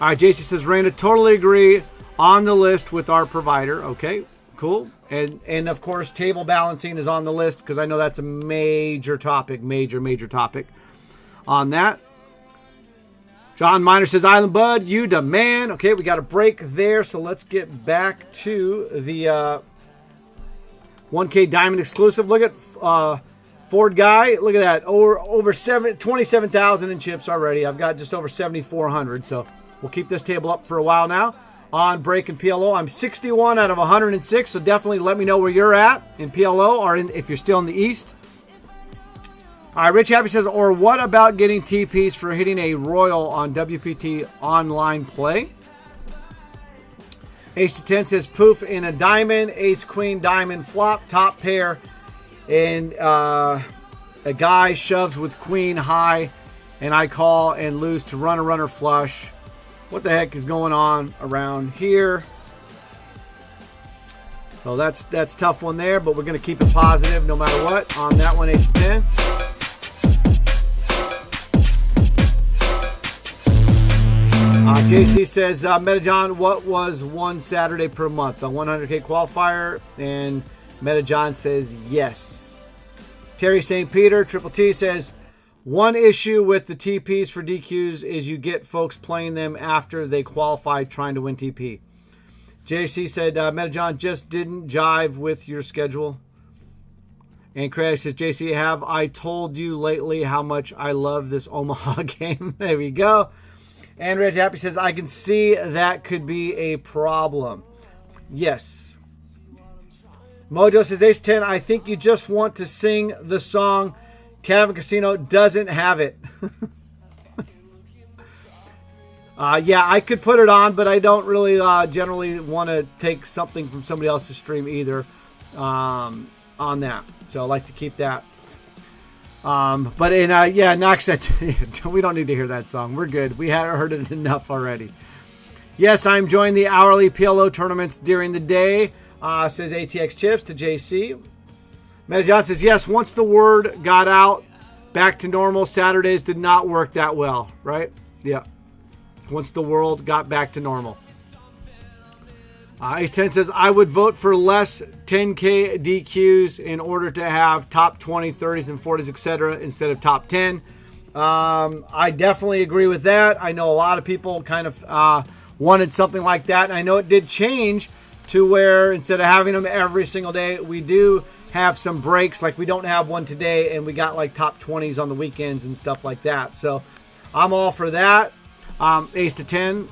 All right, JC says, Raina, totally agree on the list with our provider. Okay, cool. And of course, table balancing is on the list, because I know that's a major topic, major topic on that. John Miner says, Island Bud, you the man. Okay, we got a break there, so let's get back to the 1K Diamond exclusive. Look at Ford Guy. Look at that. Over 27,000 in chips already. I've got just over 7,400, so we'll keep this table up for a while now. On break and PLO, I'm 61 out of 106, so definitely let me know where you're at in PLO, or if you're still in the East. All right, Rich Happy says, or what about getting TPs for hitting a Royal on WPT online play? Ace to 10 says, poof in a diamond, ace, queen, diamond, flop, top pair, and a guy shoves with queen high, and I call and lose to runner flush. What the heck is going on around here? So that's tough one there, but we're going to keep it positive no matter what on that one, ace 10. JC says, Metajohn, what was one Saturday per month? The 100K qualifier? And Metajohn says yes. Terry St. Peter, Triple T says, one issue with the TPs for DQs is you get folks playing them after they qualify trying to win TP. JC said, Metajohn just didn't jive with your schedule. And Craig says, JC, have I told you lately how much I love this Omaha game? There we go. And Red Happy says, I can see that could be a problem. Yes. Mojo says, Ace 10, I think you just want to sing the song. Cavern Casino doesn't have it. Yeah, I could put it on, but I don't really generally want to take something from somebody else's stream either on that. So I like to keep that. But yeah, Knox said, we don't need to hear that song. We're good. We had heard it enough already. Yes, I'm enjoying the hourly PLO tournaments during the day, says ATX Chips to JC. Metajohn says, yes, once the word got out, back to normal, Saturdays did not work that well, right? Yeah. Once the world got back to normal. Ace 10 says, I would vote for less 10K DQs in order to have top 20, 30s, and 40s, etc. instead of top 10. I definitely agree with that. I know a lot of people kind of wanted something like that. And I know it did change to where instead of having them every single day, we do have some breaks. Like we don't have one today, and we got like top 20s on the weekends and stuff like that. So I'm all for that. Ace to 10.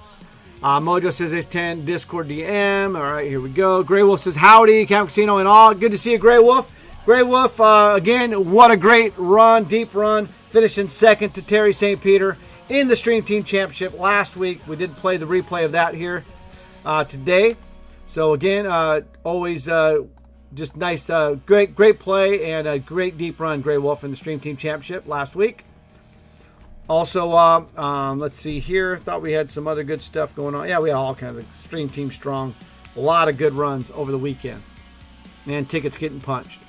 Mojo says Ace 10, Discord DM. All right, here we go. Grey Wolf says, howdy, Camp Casino and all. Good to see you, Grey Wolf. Grey Wolf, again, what a great run, deep run. Finishing second to Terry St. Peter in the Stream Team Championship last week. We did play the replay of that here today. So, again, always just nice, great play and a great deep run, Grey Wolf, in the Stream Team Championship last week. Also, let's see here. Thought we had some other good stuff going on. Yeah, we had all kinds of Stream Team Strong. A lot of good runs over the weekend. And tickets getting punched.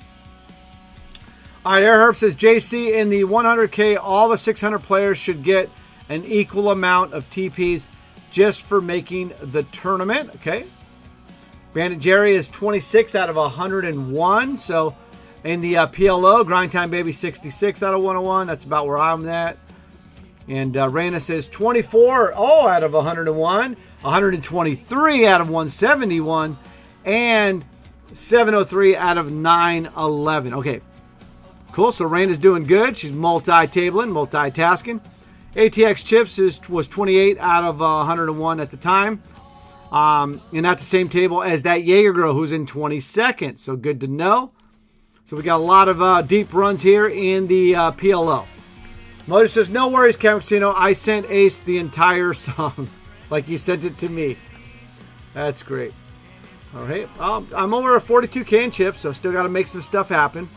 All right, Air Herb says, JC, in the 100K, all the 600 players should get an equal amount of TPs just for making the tournament. Okay. Bandit Jerry is 26 out of 101. So in the PLO, Grind Time Baby 66 out of 101. That's about where I'm at. And Raina says 24 out of 101. 123 out of 171. And 703 out of 911. Okay. Cool. So Raina's doing good. She's multi-tabling, multitasking. ATX Chips was 28 out of 101 at the time. And at the same table as that Jaeger girl who's in 22nd. So good to know. So we got a lot of deep runs here in the PLO. Motor says, no worries, Kevin Casino. I sent Ace the entire song. Like you sent it to me. That's great. All right. I'm over a 42K in chips, so still got to make some stuff happen.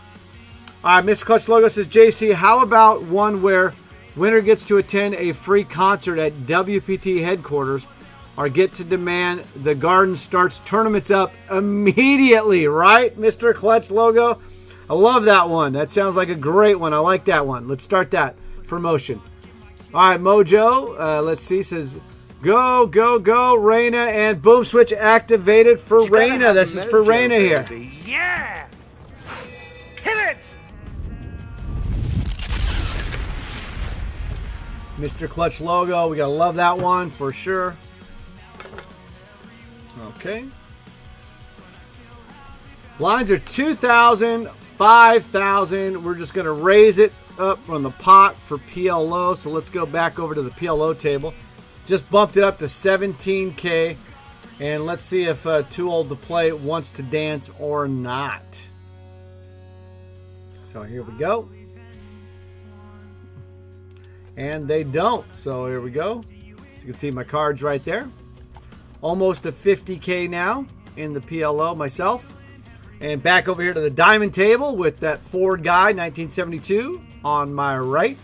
All right, Mr. Clutch Logo says, JC, how about one where winner gets to attend a free concert at WPT headquarters or get to demand the Garden starts tournaments up immediately, right, Mr. Clutch Logo? I love that one. That sounds like a great one. I like that one. Let's start that promotion. All right, Mojo, let's see, says, go, go, go, Raina, and boom switch activated for Raina. This is for Raina here. Yeah! Hit it! Mr. Clutch Logo, we gotta love that one for sure. Okay. Lines are 2,000, 5,000. We're just gonna raise it up on the pot for PLO. So let's go back over to the PLO table. Just bumped it up to 17K. And let's see if Too Old to Play wants to dance or not. So here we go. And they don't. So here we go. So you can see my cards right there. Almost a 50K now in the PLO myself. And back over here to the diamond table with that Ford guy, 1972, on my right.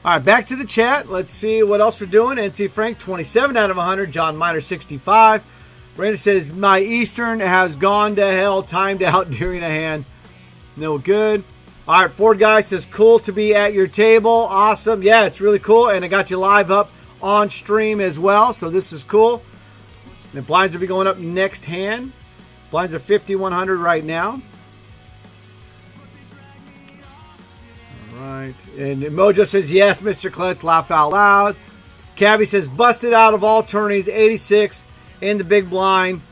All right, back to the chat. Let's see what else we're doing. NC Frank, 27 out of 100. John Miner, 65. Brandon says, my Eastern has gone to hell, timed out during a hand. No good. All right, Ford guy says, cool to be at your table. Awesome. Yeah, it's really cool. And I got you live up on stream as well. So this is cool. And the blinds will be going up next hand. Blinds are 5,100 right now. All right. And Mojo says, yes, Mr. Clutch, laugh out loud. Cabby says, busted out of all tourneys, 86 in the big blind.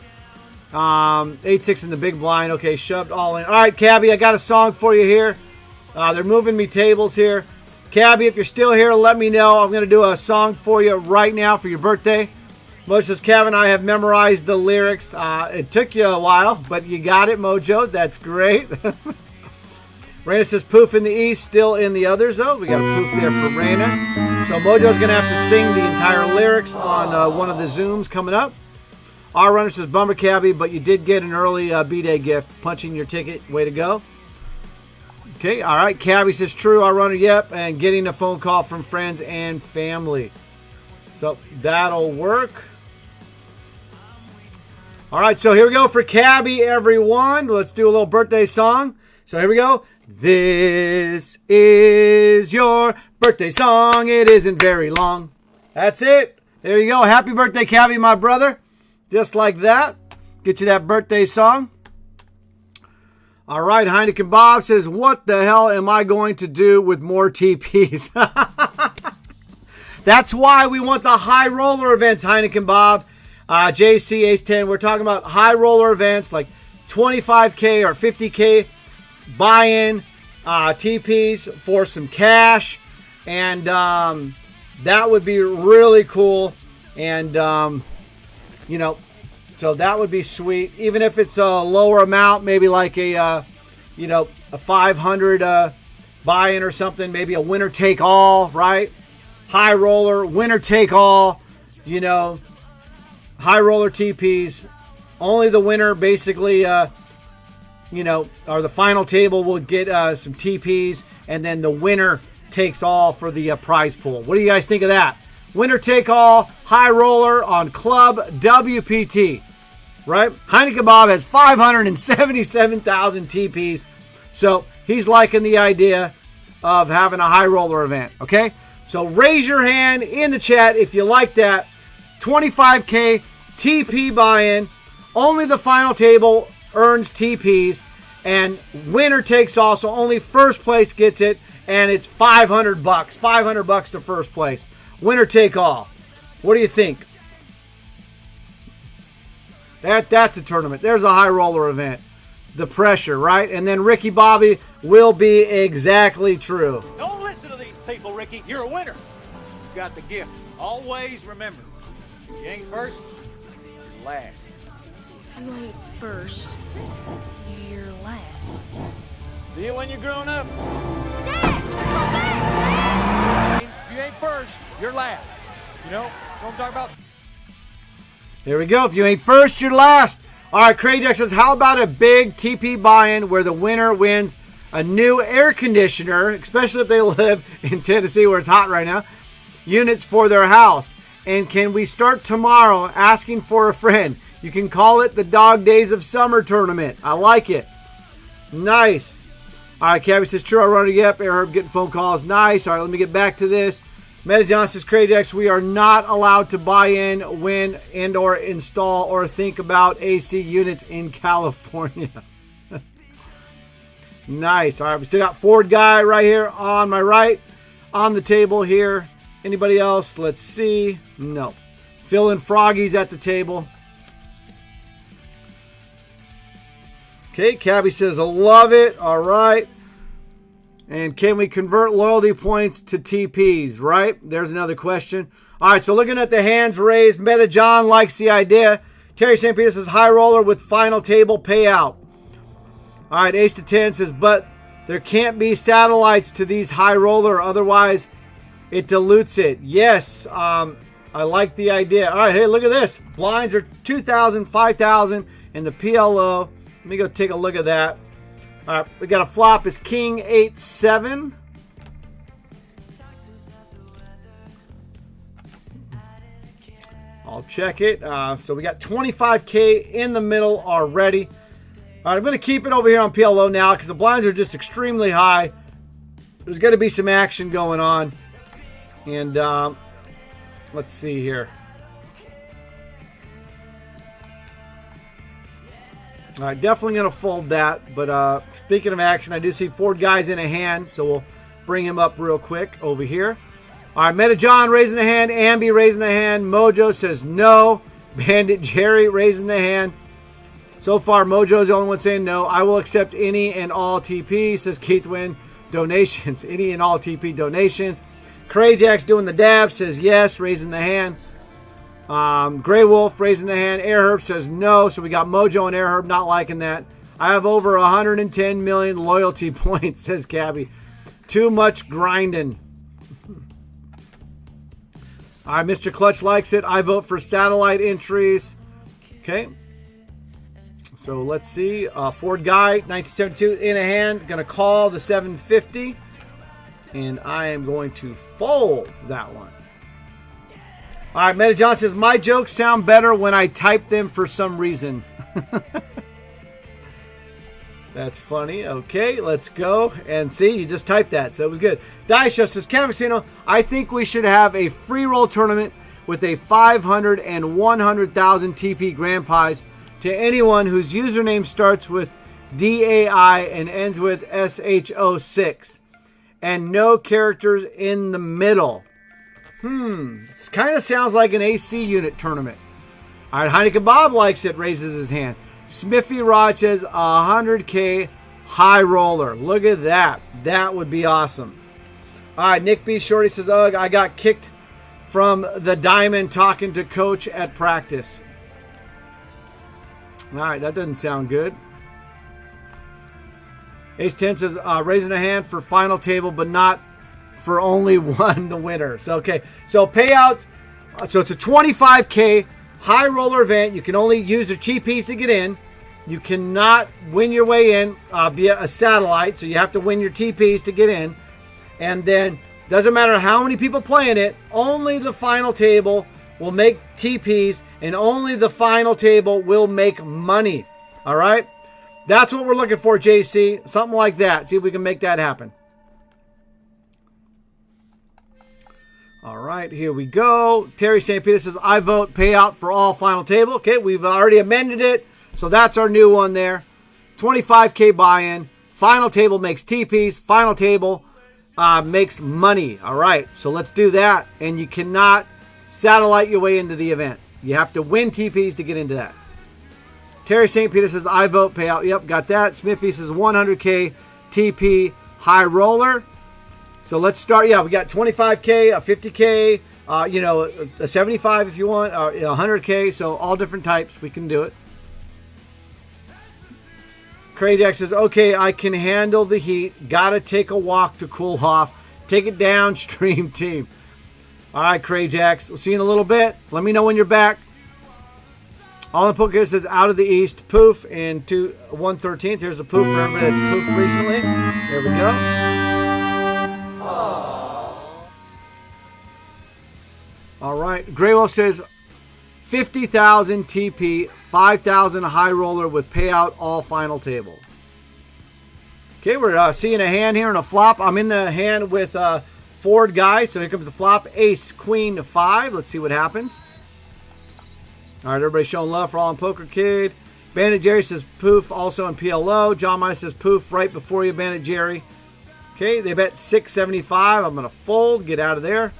8-6 in the big blind. Okay, shoved all in. All right, Cabby, I got a song for you here. They're moving me tables here. Cabby, if you're still here, let me know. I'm going to do a song for you right now for your birthday. Mojo says, Kevin, I have memorized the lyrics. It took you a while, but you got it, Mojo. That's great. Raina says, poof in the east, still in the others, though. We got a poof there for Raina. So Mojo's going to have to sing the entire lyrics on one of the Zooms coming up. Our runner says, bummer, Cabby, but you did get an early B-Day gift. Punching your ticket. Way to go. Okay, all right. Cabby says, true. Our runner, yep. And getting a phone call from friends and family. So that'll work. All right, so here we go for Cabby, everyone. Let's do a little birthday song. So here we go. This is your birthday song. It isn't very long. That's it. There you go. Happy birthday, Cabby, my brother. Just like that. Get you that birthday song. All right, Heineken Bob says, what the hell am I going to do with more TPs? That's why we want the high roller events, Heineken Bob. JC Ace 10, we're talking about high roller events like 25K or 50K buy-in TPs for some cash. And that would be really cool. And you know, so that would be sweet. Even if it's a lower amount, maybe like a 500 buy-in or something. Maybe a winner take all, right? High roller, winner take all. You know, high roller TPs. Only the winner, basically, or the final table will get some TPs, and then the winner takes all for the prize pool. What do you guys think of that? Winner take all, high roller on ClubWPT, right? Heineken Bob has 577,000 TPs, so he's liking the idea of having a high roller event, okay? So raise your hand in the chat if you like that. 25K TP buy-in. Only the final table earns TPs. And winner takes all. So only first place gets it. And it's $500. $500 to first place. Winner take all. What do you think? That's a tournament. There's a high roller event. The pressure, right? And then Ricky Bobby will be exactly true. Don't listen to these people, Ricky. You're a winner. You got the gift. Always remember, you ain't first, you're last. You ain't first, you're last. See you when you're grown up. If you ain't first, you're last. You know what I'm talking about? There we go. If you ain't first, you're last. All right, Craig Jack says, how about a big TP buy-in where the winner wins a new air conditioner, especially if they live in Tennessee where it's hot right now, units for their house. And can we start tomorrow asking for a friend? You can call it the Dog Days of Summer tournament. I like it. Nice. All right, Cabby says, true, I run it up. Air Herb getting phone calls. Nice. All right, let me get back to this. Meta John says, Cradex, we are not allowed to buy in, win, and or install or think about AC units in California. Nice. All right, we still got Ford Guy right here on my right on the table here. Anybody else? Let's see. No. Phil and Froggy's at the table. Okay, Cabby says, I love it. All right. And can we convert loyalty points to TPs, right? There's another question. All right, so looking at the hands raised, Meta John likes the idea. Terry St. Peter says, high roller with final table payout. All right, Ace to 10 says, but there can't be satellites to these high roller, otherwise it dilutes it. Yes, I like the idea. All right, hey, look at this. Blinds are 2,000, 5,000, and the PLO. Let me go take a look at that. All right, we got a flop is King 8-7. I'll check it. So we got 25K in the middle already. All right, I'm going to keep it over here on PLO now because the blinds are just extremely high. There's going to be some action going on. And let's see here. All right, definitely going to fold that. But speaking of action, I do see Ford Guy's in a hand, so we'll bring him up real quick over here. All right, Meta John raising the hand. Ambi raising the hand. Mojo says no. Bandit Jerry raising the hand. So far, Mojo's the only one saying no. I will accept any and all TP, says Keith Wynn. Donations. Any and all TP donations. Crayjack's doing the dab, says yes, raising the hand. Grey Wolf raising the hand. Air Herb says no. So we got Mojo and Air Herb not liking that. I have over 110 million loyalty points, says Cabby. Too much grinding. All right, Mr. Clutch likes it. I vote for satellite entries. Okay. So let's see. Ford Guy, 1972 in a hand. Going to call the 750. And I am going to fold that one. All right, Meta John says, my jokes sound better when I type them for some reason. That's funny. Okay, let's go. And see, you just typed that, so it was good. Daisha says, Cavacino, I think we should have a free roll tournament with a 500 and 100,000 TP grand prize to anyone whose username starts with DAI and ends with SH06. And no characters in the middle. This kind of sounds like an AC unit tournament. All right, Heineken Bob likes it, raises his hand. Smithy Rod says 100K high roller. Look at that. That would be awesome. All right, Nick B. Shorty says, ugh, I got kicked from the diamond talking to coach at practice. All right, that doesn't sound good. Ace 10 says, raising a hand for final table, but not for only one, the winner. So, okay. So, payouts. So, it's a 25K high roller event. You can only use the TPs to get in. You cannot win your way in via a satellite. So, you have to win your TPs to get in. And then, doesn't matter how many people play in it, only the final table will make TPs, and only the final table will make money. All right? That's what we're looking for, JC. Something like that. See if we can make that happen. All right, here we go. Terry St. Peter says, I vote payout for all final table. Okay, we've already amended it. So that's our new one there. 25K buy-in. Final table makes TPs. Final table makes money. All right, so let's do that. And you cannot satellite your way into the event. You have to win TPs to get into that. Terry St. Peter says, I vote payout. Yep, got that. Smithy says 100K TP high roller. So let's start. Yeah, we got 25K, a 50K, a 75 if you want, 100K. So all different types. We can do it. Crayjack says, okay, I can handle the heat. Got to take a walk to cool off. Take it down, stream team. All right, Crayjacks. We'll see you in a little bit. Let me know when you're back. All in Poker says, out of the East, poof, and 113th. Here's a poof for everybody that's poofed recently. There we go. All right. Graywolf says, 50,000 TP, 5,000 high roller with payout all final table. Okay, we're seeing a hand here and a flop. I'm in the hand with Ford guy. So here comes the flop. Ace, Queen, 5. Let's see what happens. All right, everybody showing love for All in Poker Kid. Bandit Jerry says poof also in PLO. John Midas says poof right before you, Bandit Jerry. Okay, they bet 675. I'm going to fold. Get out of there.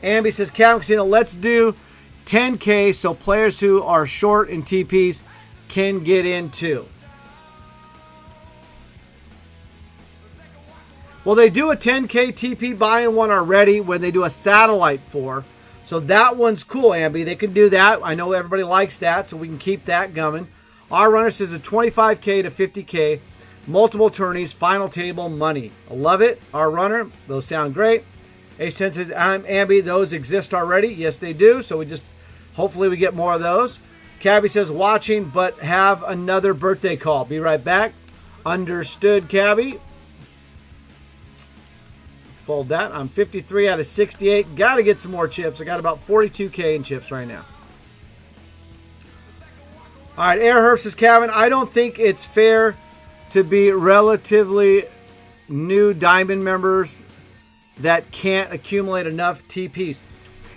Ambi says, Cavern Casino, let's do 10K so players who are short in TPs can get in too. Well, they do a 10K TP buy-in one already when they do a satellite for. So that one's cool, Ambi. They can do that. I know everybody likes that, so we can keep that going. Our runner says a 25K to 50K, multiple tourneys, final table, money. I love it. Our runner, those sound great. Ace 10 says, I'm Ambi. Those exist already. Yes, they do. So hopefully we get more of those. Cabby says, watching, but have another birthday call. Be right back. Understood, Cabby. Fold that. I'm 53 out of 68. Got to get some more chips. I got about 42K in chips right now. All right, Air Herb says, Kevin, I don't think it's fair to be relatively new diamond members that can't accumulate enough TPs.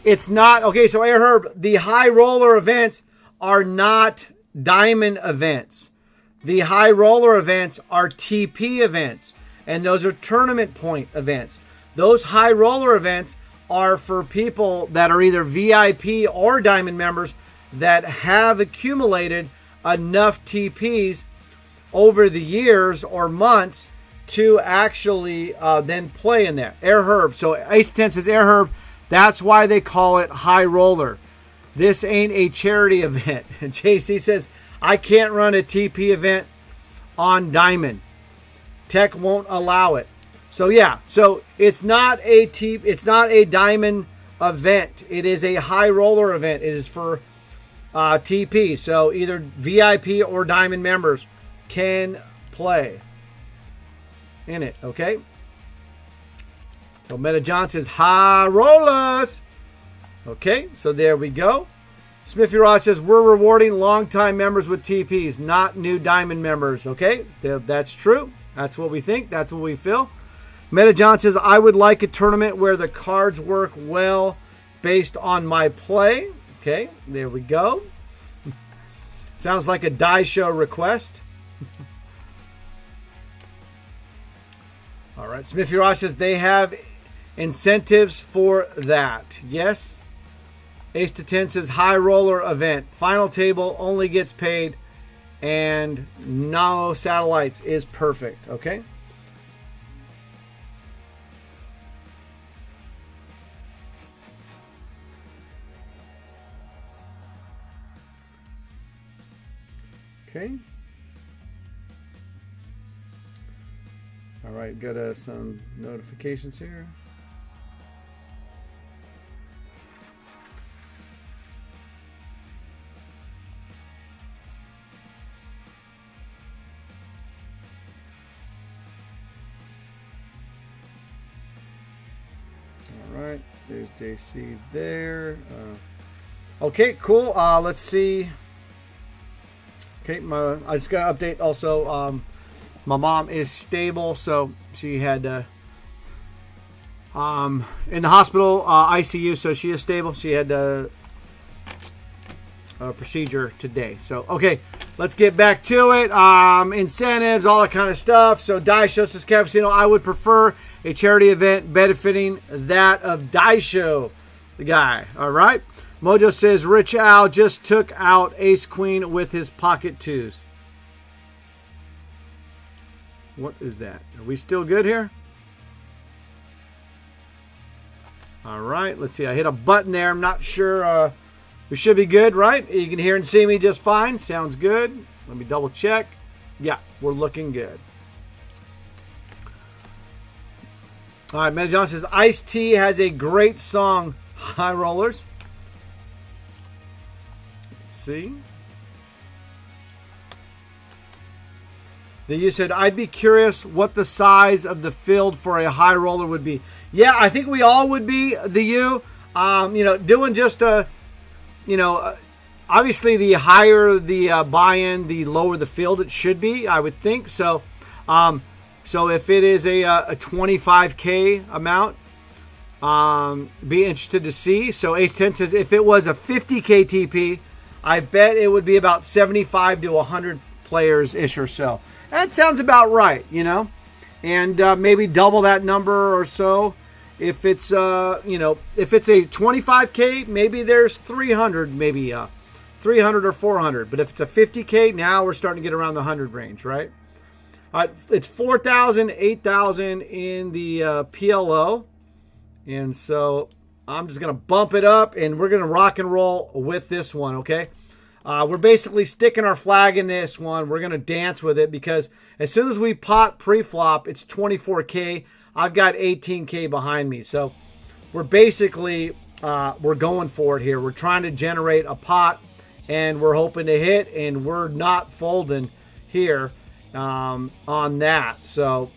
It's not. Okay, so Air Herb, the high roller events are not diamond events. The high roller events are TP events, and those are tournament point events. Those high roller events are for people that are either VIP or diamond members that have accumulated enough TPs over the years or months to actually then play in there. Air Herb. So Ace 10 says Air Herb. That's why they call it high roller. This ain't a charity event. And JC says, I can't run a TP event on diamond. Tech won't allow it. So yeah, so it's not a diamond event. It is a high roller event. It is for TP. So either VIP or diamond members can play in it. Okay. So Meta John says high rollers. Okay, so there we go. Smithy Rod says we're rewarding longtime members with TPs, not new diamond members. Okay, that's true. That's what we think. That's what we feel. Meta John says, I would like a tournament where the cards work well based on my play. Okay, there we go. Sounds like a die show request. All right, Smithy Ross says they have incentives for that. Yes. Ace to 10 says high roller event. Final table only gets paid and no satellites is perfect. Okay. Okay. All right, got some notifications here. All right, there's JC there. Okay, cool. Let's see. Okay, I just got to update also. My mom is stable, so she had in the hospital ICU, so she is stable. She had a procedure today. So, okay, let's get back to it. Incentives, all that kind of stuff. So, Dice Show says, Cavacino, I would prefer a charity event benefiting that of Dice Show, the guy. All right. Mojo says, Rich Al just took out Ace Queen with his pocket twos. What is that? Are we still good here? All right, let's see. I hit a button there. I'm not sure. We should be good, right? You can hear and see me just fine. Sounds good. Let me double check. Yeah, we're looking good. All right, Meta John says, Ice-T has a great song, High Rollers. Let's see. Then you said, I'd be curious what the size of the field for a high roller would be. Yeah, I think we all would be, doing just a, obviously the higher the buy-in, the lower the field it should be, I would think. So so if it is a 25K amount, be interested to see. So Ace 10 says, if it was a 50K TP, I bet it would be about 75 to 100 players-ish or so. That sounds about right, and maybe double that number or so. If it's, if it's a 25K, maybe there's 300, maybe 300 or 400. But if it's a 50K, now we're starting to get around the 100 range, right? It's 4,000, 8,000 in the PLO. And so I'm just going to bump it up, and we're going to rock and roll with this one, okay? We're basically sticking our flag in this one. We're going to dance with it because as soon as we pot pre-flop, it's 24K. I've got 18K behind me. So we're basically, we're going for it here. We're trying to generate a pot, and we're hoping to hit, and we're not folding here on that. So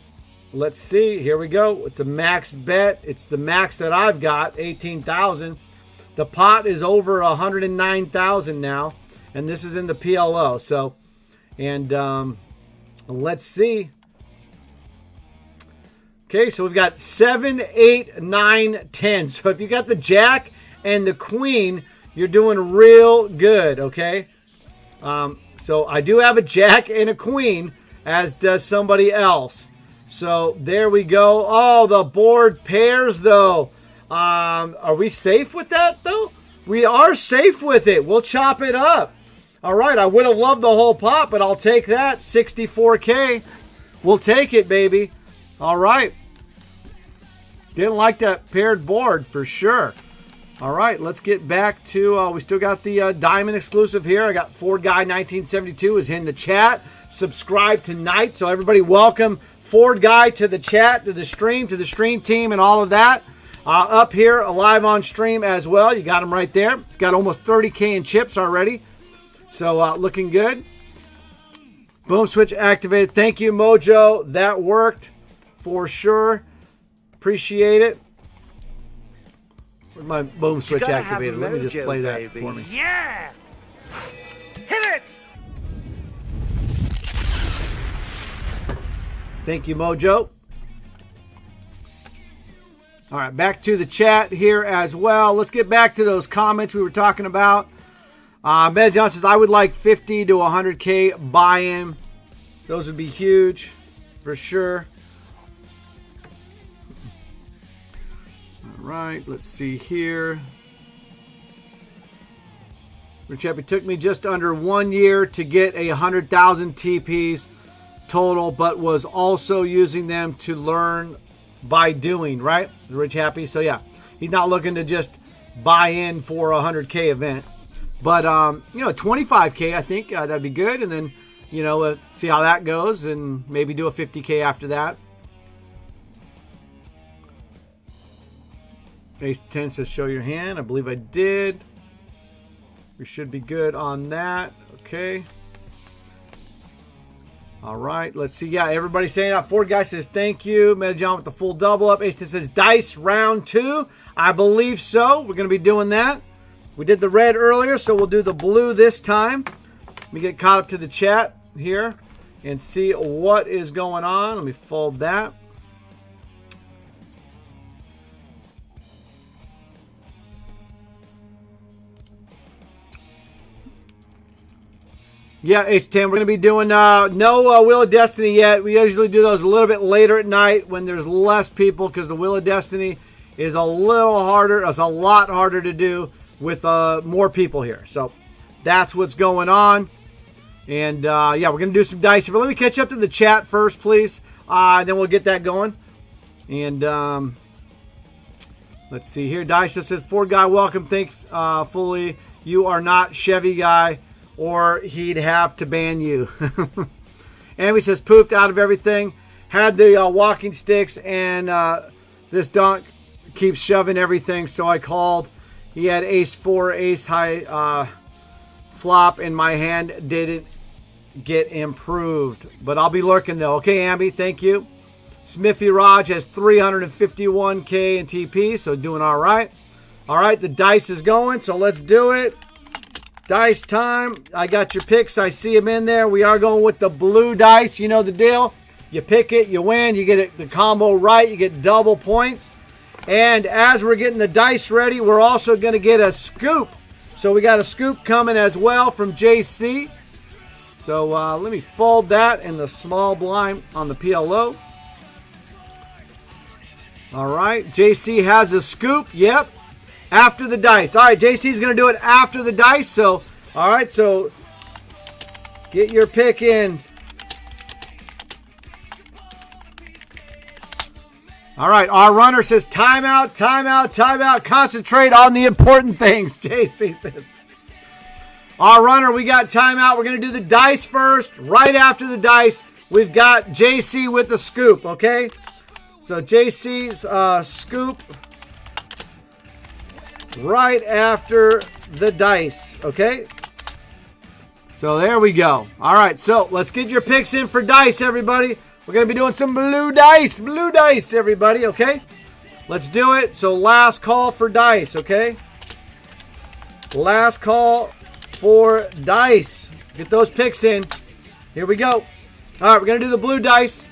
let's see. Here we go. It's a max bet. It's the max that I've got, 18,000. The pot is over 109,000 now. And this is in the PLO. So, and let's see. Okay, so we've got 7, 8, 9, 10. So if you got the Jack and the Queen, you're doing real good, okay? So I do have a Jack and a Queen, as does somebody else. So there we go. Oh, the board pairs, though. Are we safe with that, though? We are safe with it. We'll chop it up. All right, I would have loved the whole pot, but I'll take that. 64K. We'll take it, baby. All right. Didn't like that paired board for sure. All right, let's get back to, we still got the Diamond exclusive here. I got Ford Guy 1972 is in the chat. Subscribe tonight. So everybody welcome Ford Guy to the chat, to the stream team and all of that. Up here, live on stream as well. You got him right there. It's got almost 30K in chips already. So looking good. Boom switch activated. Thank you, Mojo. That worked for sure. Appreciate it. Where's my boom switch activated? Let me just play that for me. Yeah! Hit it! Thank you, Mojo. All right, back to the chat here as well. Let's get back to those comments we were talking about. Meta John says, I would like 50 to 100K buy-in. Those would be huge for sure. All right, let's see here. Rich Happy took me just under 1 year to get 100,000 TPs total, but was also using them to learn by doing, right? Rich Happy. So yeah, he's not looking to just buy in for a 100K event. But, 25K, I think that'd be good. And then, see how that goes and maybe do a 50K after that. Ace 10 says show your hand. I believe I did. We should be good on that. Okay. All right. Let's see. Yeah, everybody saying that. Ford Guy says thank you. Meta John with the full double up. Ace 10 says dice round 2. I believe so. We're going to be doing that. We did the red earlier, so we'll do the blue this time. Let me get caught up to the chat here and see what is going on. Let me fold that. Yeah, Ace 10. We're going to be doing no Wheel of Destiny yet. We usually do those a little bit later at night when there's less people because the Wheel of Destiny is a little harder. It's a lot harder to do with more people here. So that's what's going on. And, yeah, we're going to do some dice. But let me catch up to the chat first, please. Then we'll get that going. And let's see here. Dice just says, Ford guy, welcome. Thankfully, you are not Chevy guy, or he'd have to ban you. Amy says, poofed out of everything. Had the walking sticks, and this donk keeps shoving everything, so I called. He had ace 4, ace high flop, and my hand didn't get improved. But I'll be lurking, though. Okay, Amby, thank you. Smithy Raj has 351K in TP, so doing all right. All right, the dice is going, so let's do it. Dice time. I got your picks. I see them in there. We are going with the blue dice. You know the deal. You pick it, you win. You get the combo right. You get double points. And as we're getting the dice ready, we're also going to get a scoop. So we got a scoop coming as well from JC. So let me fold that in the small blind on the PLO. All right. JC has a scoop. Yep. After the dice. All right, JC's going to do it after the dice. So, all right, so get your pick in. All right, our runner says timeout, timeout, timeout. Concentrate on the important things, JC says. Our runner, we got timeout. We're going to do the dice first. Right after the dice, we've got JC with the scoop, okay? So JC's scoop right after the dice, okay? So there we go. All right, so let's get your picks in for dice, everybody. We're going to be doing some blue dice, everybody, okay? Let's do it. So last call for dice, okay? Last call for dice. Get those picks in. Here we go. All right, we're going to do the blue dice.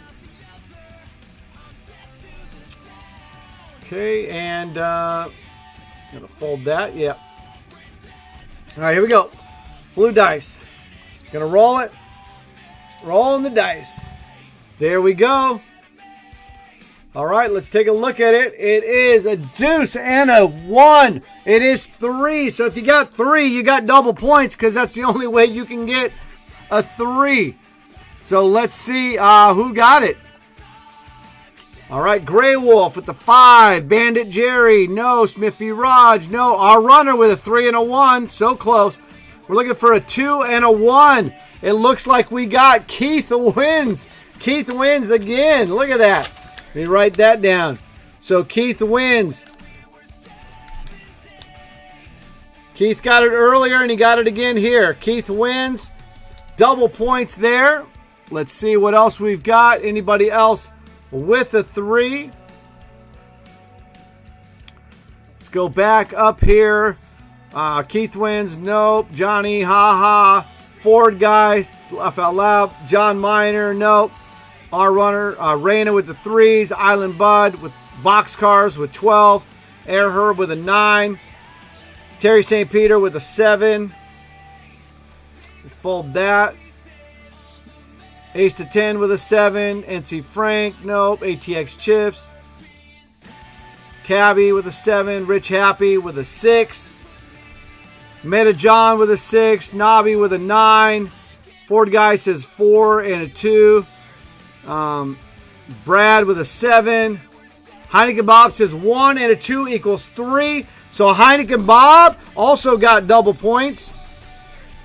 Okay, and gonna fold that, yeah. All right, here we go. Blue dice. Gonna roll it. Rolling the dice. There we go. All right, let's take a look at it. It is a deuce and a 1. It is 3. So if you got 3, you got double points because that's the only way you can get a 3. So let's see who got it. All right, Grey Wolf with the 5. Bandit Jerry, no. Smithy Raj, no. Our runner with a 3 and a 1. So close. We're looking for a 2 and a 1. It looks like we got Keith wins. Keith wins again. Look at that. Let me write that down. So Keith wins. Keith got it earlier and he got it again here. Keith wins. Double points there. Let's see what else we've got. Anybody else with a 3? Let's go back up here. Keith wins. Nope. Johnny, haha. Ford guy, laugh out loud. John Miner, nope. Our runner, Raina with the 3s. Island Bud with Boxcars with 12. Air Herb with a 9. Terry St. Peter with a 7. Fold that. Ace to 10 with a 7. NC Frank, nope. ATX Chips. Cabby with a 7. Rich Happy with a 6. Meta John with a 6. Nobby with a 9. Ford Guy says 4 and a 2. Brad with a 7. Heineken Bob says 1 and a 2 equals 3. So Heineken Bob also got double points.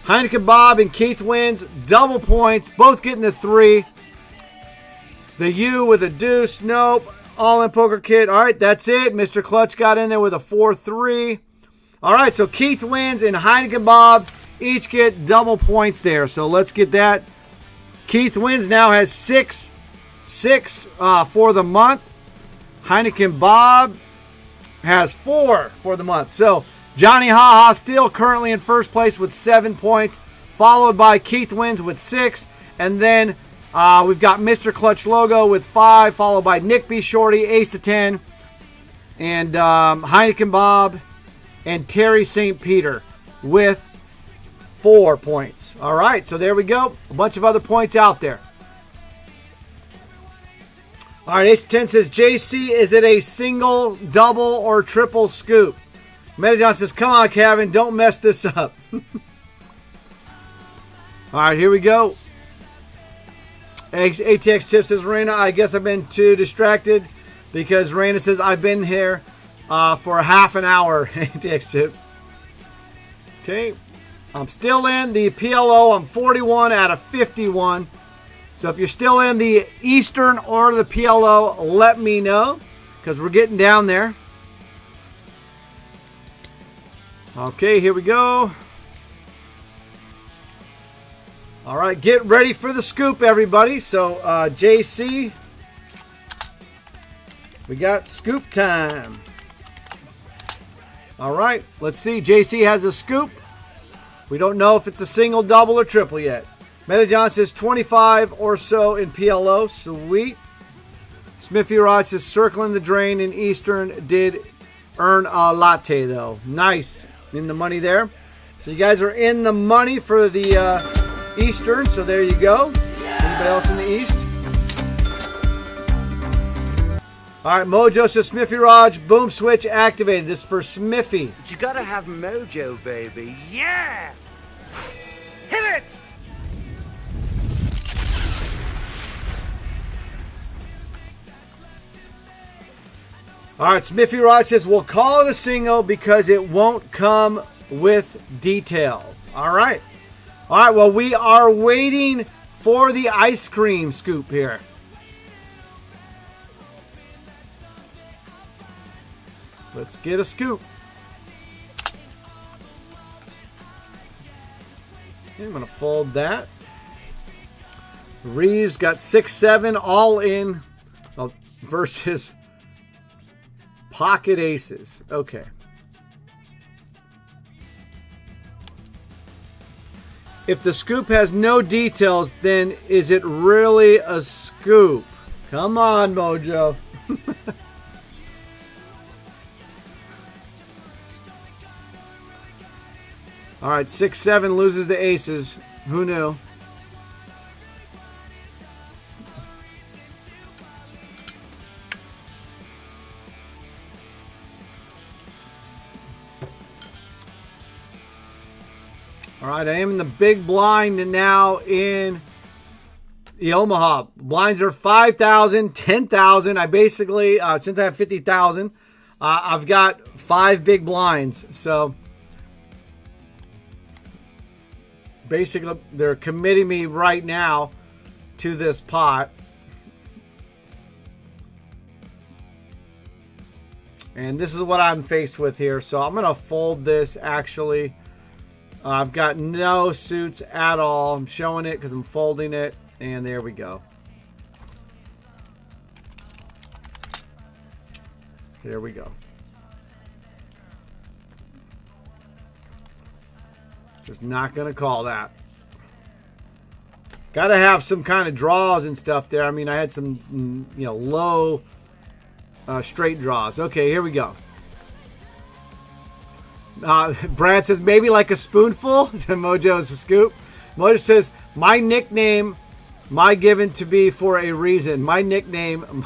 Heineken Bob and Keith wins. Double points. Both getting the 3. The U with a deuce. Nope. All in Poker Kid. All right, that's it. Mr. Clutch got in there with a 4-3. All right, so Keith wins and Heineken Bob each get double points there. So let's get that. Keith wins now has 6 for the month. Heineken Bob has 4 for the month. So Johnny Haha still currently in first place with 7 points, followed by Keith wins with 6. And then we've got Mr. Clutch Logo with 5, followed by Nick B. Shorty, Ace to 10, and Heineken Bob and Terry St. Peter with 4 points. All right, so there we go. A bunch of other points out there. All right, Ace10 says, JC, is it a single, double, or triple scoop? Metajohn says, come on, Kevin, don't mess this up. All right, here we go. ATX Chip says, Raina, I guess I've been too distracted because Raina says, I've been here for half an hour. ATX Chips. Okay. I'm still in the PLO. I'm 41 out of 51. So if you're still in the Eastern or the PLO, let me know because we're getting down there. Okay, here we go. All right, get ready for the scoop, everybody. So, JC, we got scoop time. All right, let's see. JC has a scoop. We don't know if it's a single, double, or triple yet. Metajohn says 25 or so in PLO. Sweet. Smithy Rod says circling the drain in Eastern did earn a latte, though. Nice. In the money there. So you guys are in the money for the Eastern, so there you go. Anybody else in the East? All right, Mojo says Smithy Raj, boom switch activated. This is for Smithy. But you gotta have mojo, baby. Yeah! Hit it! All right, Smithy Raj says we'll call it a single because it won't come with details. All right. All right, well, we are waiting for the ice cream scoop here. Let's get a scoop. Okay, I'm going to fold that. Reeves got 6-7 all in versus pocket aces. Okay. If the scoop has no details, then is it really a scoop? Come on, Mojo. All right, 6-7 loses the aces. Who knew? All right, I am in the big blind now in the Omaha. Blinds are 5,000, 10,000. I basically, since I have 50,000, I've got 5 big blinds. So basically, they're committing me right now to this pot. And this is what I'm faced with here. So I'm going to fold this actually. I've got no suits at all. I'm showing it because I'm folding it. And there we go. There we go. Just not going to call that. Got to have some kind of draws and stuff there. I mean, I had some, low straight draws. Okay, here we go. Brad says, maybe like a spoonful. Mojo is a scoop. Mojo says, my nickname, my given to be for a reason. My nickname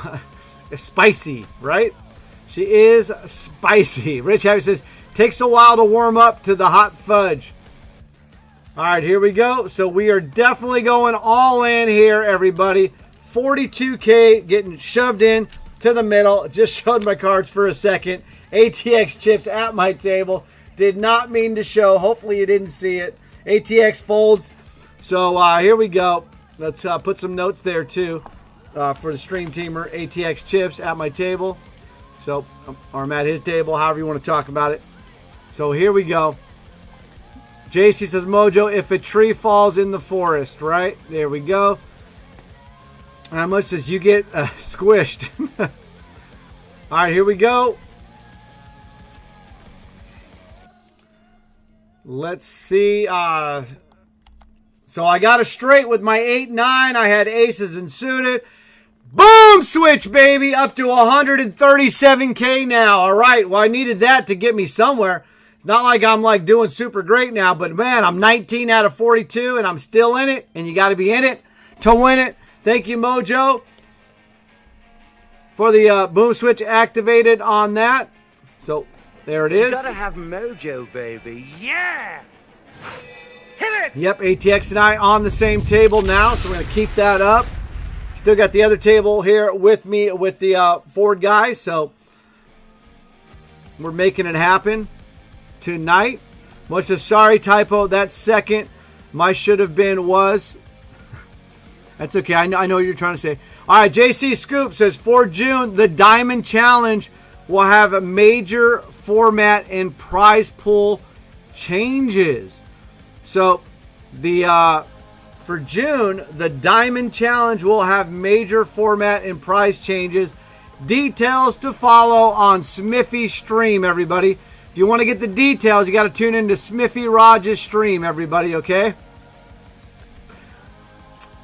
is Spicy, right? She is spicy. Rich Happy says, takes a while to warm up to the hot fudge. All right, here we go. So we are definitely going all in here, everybody. 42K getting shoved in to the middle. Just showed my cards for a second. ATX chips at my table. Did not mean to show. Hopefully you didn't see it. ATX folds. So here we go. Let's put some notes there too for the stream teamer. ATX chips at my table. So, or I'm at his table, however you want to talk about it. So here we go. JC says, Mojo, if a tree falls in the forest, right? There we go. And how much says you get squished? All right, here we go. Let's see. So I got a straight with my 8-9. I had aces and suited. Boom! Switch, baby. Up to 137K now. All right. Well, I needed that to get me somewhere. It's not like I'm like doing super great now, but man, I'm 19 out of 42 and I'm still in it, and you got to be in it to win it. Thank you, Mojo, for the boom switch activated on that. So there it You is. gotta have mojo, baby. Yeah! Hit it! Yep, ATX and I on the same table now, so we're going to keep that up. Still got the other table here with me with the Ford guy, so we're making it happen tonight. Much a sorry typo. That second, my should have been was. That's okay. I know what you're trying to say. All right, JC Scoop says for June, the Diamond Challenge will have a major format and prize pool changes. So the for June, the Diamond Challenge will have major format and prize changes. Details to follow on Smithy's stream, everybody. If you want to get the details, you got to tune into Smithy Raj's stream, everybody, okay?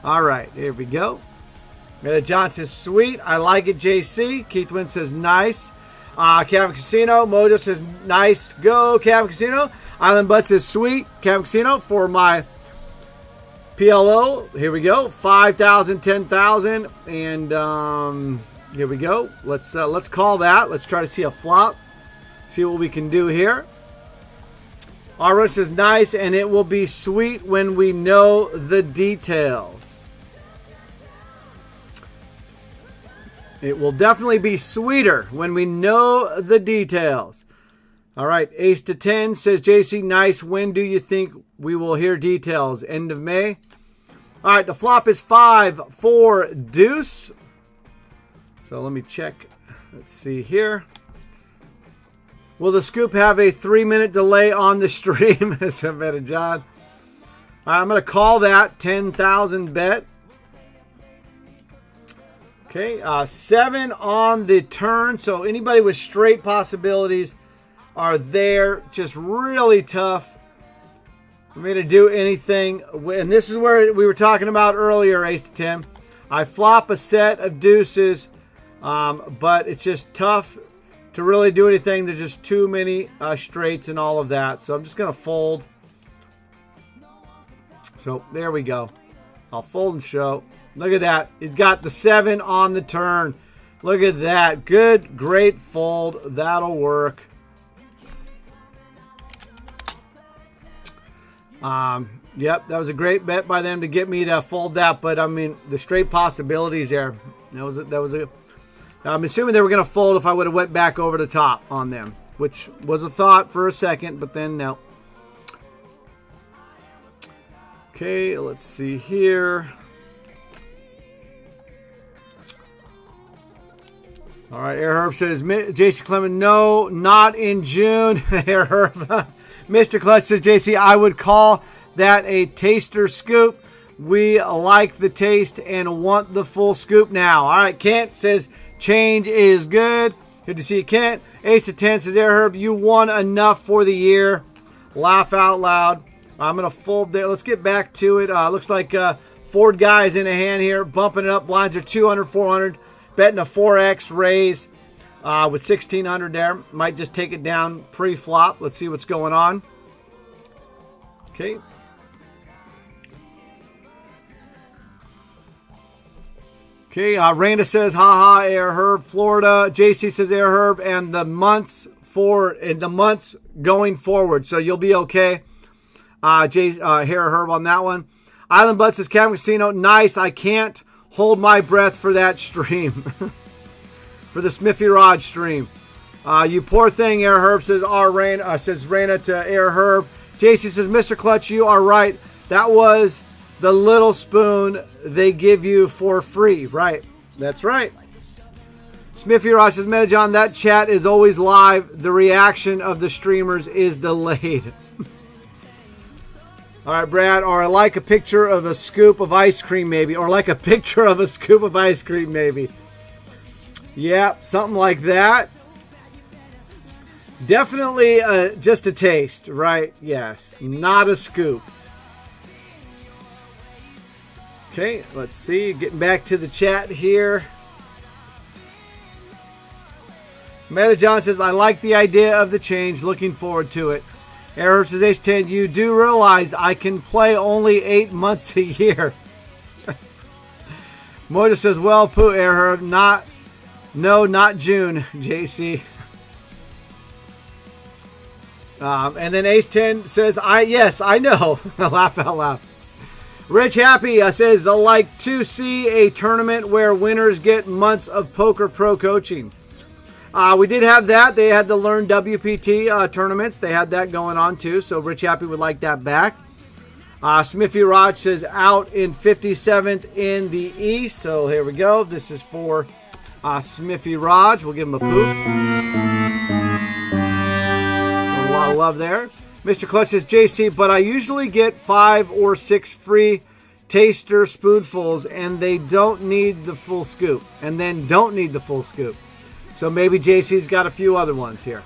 All right, here we go. John says, sweet. I like it, JC. Keith Wynn says, nice. Cabin Casino. Mojo says, nice. Go, Cabin Casino. Island Butt says, sweet. Cabin Casino for my PLO. Here we go. 5,000, 10,000. And here we go. Let's call that. Let's try to see a flop. See what we can do here. Arwen says, nice. And it will be sweet when we know the details. It will definitely be sweeter when we know the details. All right, Ace to 10 says, JC, nice. When do you think we will hear details? End of May? All right, the flop is 5, 4, deuce. So let me check. Let's see here. Will the scoop have a 3-minute delay on the stream? That's a better John. All right, I'm going to call that 10,000 bet. Okay, 7 on the turn. So anybody with straight possibilities are there. Just really tough for me to do anything. And this is where we were talking about earlier, Ace to 10. I flop a set of deuces, but it's just tough to really do anything. There's just too many straights and all of that. So I'm just going to fold. So there we go. I'll fold and show. Look at that. He's got the 7 on the turn. Look at that. Good, great fold. That'll work. Yep, that was a great bet by them to get me to fold that. But, I mean, the straight possibilities there. I'm assuming they were going to fold if I would have went back over the top on them, which was a thought for a second, but then no. Okay, let's see here. All right, Air Herb says, JC Clement, no, not in June. Air Herb. Mr. Clutch says, JC, I would call that a taster scoop. We like the taste and want the full scoop now. All right, Kent says, change is good. Good to see you, Kent. Ace of 10 says, Air Herb, you won enough for the year. Laugh out loud. I'm going to fold there. Let's get back to it. Looks like Ford guys in a hand here, bumping it up. Blinds are 200, 400. Betting a 4X raise with 1,600 there. Might just take it down pre-flop. Let's see what's going on. Okay. Okay, Randa says, haha, Air Herb, Florida. JC says, Air Herb, and the months going forward. So you'll be okay. Air Herb on that one. Island Bud says, Cabin Casino, nice. I can't hold my breath for that stream. For the Smithy Rod stream. You poor thing, Air Herb, says Rana to Air Herb. JC says, Mr. Clutch, you are right. That was the little spoon they give you for free. Right. That's right. Smithy Rod says, Metajohn, that chat is always live. The reaction of the streamers is delayed. All right, Brad, or like a picture of a scoop of ice cream, maybe. Or like a picture of a scoop of ice cream, maybe. Yeah, something like that. Definitely just a taste, right? Yes, not a scoop. Okay, let's see. Getting back to the chat here. Meta John says, I like the idea of the change. Looking forward to it. Error says, Ace 10, you do realize I can play only 8 months a year. Moita says, well put, Error. Not June, JC. And then Ace 10 says, yes, I know. Laugh out loud. Rich Happy says, they'll like to see a tournament where winners get months of Poker Pro coaching. We did have that. They had the Learn WPT tournaments. They had that going on too. So Rich Happy would like that back. Smithy Raj says out in 57th in the East. So here we go. This is for Smithy Raj. We'll give him a poof. A lot of love there. Mr. Clutch says, JC, but I usually get 5 or 6 free taster spoonfuls and they don't need the full scoop. And then don't need the full scoop. So maybe JC's got a few other ones here.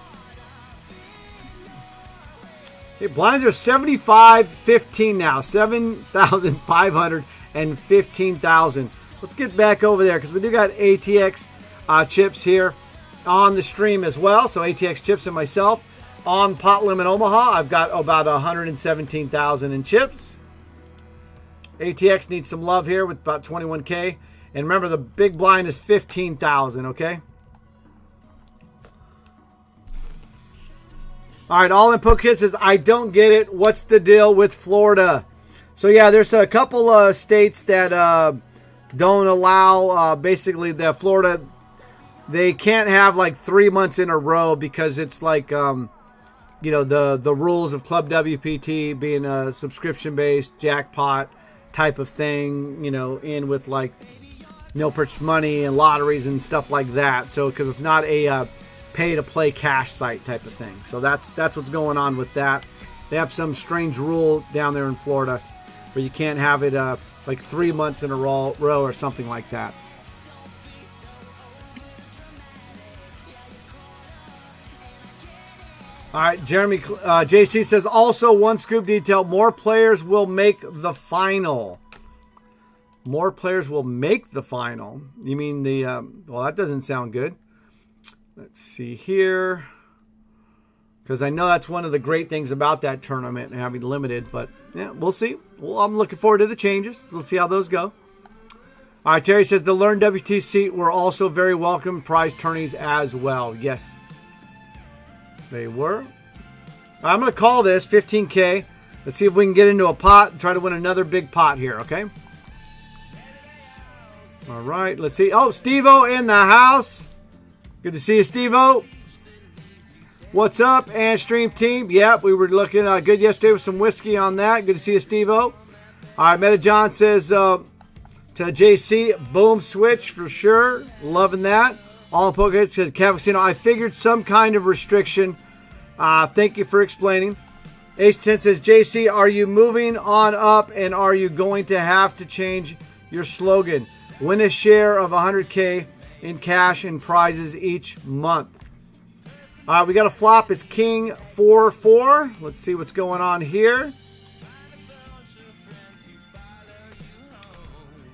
Okay, blinds are 75-15 now. 7,500 and 15,000. Let's get back over there because we do got ATX chips here on the stream as well. So ATX chips and myself. On Pot Limit Omaha, I've got about 117,000 in chips. ATX needs some love here with about 21K. And remember, the big blind is 15,000, okay? All right, All In Poke Kid says, I don't get it. What's the deal with Florida? So, yeah, there's a couple of states that don't allow, basically, the Florida, they can't have like 3 months in a row because it's like, you know, the rules of ClubWPT being a subscription-based jackpot type of thing, you know, in with like no purchase money and lotteries and stuff like that. So, because it's not a pay-to-play cash site type of thing. So that's what's going on with that. They have some strange rule down there in Florida where you can't have it like 3 months in a row or something like that. All right, Jeremy, JC says, also one scoop detail, more players will make the final. More players will make the final. You mean the, well, that doesn't sound good. Let's see here. Because I know that's one of the great things about that tournament and having limited, but yeah, we'll see. Well, I'm looking forward to the changes. We'll see how those go. All right, Terry says, the Learn WT seat were also very welcome prize tourneys as well. Yes. They were. I'm going to call this 15K. Let's see if we can get into a pot and try to win another big pot here, okay? All right, let's see. Oh, Steve-O in the house. Good to see you, Steve-O. What's up, and stream team? Yep, we were looking good yesterday with some whiskey on that. Good to see you, Steve-O. All right, Meta John says to JC, boom switch for sure. Loving that. All in Pokehead says, Cavacino, I figured some kind of restriction. Thank you for explaining. Ace 10 says, JC, are you moving on up and are you going to have to change your slogan? Win a share of 100K in cash and prizes each month. All right, we got a flop. It's King 4-4. Let's see what's going on here.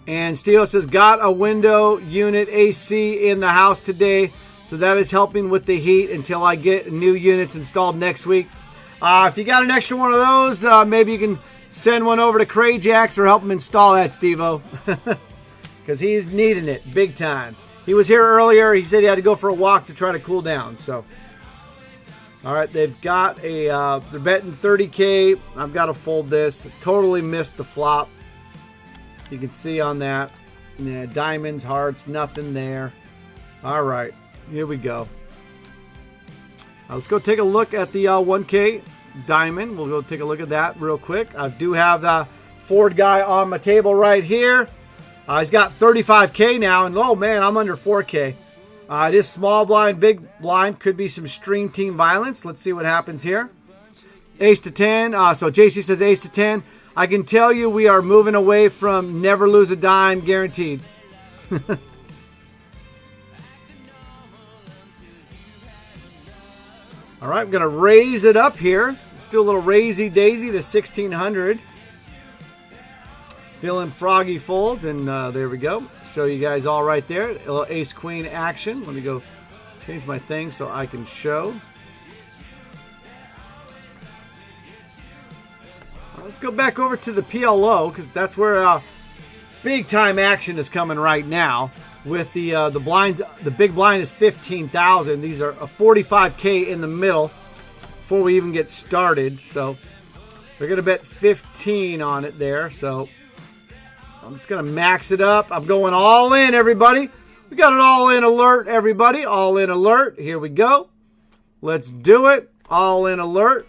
And Steel says, got a window unit AC in the house today. So that is helping with the heat until I get new units installed next week. If you got an extra one of those, maybe you can send one over to Crayjax or help him install that, Steve-O. Because he's needing it big time. He was here earlier. He said he had to go for a walk to try to cool down. So, all right, they've got a, they're betting 30K. I've got to fold this. Totally missed the flop. You can see on that. Yeah, diamonds, hearts, nothing there. All right, here we go. Let's go take a look at the 1K diamond. We'll go take a look at that real quick. I do have the Ford guy on my table right here. He's got 35K now, and oh man, I'm under 4K. It is small blind, big blind. Could be some stream team violence. Let's see what happens here. Ace to 10. So JC says ace to 10. I can tell you we are moving away from never lose a dime guaranteed. All right, I'm going to raise it up here. Let's do a little raisy daisy to 1600. Feeling froggy folds, and there we go. Show you guys all right there. A little ace queen action. Let me go Change my thing so I can show. Let's go back over to the PLO because that's where big time action is coming right now. With the blinds, the big blind is 15,000. These are a 45K in the middle before we even get started. So we're gonna bet 15 on it there. So I'm just gonna max it up. I'm going all in, everybody. We got an all in alert, everybody. All in alert. Here we go. Let's do it. All in alert.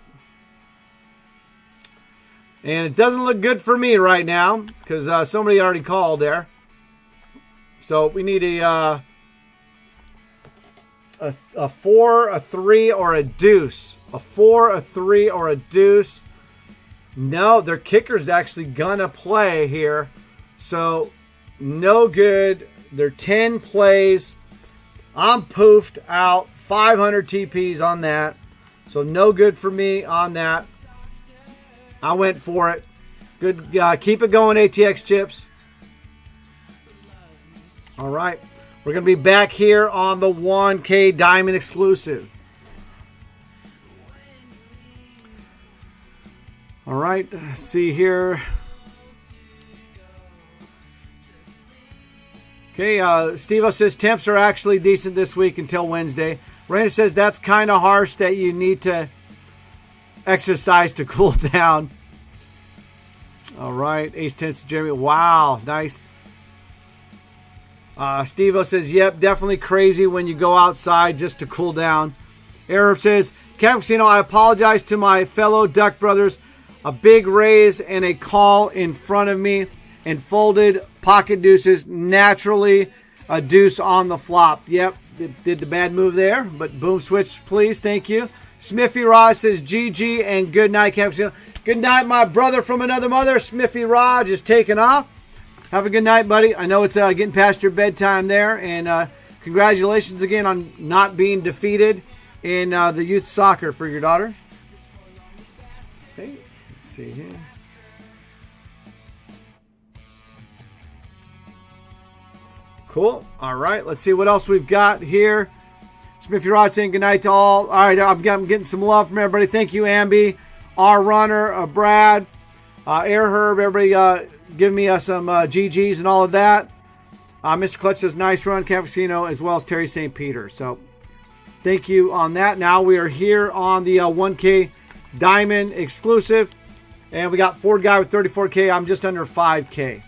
And it doesn't look good for me right now because somebody already called there. So we need a 4, a 3, or a deuce. A 4, a 3, or a deuce. No, their kicker's actually gonna play here. So no good. They're 10 plays. I'm poofed out. 500 TPs on that. So no good for me on that. I went for it. Good. Keep it going, ATX chips. All right. We're going to be back here on the 1K Diamond exclusive. All right. Let's see here. Okay. Steve-O says temps are actually decent this week until Wednesday. Raina says that's kind of harsh that you need to exercise to cool down. All right. Ace 10 to Jeremy. Wow. Nice. Steve-O says, yep, definitely crazy when you go outside just to cool down. Arab says, Camp Casino, I apologize to my fellow Duck brothers. A big raise and a call in front of me and folded pocket deuces. Naturally, a deuce on the flop. Yep, did the bad move there, but boom switch, please. Thank you. Smithy Rod says, GG and good night, Camp Casino. Good night, my brother from another mother. Smithy Rod is taking off. Have a good night, buddy. I know it's getting past your bedtime there. And congratulations again on not being defeated in the youth soccer for your daughter. Okay, let's see here. Cool. All right, let's see what else we've got here. Smithy Rod saying good night to all. All right, I'm getting some love from everybody. Thank you, Ambi, our runner, Brad, Air Herb, everybody give me some GGs and all of that. Mr. Clutch says nice run, Camp Casino, as well as Terry St. Peter. So thank you on that. Now we are here on the 1K Diamond exclusive. And we got Ford Guy with 34K. I'm just under 5K.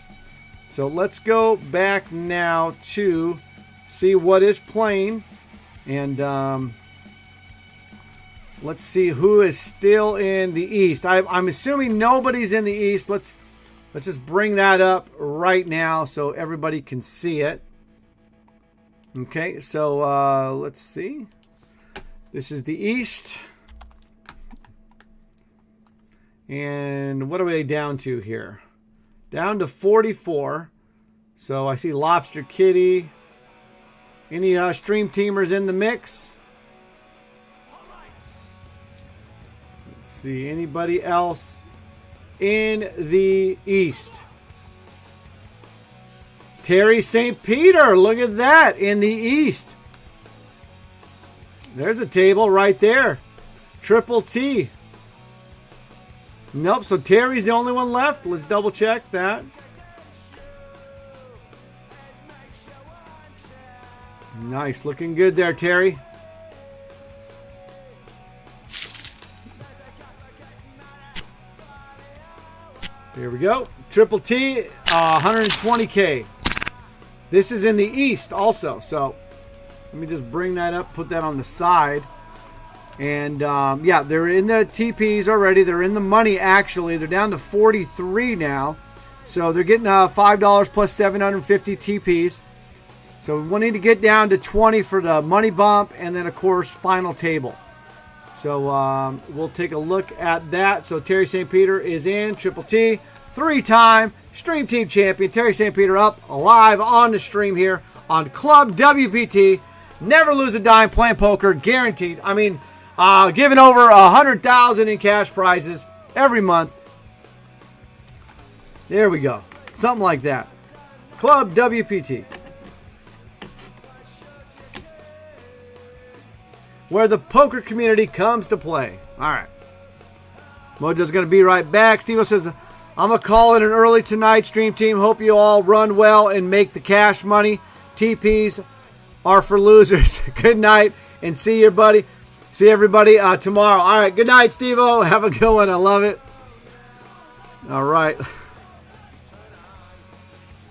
So let's go back now to see what is playing. And let's see who is still in the East. I'm assuming nobody's in the East. Let's just bring that up right now so everybody can see it. Okay, so let's see. This is the East. And what are we down to here? Down to 44. So I see Lobster Kitty. Any stream teamers in the mix? Let's see. Anybody else in the East? Terry St. Peter. Look at that in the East. There's a table right there. Triple T. Nope, so Terry's the only one left. Let's double check that. Nice, looking good there, Terry. Here we go. Triple T, 120K. This is in the East also, so let me just bring that up, put that on the side. And, yeah, they're in the TPs already. They're in the money, actually. They're down to 43 now. So they're getting $5 plus 750 TPs. So we need to get down to 20 for the money bump. And then, of course, final table. So we'll take a look at that. So Terry St. Peter is in. Triple T, 3-time Stream Team Champion. Terry St. Peter up live on the stream here on ClubWPT. Never lose a dime playing poker. Guaranteed. I mean, giving over 100,000 in cash prizes every month. There we go. Something like that. ClubWPT. where the poker community comes to play. All right. Mojo's going to be right back. Steve says, I'm going to call it an early tonight, Stream Team. Hope you all run well and make the cash money. TPs are for losers. Good night, and see you, buddy. See everybody tomorrow. All right, good night, Steve-O. Have a good one. I love it. All right.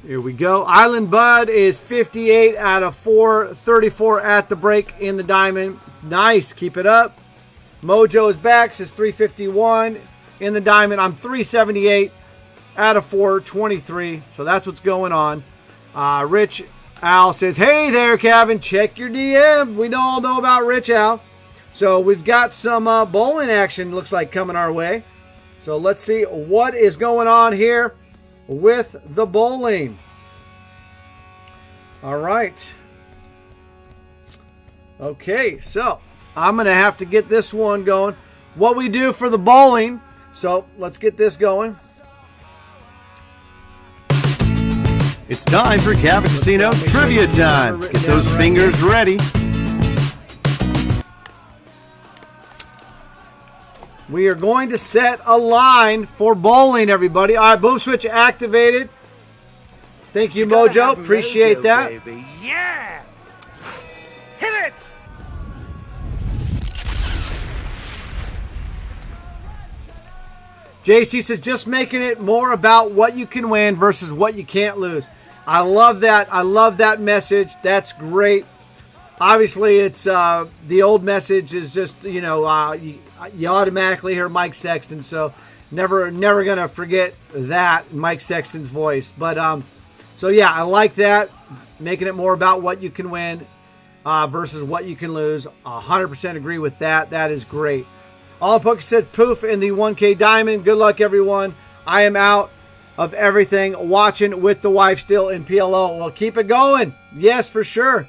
Here we go. Island Bud is 58 out of 434 at the break in the diamond. Nice. Keep it up. Mojo is back. Says 351 in the diamond. I'm 378 out of 423. So that's what's going on. Rich Al says, hey there, Kevin. Check your DM. We all know about Rich Al. So we've got some bowling action, looks like, coming our way. So let's see what is going on here with the bowling. All right. Okay, so I'm going to have to get this one going. What we do for the bowling. So let's get this going. It's time for Cabot Casino Trivia Time. Get those fingers ready. We are going to set a line for bowling, everybody. All right, boom switch activated. Thank you, Mojo. Appreciate that. Baby. Yeah! Hit it! JC says, just making it more about what you can win versus what you can't lose. I love that. I love that message. That's great. Obviously, it's the old message is just, you automatically hear Mike Sexton. So never going to forget that, Mike Sexton's voice. But, so yeah, I like that. Making it more about what you can win versus what you can lose. 100% agree with that. That is great. All Poker said poof in the 1K diamond. Good luck, everyone. I am out of everything. Watching with the wife still in PLO. Well, keep it going. Yes, for sure.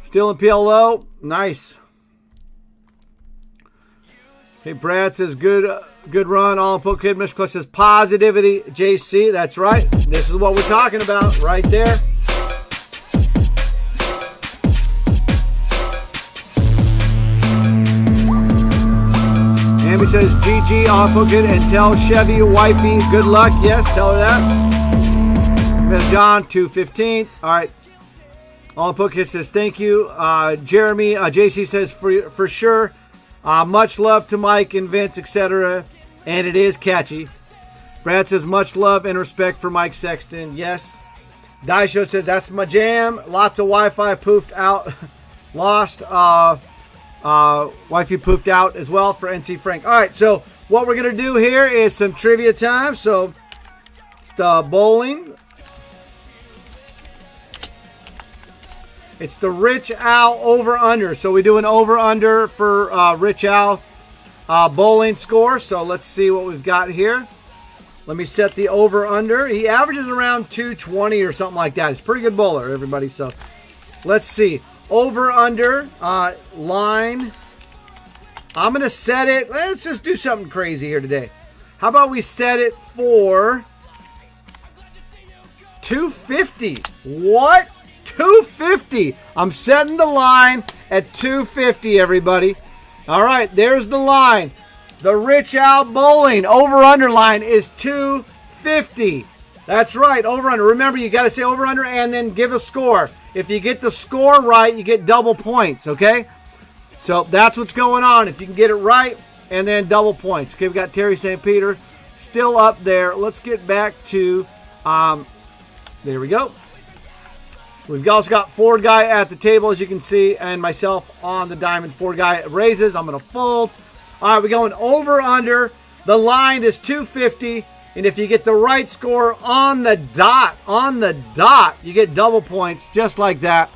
Still in PLO. Nice. Okay, Brad says good run. All Poker Kid. Mr. Clutch says positivity. JC, that's right. This is what we're talking about right there. Amy says, GG, All Kid, and tell Chevy, wifey, good luck. Yes, tell her that. Miss John, 215. All right. All Kid says, thank you. Jeremy, JC says, for sure. Much love to Mike and Vince, etc. And it is catchy. Brad says, much love and respect for Mike Sexton. Yes. Daisho says, that's my jam. Lots of Wi-Fi poofed out. Lost. Wifey poofed out as well for NC Frank. All right, so what we're going to do here is some trivia time. So it's the bowling. It's the Rich Al over-under. So we do an over-under for Rich Al's bowling score. So let's see what we've got here. Let me set the over-under. He averages around 220 or something like that. He's a pretty good bowler, everybody. So let's see. Over-under line. I'm going to set it. Let's just do something crazy here today. How about we set it for 250? What? 250. I'm setting the line at 250, everybody. All right, there's the line. The Rich Al Bowling over-under line is 250. That's right, over-under. Remember, you got to say over-under and then give a score. If you get the score right, you get double points, okay? So that's what's going on. If you can get it right and then double points. Okay, we got Terry St. Peter still up there. Let's get back to, there we go. We've also got Ford Guy at the table, as you can see, and myself on the diamond. Ford Guy raises. I'm going to fold. All right, we're going over-under. The line is 250. And if you get the right score on the dot, you get double points just like that.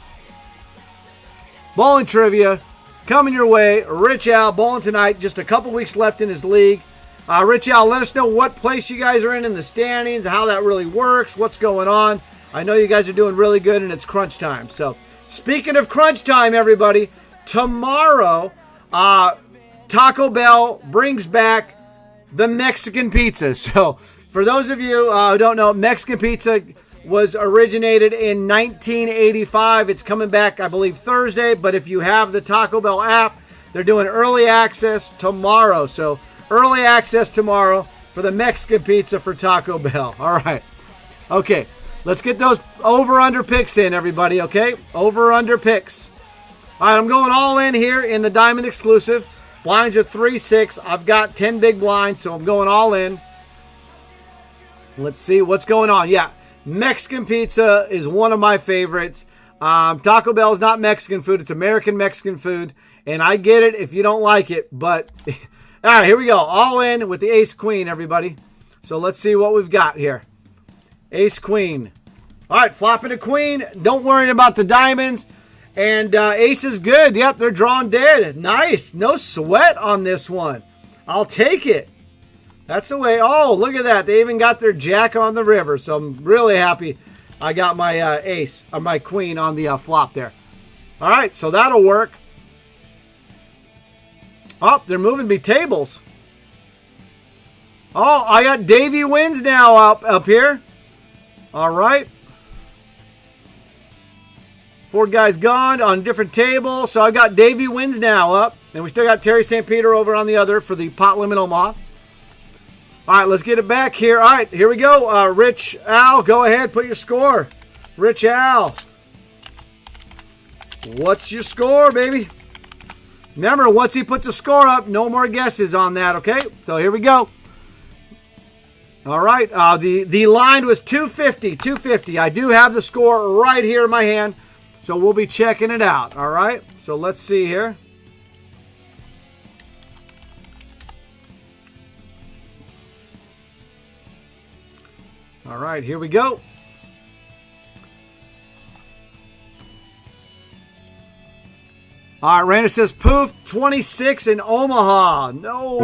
Bowling trivia coming your way. Rich Al bowling tonight. Just a couple weeks left in his league. Rich Al, let us know what place you guys are in the standings, how that really works, what's going on. I know you guys are doing really good, and it's crunch time. So, speaking of crunch time, everybody, tomorrow, Taco Bell brings back the Mexican pizza. So, for those of you who don't know, Mexican pizza was originated in 1985. It's coming back, I believe, Thursday. But if you have the Taco Bell app, they're doing early access tomorrow. So early access tomorrow for the Mexican pizza for Taco Bell. All right. Okay. Let's get those over-under picks in, everybody, okay? Over-under picks. All right, I'm going all in here in the Diamond Exclusive. Blinds are 3-6. I've got 10 big blinds, so I'm going all in. Let's see what's going on. Yeah, Mexican pizza is one of my favorites. Taco Bell is not Mexican food. It's American Mexican food, and I get it if you don't like it. But, all right, here we go. All in with the Ace-Queen, everybody. So let's see what we've got here. Ace-Queen. All right, flopping a queen. Don't worry about the diamonds. And ace is good. Yep, they're drawn dead. Nice. No sweat on this one. I'll take it. That's the way. Oh, look at that. They even got their jack on the river. So I'm really happy I got my ace, or my queen on the flop there. All right, so that'll work. Oh, they're moving me tables. Oh, I got Davey wins now up here. All right. 4 guys gone on a different table. So I've got Davey wins now up. And we still got Terry St. Peter over on the other for the pot limit Omaha. All right, let's get it back here. All right, here we go. Rich Al, go ahead. Put your score. Rich Al. What's your score, baby? Remember, once he puts a score up, no more guesses on that, okay? So here we go. All right, the line was 250, 250. I do have the score right here in my hand. So we'll be checking it out, all right? So let's see here. All right, here we go. All right, Randa says, poof, 26 in Omaha. No.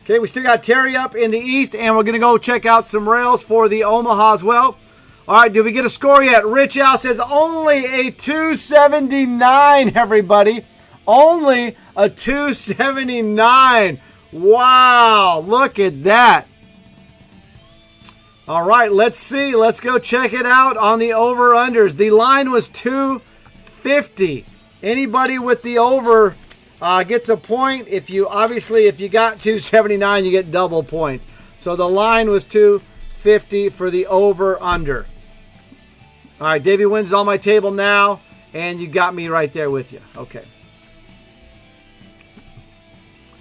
Okay, we still got Terry up in the East, and we're going to go check out some rails for the Omaha as well. All right, did we get a score yet? Rich Al says only a 279, everybody. Only a 279. Wow, look at that. All right, let's see. Let's go check it out on the over-unders. The line was 250. Anybody with the over gets a point. If you got 279, you get double points. So the line was 250 for the over-under. All right, Davey wins on my table now, and you got me right there with you. Okay.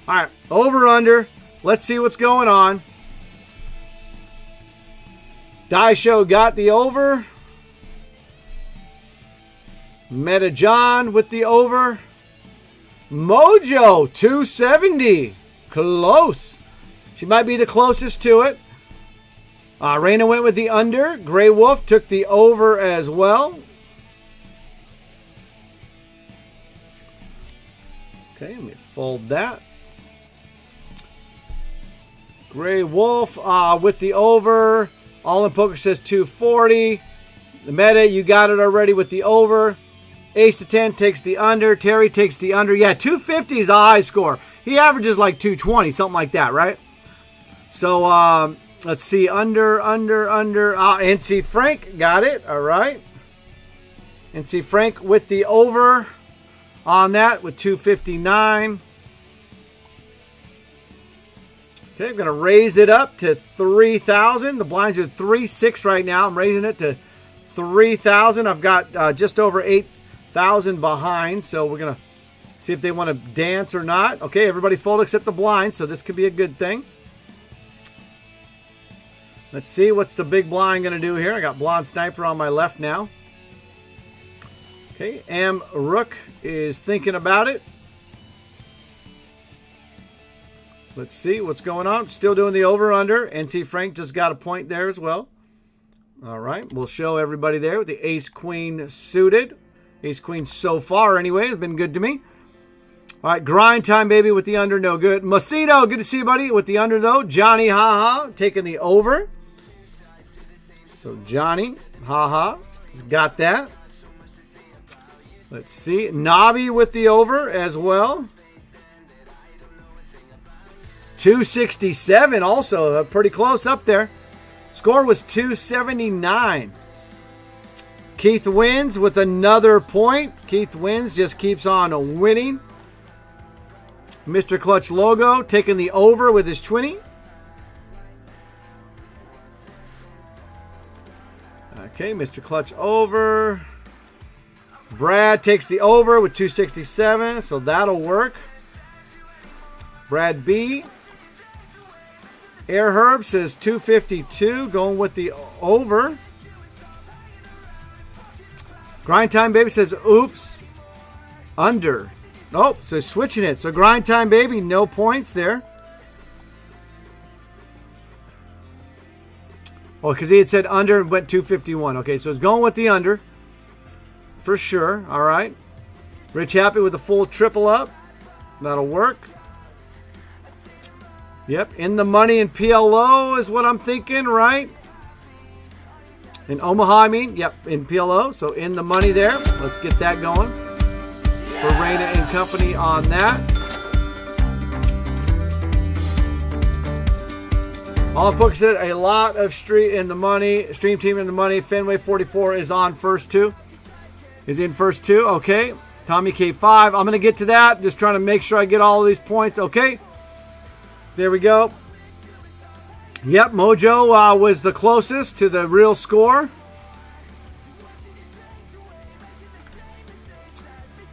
All right, over-under. Let's see what's going on. Die Show got the over. Meta John with the over. Mojo, 270. Close. She might be the closest to it. Raina went with the under. Grey Wolf took the over as well. Okay, let me fold that. Grey Wolf with the over. All in Poker says 240. The meta, you got it already with the over. Ace to 10 takes the under. Terry takes the under. Yeah, 250 is a high score. He averages like 220, something like that, right? So, let's see. Under. NC Frank got it. All right. NC Frank with the over on that with 259. Okay, I'm going to raise it up to 3,000. The blinds are 3-6 right now. I'm raising it to 3,000. I've got just over 8,000 behind, so we're going to see if they want to dance or not. Okay, everybody fold except the blind, so this could be a good thing. Let's see what's the big blind going to do here. I got Blonde Sniper on my left now. Okay, Am Rook is thinking about it. Let's see what's going on. Still doing the over-under. NC Frank just got a point there as well. All right, we'll show everybody there with the Ace-Queen suited. Ace-Queen so far anyway has been good to me. All right, grind time, baby, with the under, no good. Macedo, good to see you, buddy, with the under, though. Johnny Haha taking the over. So Johnny Haha has got that. Let's see. Nobby with the over as well. 267 also, pretty close up there. Score was 279. Keith wins with another point. Keith wins, just keeps on winning. Mr. Clutch Logo taking the over with his 20. Okay, Mr. Clutch over. Brad takes the over with 267, so that'll work. Brad B. Air Herb says 252, going with the over. Grind Time Baby says, oops, under. Oh, so switching it. So Grind Time Baby, no points there. Oh, because he had said under and went 251. Okay, so it's going with the under. For sure. All right. Rich Happy with a full triple up. That'll work. Yep, in the money in PLO is what I'm thinking, right? In Omaha, I mean. Yep, in PLO. So in the money there. Let's get that going. For Raina and company on that. All the books said a lot of street in the money. Stream team in the money. Fenway 44 is on first two. Is in first two. Okay. Tommy K5. I'm going to get to that. Just trying to make sure I get all of these points. Okay. There we go. Yep, Mojo was the closest to the real score.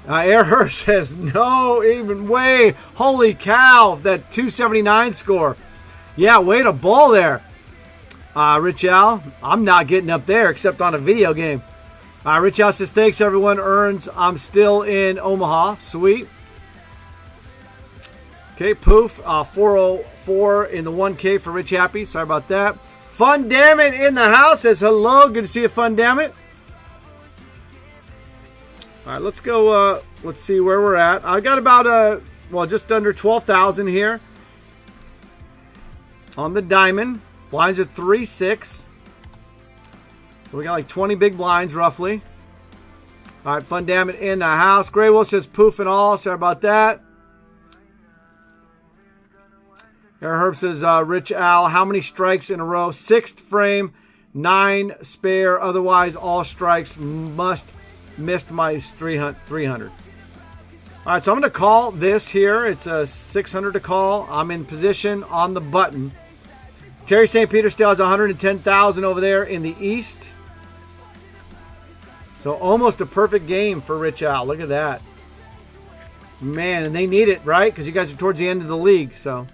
Air Herb says, no, even way. Holy cow, that 279 score. Yeah, way to ball there. Rich Al, I'm not getting up there except on a video game. Rich Al says, thanks everyone. Earns, I'm still in Omaha. Sweet. Okay, Poof, 404 in the 1K for Rich Happy. Sorry about that. Fun Dammit in the house says hello. Good to see you, Fun Dammit. All right, let's go. Let's see where we're at. I got about, just under 12,000 here on the diamond. Blinds are 3-6. So we got like 20 big blinds roughly. All right, Fun Dammit in the house. Grey Wolf says Poof and all. Sorry about that. Air Herb says, Rich Al, how many strikes in a row? 6th frame, 9 spare. Otherwise, all strikes missed my 300. All right, so I'm going to call this here. It's a 600 to call. I'm in position on the button. Terry St. Peter still has 110,000 over there in the East. So almost a perfect game for Rich Al. Look at that. Man, and they need it, right? Because you guys are towards the end of the league, so...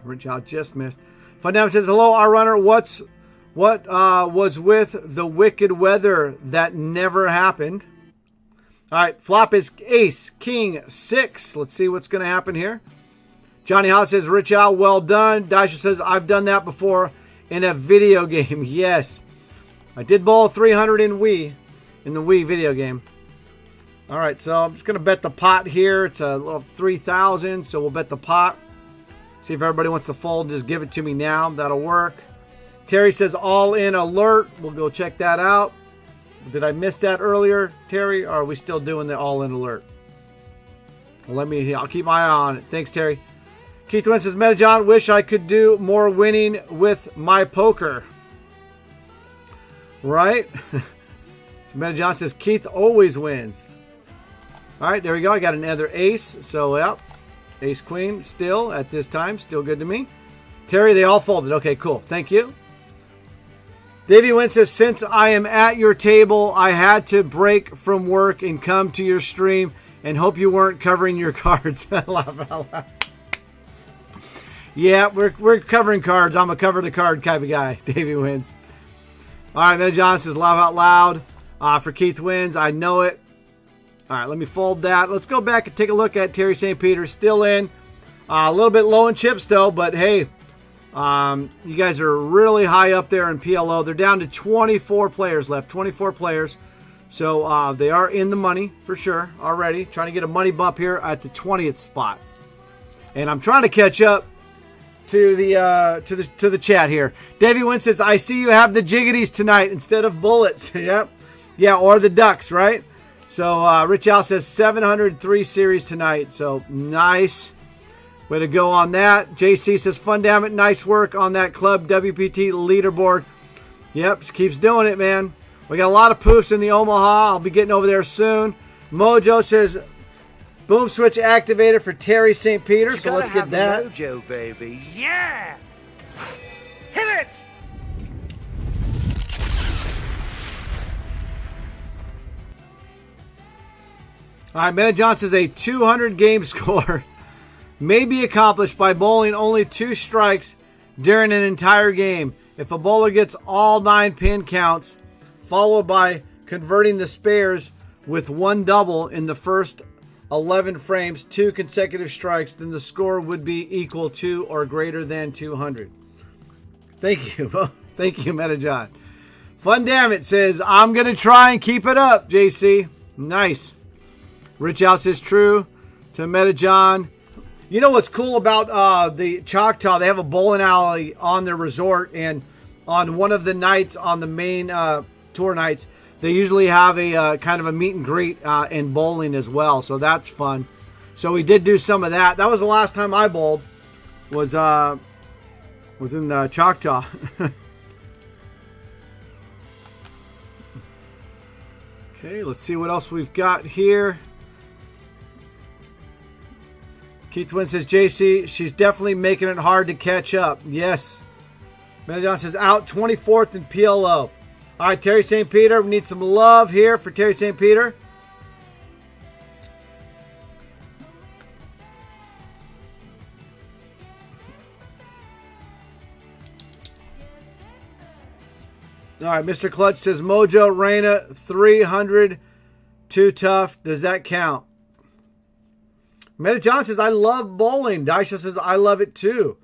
Rich Al just missed. Fundam says, hello, our runner. What was with the wicked weather that never happened? All right, flop is ace, king, 6. Let's see what's going to happen here. Johnny Hollis says, Rich Al, well done. Dasha says, I've done that before in a video game. Yes. I did bowl 300 in the Wii video game. All right, so I'm just going to bet the pot here. It's a little 3,000, so we'll bet the pot. See if everybody wants to fold. Just give it to me now. That'll work. Terry says all in alert. We'll go check that out. Did I miss that earlier, Terry? Or are we still doing the all in alert? Well, I'll keep my eye on it. Thanks, Terry. Keith Wynn says, Metajohn, wish I could do more winning with my poker. Right? So Metajohn says, Keith always wins. All right, there we go. I got another ace. So, yep. Ace Queen still at this time. Still good to me. Terry, they all folded. Okay, cool. Thank you. Davey Wynn says, since I am at your table, I had to break from work and come to your stream and hope you weren't covering your cards. Laugh out loud. Yeah, we're covering cards. I'm a cover the card type of guy. Davey wins. All right, Meta John says, laugh out loud. For Keith wins. I know it. All right, let me fold that. Let's go back and take a look at Terry St. Peter. Still in. A little bit low in chips, though. But, hey, you guys are really high up there in PLO. They're down to 24 players left. 24 players. So they are in the money for sure already. Trying to get a money bump here at the 20th spot. And I'm trying to catch up to the chat here. Davey Wynn says, I see you have the jiggities tonight instead of bullets. Yep. Yeah, or the ducks, right? So Rich Al says 703 series tonight. So nice. Way to go on that. JC says, fun damn it. Nice work on that Club WPT leaderboard. Yep, just keeps doing it, man. We got a lot of poofs in the Omaha. I'll be getting over there soon. Mojo says, boom switch activated for Terry St. Peter. So let's get that. Mojo, baby. Yeah! Hit it! All right, Meta John says a 200 game score may be accomplished by bowling only 2 strikes during an entire game. If a bowler gets all 9 pin counts, followed by converting the spares with 1 double in the first 11 frames, 2 consecutive strikes, then the score would be equal to or greater than 200. Thank you. Thank you, Meta John. Fun damn it says, I'm going to try and keep it up, JC. Nice. Rich House is true to Meta John. You know what's cool about the Choctaw? They have a bowling alley on their resort, and on one of the nights, on the main tour nights, they usually have a kind of a meet and greet and bowling as well. So that's fun. So we did do some of that. That was the last time I bowled. Was in Choctaw. Okay, let's see what else we've got here. Keith Wynn says, JC, she's definitely making it hard to catch up. Yes. Menadon says, out 24th in PLO. All right, Terry St. Peter. We need some love here for Terry St. Peter. All right, Mr. Clutch says, Mojo, Reina, 300, too tough. Does that count? Meta John says, I love bowling. Daisha says, I love it too.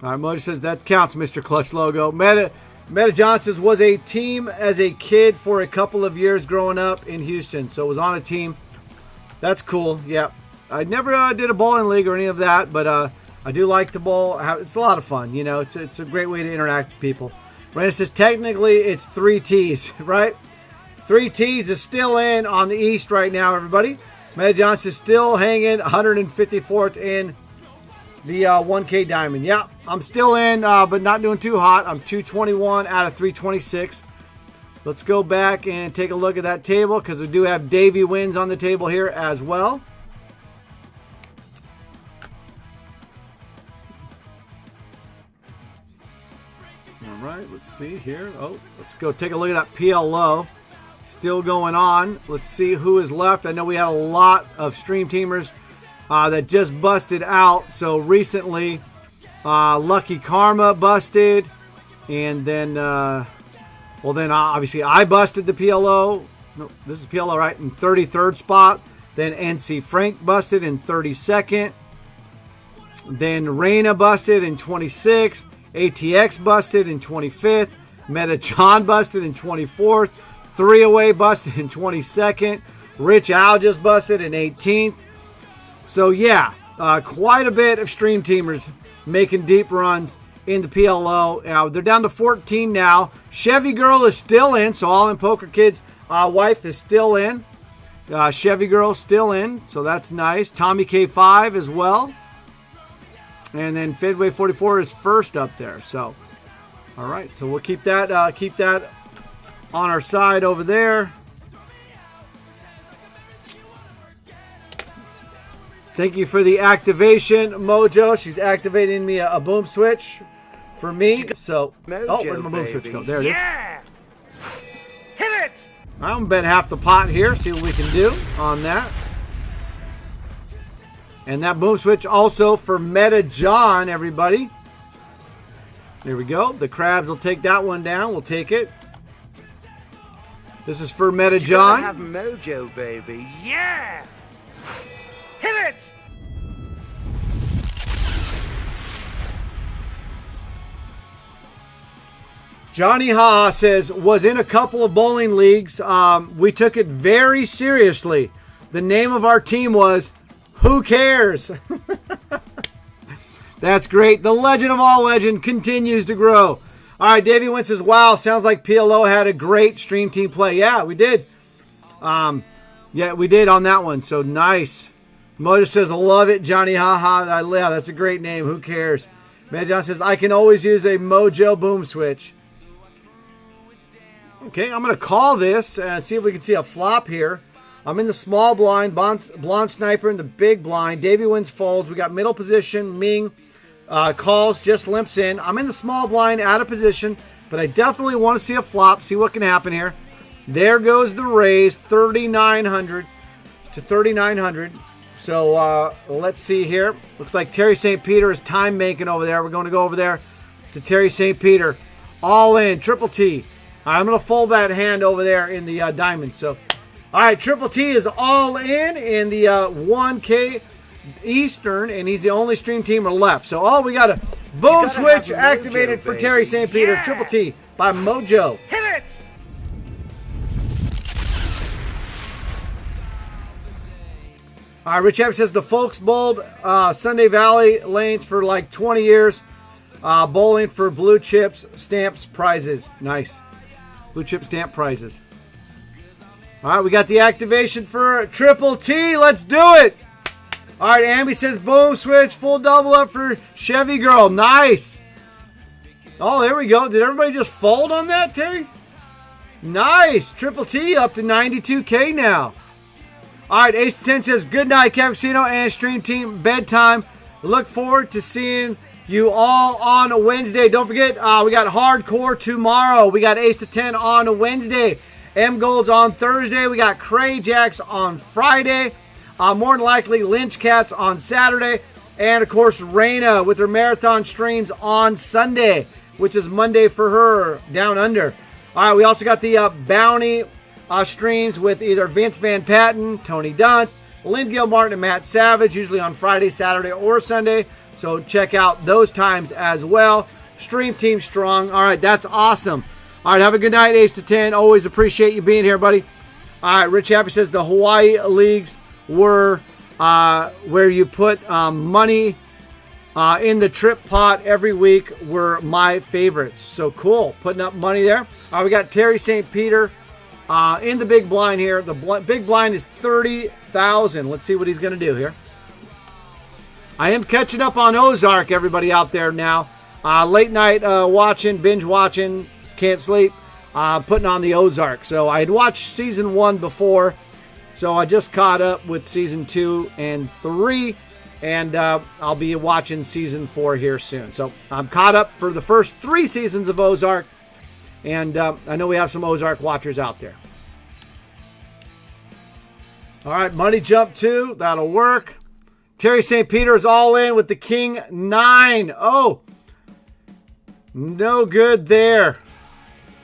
All right, Mojo says, that counts, Mr. Clutch logo. Meta John says, was a team as a kid for a couple of years growing up in Houston. So it was on a team. That's cool. Yeah. I never did a bowling league or any of that, but I do like to bowl. It's a lot of fun. You know, it's a great way to interact with people. Brandon says, technically, it's 3 T's, right? 3 T's is still in on the East right now, everybody. Meta Johnson is still hanging 154th in the 1K Diamond. Yeah, I'm still in, but not doing too hot. I'm 221 out of 326. Let's go back and take a look at that table because we do have Davey wins on the table here as well. All right, let's see here. Oh, let's go take a look at that PLO. Still going on. Let's see who is left. I know we had a lot of stream teamers that just busted out. So recently, Lucky Karma busted. And then, obviously I busted the PLO. No, this is PLO, right? In 33rd spot. Then NC Frank busted in 32nd. Then Reina busted in 26th. ATX busted in 25th. Meta John busted in 24th. 3 Away busted in 22nd. Rich Al just busted in 18th. So yeah, quite a bit of stream teamers making deep runs in the PLO. They're down to 14 now. Chevy Girl is still in, so All in Poker Kids wife is still in. Chevy Girl still in, so that's nice. Tommy K5 as well. And then Fedway 44 is first up there. So, all right, so we'll keep that on our side over there. Thank you for the activation, Mojo. She's activating me a boom switch for me. So, Mojo, where'd my boom switch go? There it is. Yeah! Hit it! I'm gonna bet half the pot here. See what we can do on that. And that boom switch also for Meta John, everybody. There we go. The crabs will take that one down. We'll take it. This is for Meta John. Have Mojo, baby. Yeah! Hit it! Johnny Ha says, was in a couple of bowling leagues. We took it very seriously. The name of our team was Who Cares? That's great. The legend of all legend continues to grow. All right, Davey Wentz says, wow, sounds like PLO had a great stream team play. Yeah, we did. Yeah, we did on that one. So nice. Mojo says, I love it, Johnny Haha. Yeah, that's a great name. Who cares? Matt John says, I can always use a Mojo boom switch. Okay, I'm going to call this and see if we can see a flop here. I'm in the small blind, blonde sniper in the big blind. Davey wins folds. We got middle position. Ming calls, just limps in. I'm in the small blind, out of position, but I definitely want to see a flop, see what can happen here. There goes the raise, 3,900 to 3,900. So let's see here. Looks like Terry St. Peter is time making over there. We're going to go over there to Terry St. Peter. All in, triple T. I'm going to fold that hand over there in the diamond. So, all right, triple T is all in the 1K Eastern, and he's the only stream teamer left. So, we got a boom switch activated for Terry St. Peter. Yeah. Triple T by Mojo. Hit it! All right, Rich Abbott says the folks bowled Sunday Valley lanes for like 20 years. Bowling for blue chips, stamps, prizes. Nice. Blue chip stamp prizes. All right, we got the activation for triple T. Let's do it. All right, Amby says boom switch, full double up for Chevy Girl. Nice. Oh, there we go. Did everybody just fold on that, Terry? Nice. Triple T up to 92K now. All right, Ace 10 says, good night, Cappuccino and Stream Team. Bedtime. Look forward to seeing you all on Wednesday. Don't forget, we got Hardcore tomorrow. We got Ace to 10 on Wednesday. M Gold's on Thursday. We got Cray Jacks on Friday. More than likely, Lynch Cats on Saturday. And, of course, Raina with her marathon streams on Sunday, which is Monday for her, down under. All right, we also got the Bounty streams with either Vince Van Patten, Tony Dunst, Lynn Gilmartin, and Matt Savage, usually on Friday, Saturday, or Sunday. So check out those times as well. Stream Team strong. All right, that's awesome. All right, have a good night, Ace to 10. Always appreciate you being here, buddy. All right, Rich Happy says the Hawaii Leagues were where you put money in the trip pot every week were my favorites. So cool, putting up money there. All right, we got Terry St. Peter in the big blind here. The big blind is 30,000. Let's see what he's going to do here. I am catching up on Ozark, everybody out there now. Late night watching, binge watching, can't sleep, putting on the Ozark. So I had watched season 1 before, so I just caught up with season 2 and 3, and I'll be watching season 4 here soon. So I'm caught up for the first 3 seasons of Ozark, and I know we have some Ozark watchers out there. All right, money jump 2, that'll work. Terry St. Peter is all in with the King 9. Oh, no good there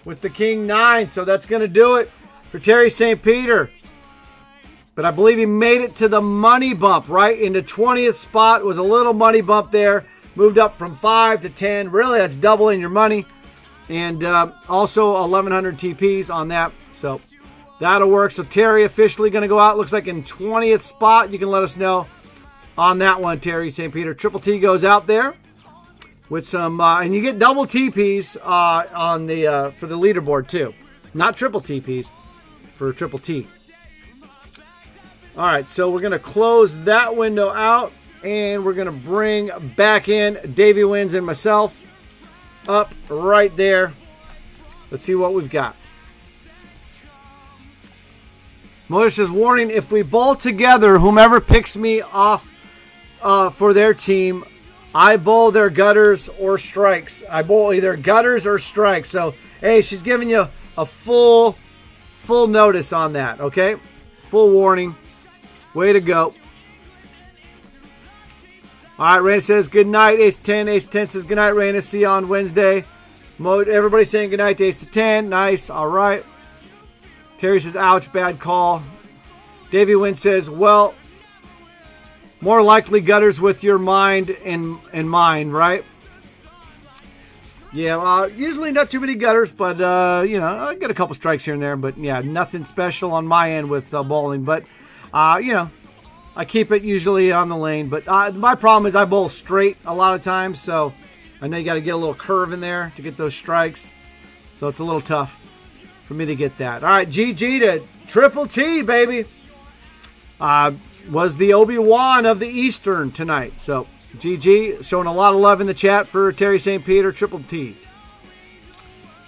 with the King 9. So that's going to do it for Terry St. Peter. But I believe he made it to the money bump, right? In the 20th spot was a little money bump there. Moved up from 5 to 10. Really, that's doubling your money. And also 1,100 TPs on that. So that'll work. So Terry officially going to go out. Looks like in 20th spot. You can let us know on that one, Terry St. Peter. Triple T goes out there with some, and you get double TPs on the for the leaderboard too, not triple TPs for triple T. All right, so we're gonna close that window out, and we're gonna bring back in Davey Wins and myself up right there. Let's see what we've got. Mother says, warning: if we bowl together, whomever picks me off for their team, I bowl their gutters or strikes. I bowl either gutters or strikes. So, hey, she's giving you a full notice on that, okay? Full warning. Way to go. All right, Raina says, good night, Ace 10. Ace 10 says, good night, Raina. See you on Wednesday. Everybody saying good night to Ace 10. Nice. All right. Terry says, ouch, bad call. Davey Wynn says, well, more likely gutters with your mind in mind, right? Yeah, usually not too many gutters, but, I get a couple strikes here and there. But, yeah, nothing special on my end with bowling. But, I keep it usually on the lane. But my problem is I bowl straight a lot of times. So, I know you got to get a little curve in there to get those strikes. So, it's a little tough for me to get that. All right, GG to Triple T, baby. was the Obi-Wan of the Eastern tonight. So, GG, showing a lot of love in the chat for Terry St. Peter, Triple T.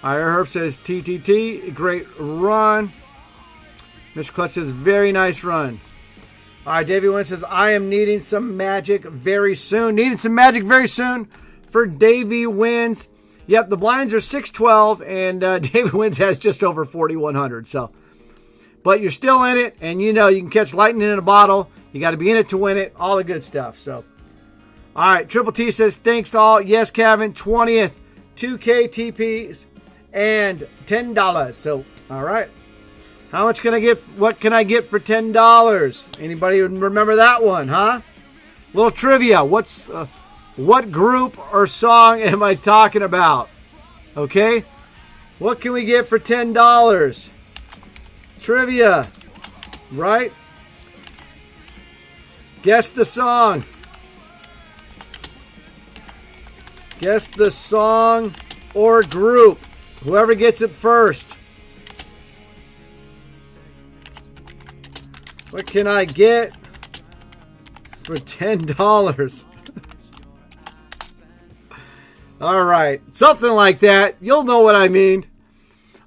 Ira Herb says, TTT, great run. Mr. Clutch says, very nice run. All right, Davey Wynn says, I am needing some magic very soon. Needing some magic very soon for Davey Wins. Yep, the blinds are 612, and Davey Wins has just over 4,100. So, but you're still in it, and you know you can catch lightning in a bottle. You got to be in it to win it. All the good stuff. So, all right, Triple T says, thanks all. Yes, Kevin, 20th, 2K TPs, and $10. So, all right. How much can I get? What can I get for $10? Anybody remember that one, huh? Little trivia. What group or song am I talking about? Okay. What can we get for $10? Trivia. Right? Guess the song. Guess the song or group. Whoever gets it first. What can I get for $10? All right. Something like that. You'll know what I mean.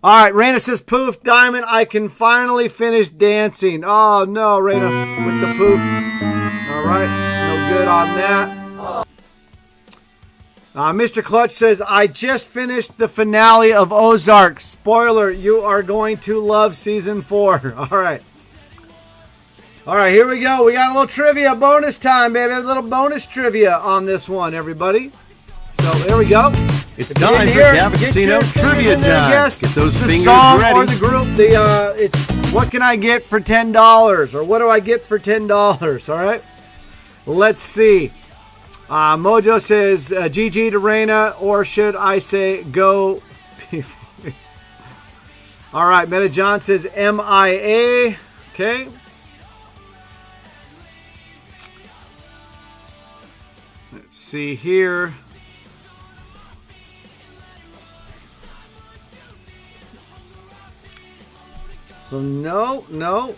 All right. Raina says, poof, Diamond, I can finally finish dancing. Oh, no, Raina, with the poof. All right. No good on that. Mr. Clutch says, I just finished the finale of Ozark. Spoiler, you are going to love season 4. All right. All right, here we go. We got a little trivia bonus time, baby. A little bonus trivia on this one, everybody. So, there we go. It's time for Cabot Casino Trivia Time. Guess get those the fingers song ready. Or the group. It's what can I get for $10? Or what do I get for $10? All right. Let's see. Mojo says, GG to Reina, or should I say go? All right. Meta John says MIA. Okay. Let's see here. So no.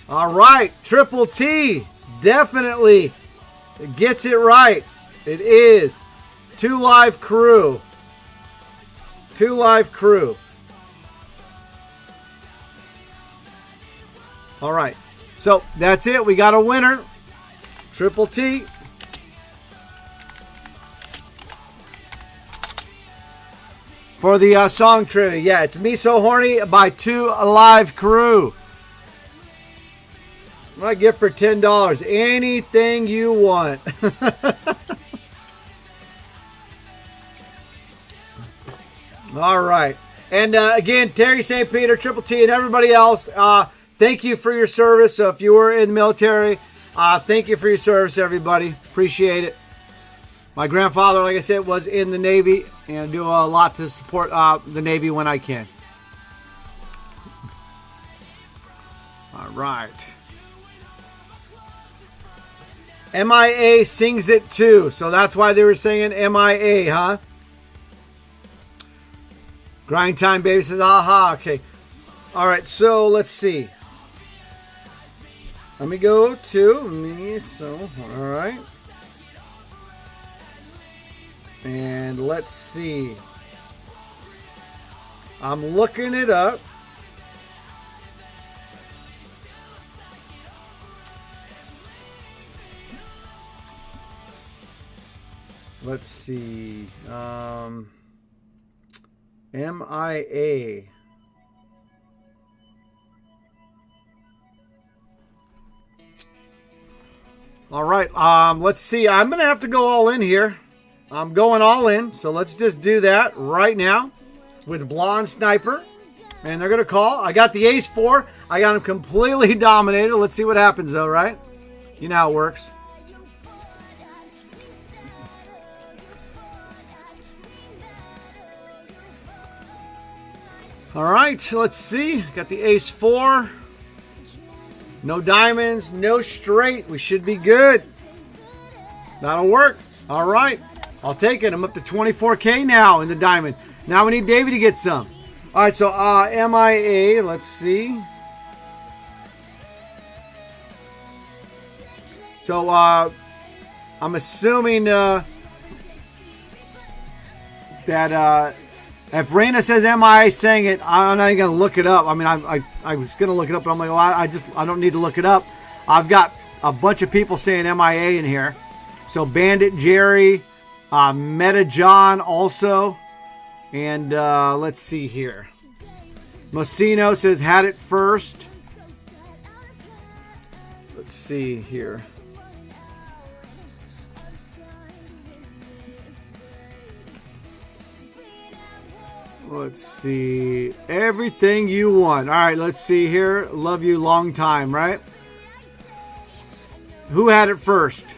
All right, Triple T definitely gets it right. It is 2 Live Crew. 2 Live Crew. All right, so that's it. We got a winner. Triple T. For the song trivia. Yeah, it's Me So Horny by 2 Live Crew. What I get for $10? Anything you want. All right. And again, Terry St. Peter, Triple T, and everybody else, thank you for your service. So if you were in the military, thank you for your service, everybody. Appreciate it. My grandfather, like I said, was in the Navy, and I do a lot to support the Navy when I can. All right. MIA sings it too, so that's why they were singing MIA, huh? Grind Time Baby says, aha, okay. All right, so let's see. Let me go to me, so, all right. And let's see. I'm looking it up. Let's see. MIA. All right. Let's see. I'm going to have to go all in here. I'm going all in, so let's just do that right now with Blonde Sniper. And they're going to call. I got the Ace-4. I got him completely dominated. Let's see what happens, though, right? You know how it works. All right, let's see. Got the Ace-4. No diamonds, no straight. We should be good. That'll work. All right. I'll take it. I'm up to 24K now in the diamond. Now we need Davey to get some. All right, so MIA, let's see. So I'm assuming that if Raina says MIA sang it, I'm not even gonna look it up. I mean, I was gonna look it up, but I'm like, well, I don't need to look it up. I've got a bunch of people saying MIA in here. So Bandit Jerry, Meta John also, and let's see here. Mocino says had it first. Let's see here. Let's see. Everything you want. All right, let's see here. Love you long time, right? Who had it first?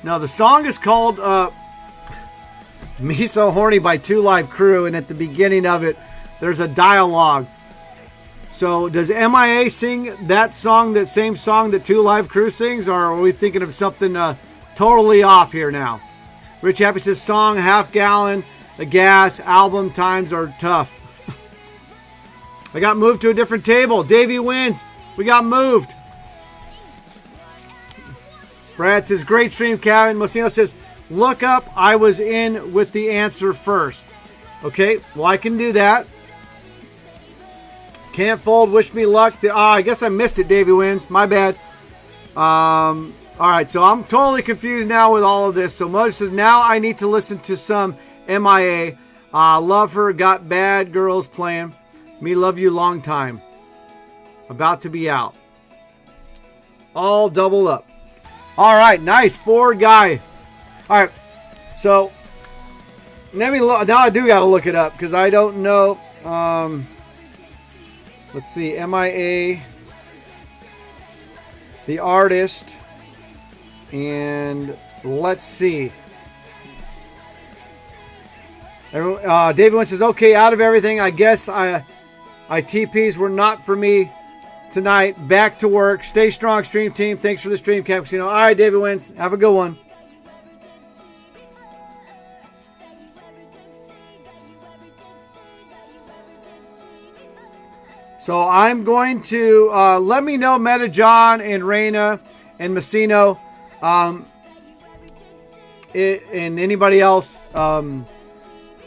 Now, the song is called Me So Horny by Two Live Crew, and at the beginning of it, there's a dialogue. So, does MIA sing that song, that same song that Two Live Crew sings, or are we thinking of something totally off here now? Rich Happy says, song, half gallon, the gas, album times are tough. I got moved to a different table. Davey wins. We got moved. Brad says, great stream, Kevin. Mocino says, look up, I was in with the answer first. Okay, well, I can do that. Can't fold, wish me luck. I guess I missed it, Davey wins. My bad. All right, so I'm totally confused now with all of this. So Moses says, now I need to listen to some MIA. Love her, got bad girls playing. Me love you long time. About to be out. All double up. All right, nice. Ford guy. All right, so let me look. Now I do got to look it up because I don't know. Let's see. MIA, the artist, and let's see. David Wynn says, okay, out of everything, I guess ITPs were not for me tonight. Back to work. Stay strong, stream team. Thanks for the stream, Cap Casino. All right, David wins. Have a good one. So I'm going to let me know, Meta John and Raina and Mocino, and anybody else,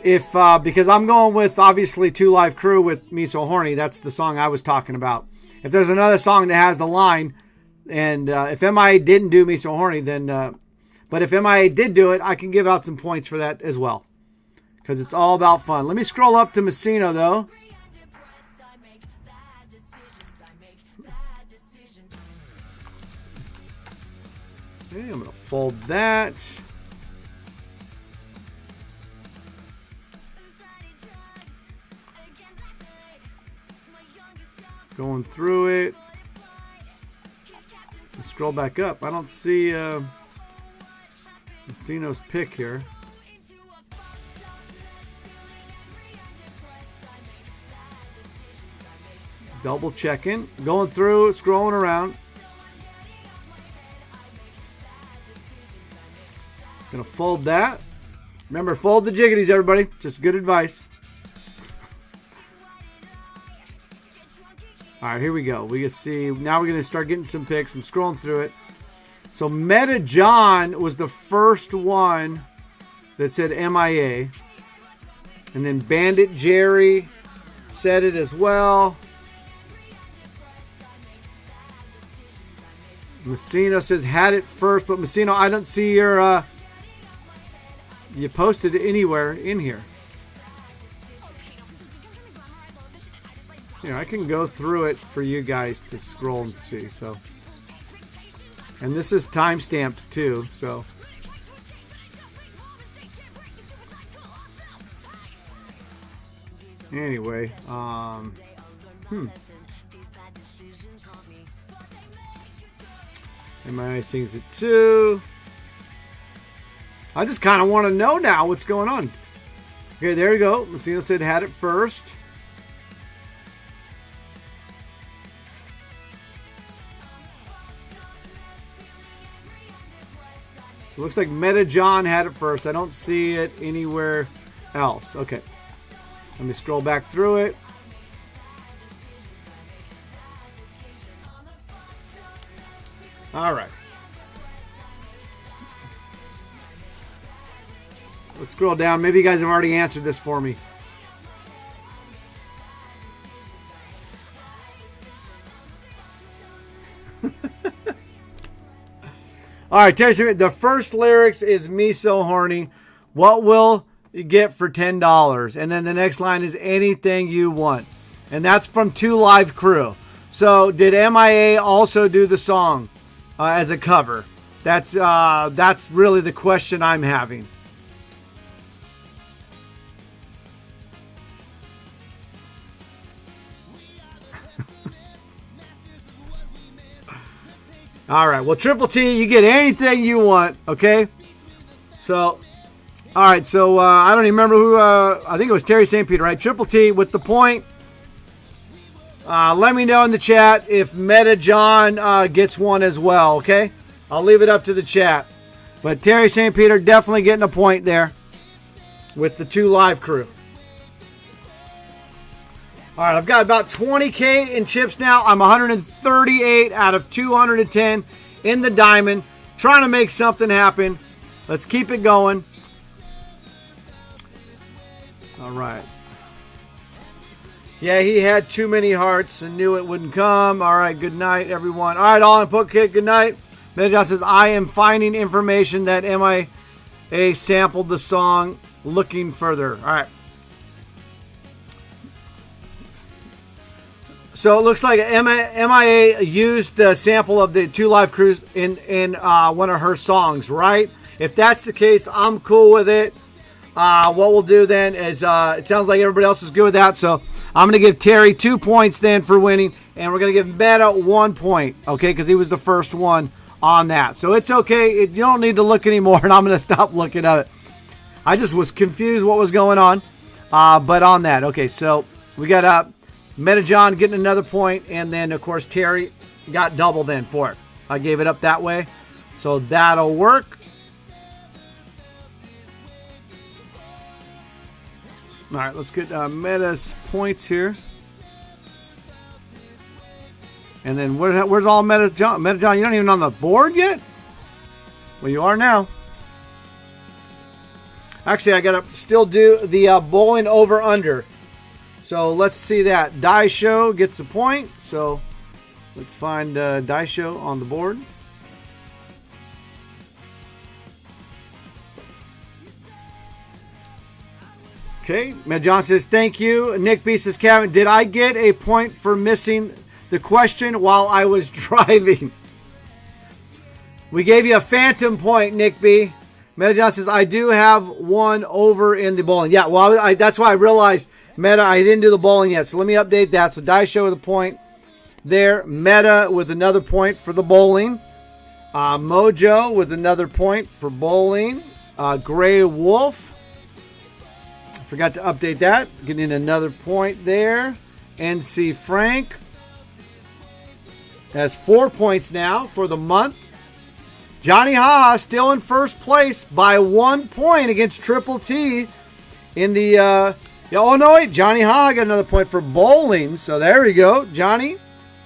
if because I'm going with obviously Two Live Crew with Me So Horny. That's the song I was talking about. If there's another song that has the line, and if MIA didn't do Me So Horny, then but if MIA did do it, I can give out some points for that as well, because it's all about fun. Let me scroll up to Mocino though. Okay, I'm going to fold that. Going through it. Let's scroll back up. I don't see Mocino's pick here. Double checking. Going through, scrolling around. Gonna fold that. Remember, fold the jiggities, everybody. Just good advice. All right, here we go. We can see now. We're gonna start getting some picks. I'm scrolling through it. So Meta John was the first one that said MIA, and then Bandit Jerry said it as well. Mocino says had it first, but Mocino, I don't see your. You posted it anywhere in here. Here, I can go through it for you guys to scroll and see. So, and this is time stamped too. So, anyway, MIA sings it too. I just kind of want to know now what's going on. Okay, there you go. Mocino said had it first. So it looks like Meta John had it first. I don't see it anywhere else. Okay. Let me scroll back through it. All right. Let's scroll down. Maybe you guys have already answered this for me. All right, Terry, the first lyrics is "Me So Horny." What will you get for $10? And then the next line is "Anything You Want." And that's from 2 Live Crew. So did MIA also do the song as a cover? That's really the question I'm having. All right. Well, Triple T, you get anything you want. Okay. So, all right. So I don't even remember who. I think it was Terry St. Peter, right? Triple T with the point. Let me know in the chat if Meta John gets one as well. Okay. I'll leave it up to the chat. But Terry St. Peter definitely getting a point there with the 2 Live Crew. All right, I've got about 20K in chips now. I'm 138 out of 210 in the diamond. Trying to make something happen. Let's keep it going. All right. Yeah, he had too many hearts and knew it wouldn't come. All right, good night, everyone. All right, all in Poke Kid, good night. Metajohn says, I am finding information that MIA sampled the song. Looking further. All right. So it looks like MIA used the sample of the 2 Live Crews in one of her songs, right? If that's the case, I'm cool with it. What we'll do then is, it sounds like everybody else is good with that, so I'm going to give Terry 2 points then for winning, and we're going to give Meta 1 point, okay, because he was the first one on that. So it's okay. You don't need to look anymore, and I'm going to stop looking at it. I just was confused what was going on, but on that. Okay, so we got Meta John getting another point, and then, of course, Terry got double then for it. I gave it up that way, so that'll work. All right, let's get Meta's points here. And then where's all Meta John? Meta John, you're not even on the board yet? Well, you are now. Actually, I got to still do the bowling over-under. So let's see that. Die Show gets a point. So let's find Die Show on the board. Okay. Matt John says, thank you. Nick B says, Kevin, did I get a point for missing the question while I was driving? We gave you a phantom point, Nick B. Meta John says, I do have one over in the bowling. Yeah, well, that's why I realized, Meta, I didn't do the bowling yet. So let me update that. So Die Show with a point there. Meta with another point for the bowling. Mojo with another point for bowling. Gray Wolf. Forgot to update that. Getting another point there. NC Frank has 4 points now for the month. Johnny Ha still in first place by 1 point against Triple T in the oh no, wait, Johnny Ha got another point for bowling. So there we go. Johnny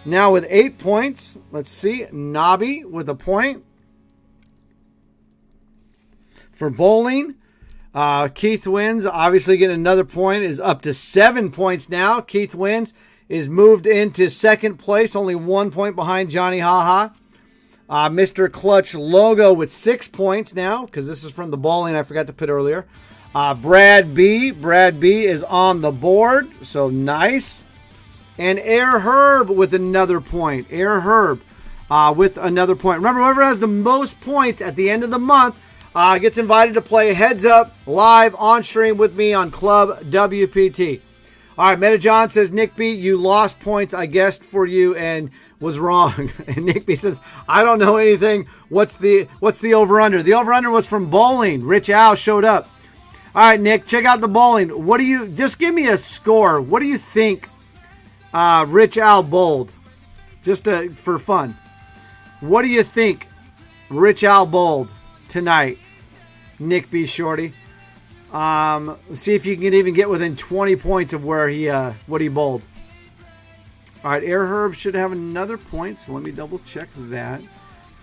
now with 8 points. Let's see. Nobby with a point for bowling. Keith Wins obviously getting another point, is up to 7 points now. Keith Wins is moved into second place, only 1 point behind Johnny Ha. Mr. Clutch Logo with 6 points now, because this is from the bowling I forgot to put earlier. Brad B is on the board, so nice. And Air Herb with another point. Air Herb with another point. Remember, whoever has the most points at the end of the month gets invited to play Heads Up live on stream with me on Club WPT. All right, Meta John says, Nick B, you lost points. I guessed for you and was wrong. And Nick B says, I don't know anything. What's the over-under? The over-under was from bowling. Rich Al showed up. All right, Nick, check out the bowling. Just give me a score. What do you think Rich Al bowled? Just for fun. What do you think Rich Al bowled? tonight, Nick B. Shorty. Let's see if you can even get within 20 points of where he what he bowled. All right, Air Herb should have another point, so let me double check that.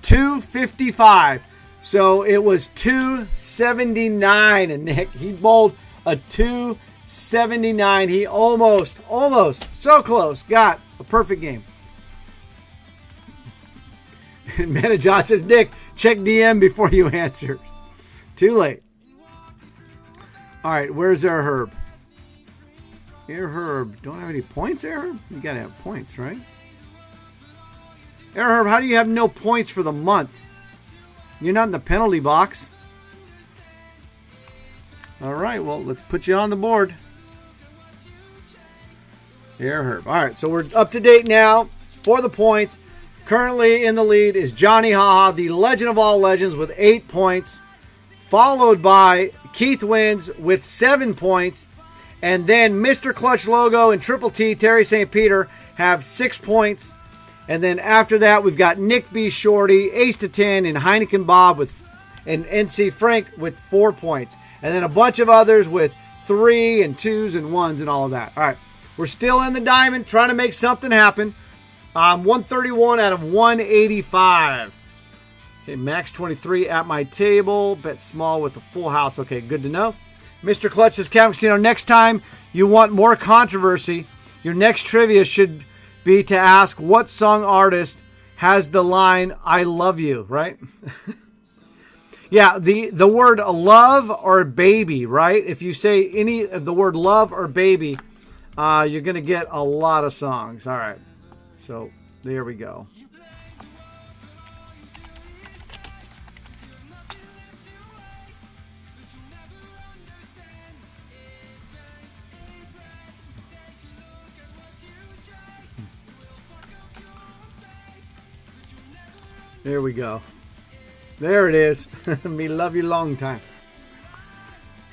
255. So it was 279, and Nick, he bowled a 279. He almost, so close, got a perfect game. And Meta John says, Nick, check DM before you answer. Too late. All right, where's Air Herb? Air Herb, don't have any points, Air Herb? You gotta have points, right? Air Herb, how do you have no points for the month? You're not in the penalty box. All right, well, let's put you on the board. Air Herb. All right, so we're up to date now for the points. Currently in the lead is Johnny Haha, the legend of all legends, with 8 points, followed by Keith Wins with 7 points, and then Mr. Clutch Logo and Triple T, Terry St. Peter, have 6 points. And then after that, we've got Nick B. Shorty, Ace to 10, and Heineken Bob and NC Frank with 4 points. And then a bunch of others with 3 and 2s and 1s and all of that. All right, we're still in the diamond, trying to make something happen. 131 out of 185. Okay, max 23 at my table. Bet small with a full house. Okay, good to know. Mr. Clutch says, Captain Casino, next time you want more controversy, your next trivia should be to ask what song artist has the line, I love you, right? Yeah, the word love or baby, right? If you say any of the word love or baby, you're going to get a lot of songs. All right. So there we go. There we go. There it is. Me love you long time.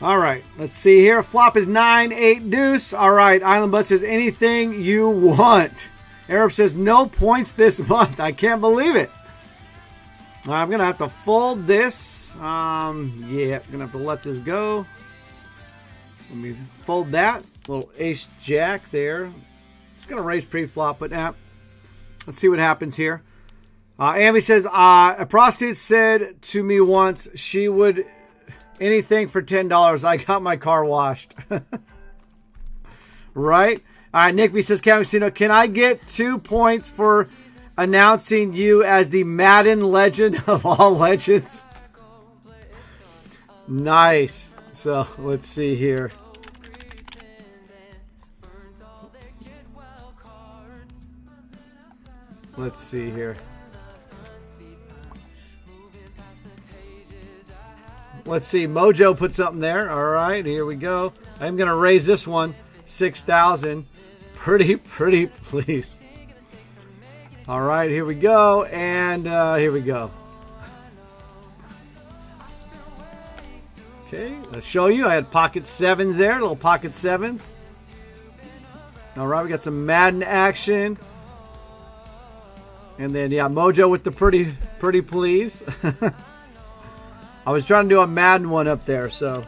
All right, let's see here. Flop is 9-8 deuce. All right, Island Bud says anything you want. Arab says no points this month. I can't believe it. I'm going to have to fold this. Yeah, I'm going to have to let this go. Let me fold that. Little ace jack there. It's going to raise pre-flop, but let's see what happens here. Amy says, a prostitute said to me once she would anything for $10. I got my car washed. Right? All right, Nick B says, Captain Casino, can I get 2 points for announcing you as the Madden legend of all legends? Nice. So let's see here. Let's see here. Let's see. Mojo put something there. All right, here we go. I'm going to raise this one 6,000. Pretty please. All right, here we go. And here we go. Okay, I'll show you. I had pocket 7s there. Little pocket 7s. All right, we got some Madden action. And then, yeah, Mojo with the pretty please. I was trying to do a Madden one up there, so.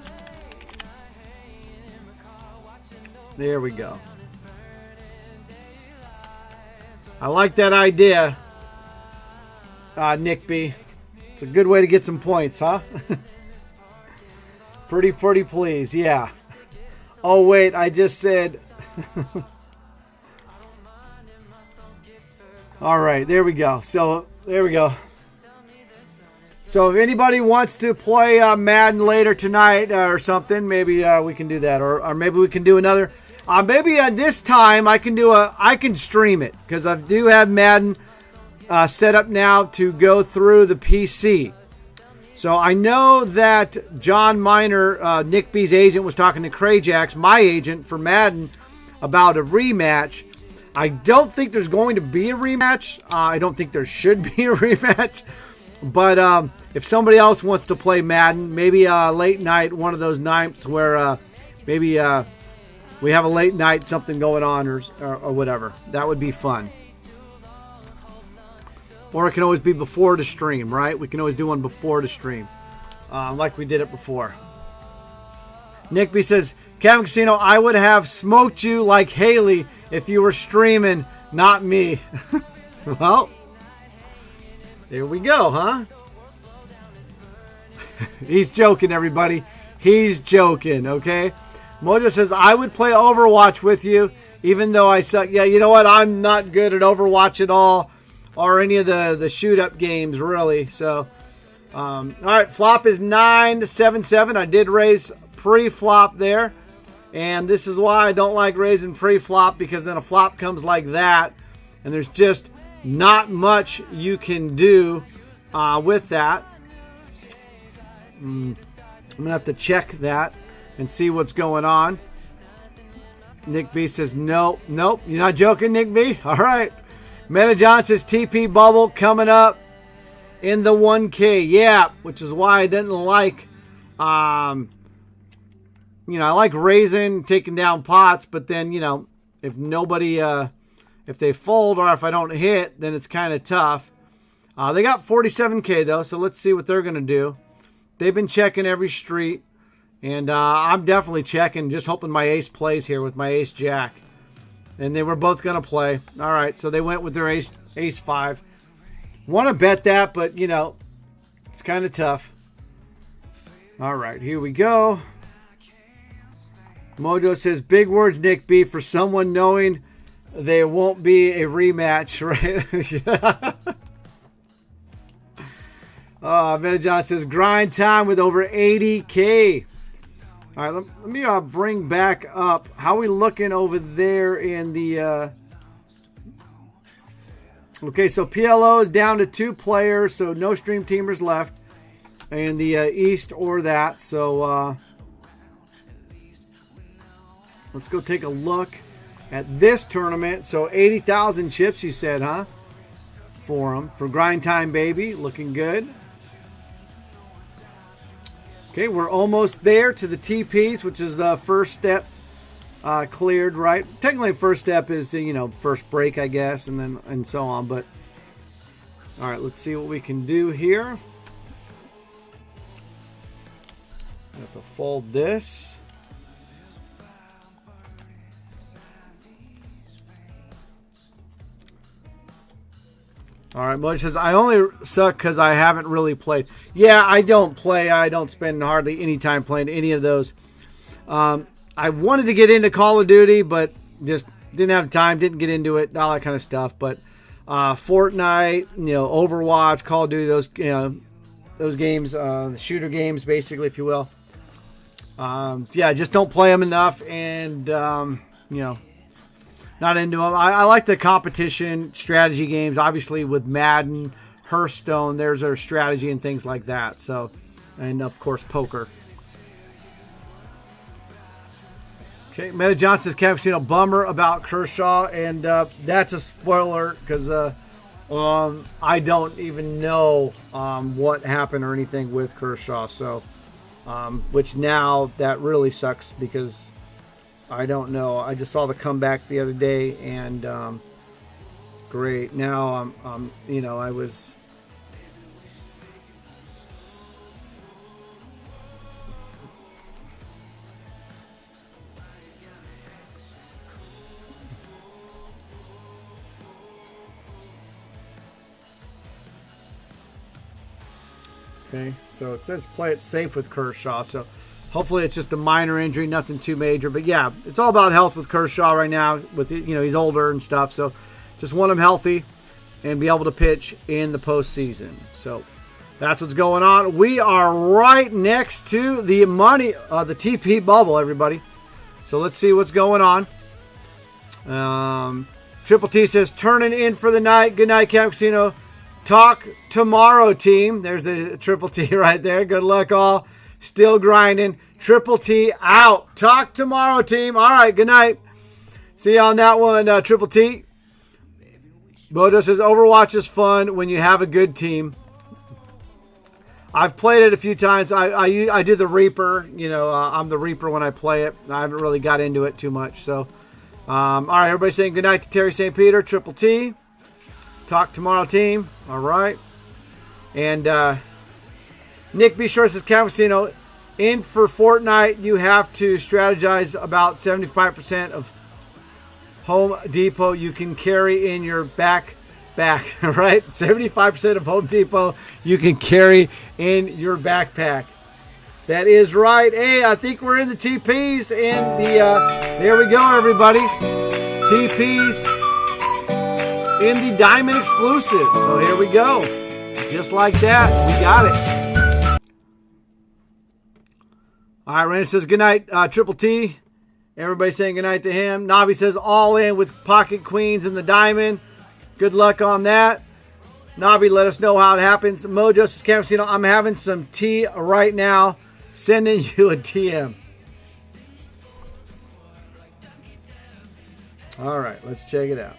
There we go. I like that idea, Nick B. It's a good way to get some points, huh? Pretty please, yeah. Oh, wait, I just said... All right, there we go. So, there we go. So, if anybody wants to play Madden later tonight or something, maybe we can do that. Or maybe we can do another... maybe this time I can stream it because I do have Madden set up now to go through the PC. So I know that John Miner, Nick B's agent, was talking to Crayjax, my agent for Madden, about a rematch. I don't think there's going to be a rematch. I don't think there should be a rematch. But if somebody else wants to play Madden, maybe late night, one of those nights where maybe... we have a late night something going on or whatever. That would be fun. Or it can always be before the stream, right? We can always do one before the stream. like we did it before. Nick B says, Kevin Casino, I would have smoked you like Haley if you were streaming, not me. Well, there we go, huh? He's joking, everybody. He's joking, okay? Mojo says, I would play Overwatch with you, even though I suck. Yeah, you know what? I'm not good at Overwatch at all, or any of the shoot-up games, really. So, all right, flop is 9-7-7. I did raise pre-flop there, and this is why I don't like raising pre-flop, because then a flop comes like that, and there's just not much you can do with that. I'm going to have to check that and see what's going on. Nick B says, nope. You're not joking, Nick B? All right. Meta John says, TP bubble coming up in the 1K. Yeah, which is why I didn't like, I like raising, taking down pots, but then, if nobody, if they fold or if I don't hit, then it's kind of tough. They got 47K, though, so let's see what they're going to do. They've been checking every street, and I'm definitely checking, just hoping my ace plays here with my ace jack. And they were both going to play. All right, so they went with their ace 5. Want to bet that, but, it's kind of tough. All right, here we go. Mojo says, big words, Nick B, for someone knowing there won't be a rematch, right? Meta John says, grind time with over 80K. All right, let me bring back up. How we looking over there in the... Okay, so PLO is down to 2 players, so no stream teamers left in the East or that. So let's go take a look at this tournament. So 80,000 chips, you said, huh? For them. For grind time, baby. Looking good. Okay, we're almost there to the TPs, which is the first step cleared, right? Technically, first step is, first break, I guess, and so on. But, all right, let's see what we can do here. Have to fold this. All right, Mudge says, I only suck because I haven't really played. Yeah, I don't play. I don't spend hardly any time playing any of those. I wanted to get into Call of Duty, but just didn't have time, didn't get into it, all that kind of stuff. But Fortnite, Overwatch, Call of Duty, those games, the shooter games, basically, if you will. Yeah, just don't play them enough, and, not into them. I like the competition strategy games, obviously with Madden, Hearthstone, there's their strategy and things like that. So, and of course, poker. Okay, Meta Johnson says, Cappuccino, bummer about Kershaw, and that's a spoiler because I don't even know what happened or anything with Kershaw. So, which now that really sucks because I don't know. I just saw the comeback the other day, and great. Now I was. Okay, so it says play it safe with Kershaw. So hopefully it's just a minor injury, nothing too major. But yeah, it's all about health with Kershaw right now. With he's older and stuff, so just want him healthy and be able to pitch in the postseason. So that's what's going on. We are right next to the money, the TP bubble, everybody. So let's see what's going on. Triple T says turning in for the night. Good night, Camp Casino. Talk tomorrow, team. There's a Triple T right there. Good luck, all. Still grinding. Triple T out. Talk tomorrow, team. All right, good night. See you on that one, Triple T. Bodo says Overwatch is fun when you have a good team. I've played it a few times. I do the Reaper. I'm the Reaper when I play it. I haven't really got into it too much. So, all right, everybody saying good night to Terry St. Peter, Triple T. Talk tomorrow, team. All right. And Nick B. Short says, Cavasino, in for Fortnite, you have to strategize about 75% of Home Depot you can carry in your backpack, right? 75% of Home Depot you can carry in your backpack. That is right. Hey, I think we're in the TPs and there we go, everybody. TPs in the Diamond exclusive. So here we go. Just like that, we got it. All right, Randy says, good night, Triple T. Everybody saying good night to him. Navi says, all in with pocket queens in the Diamond. Good luck on that. Navi, let us know how it happens. Mojo says, Cavasino, I'm having some tea right now. Sending you a DM. All right, let's check it out.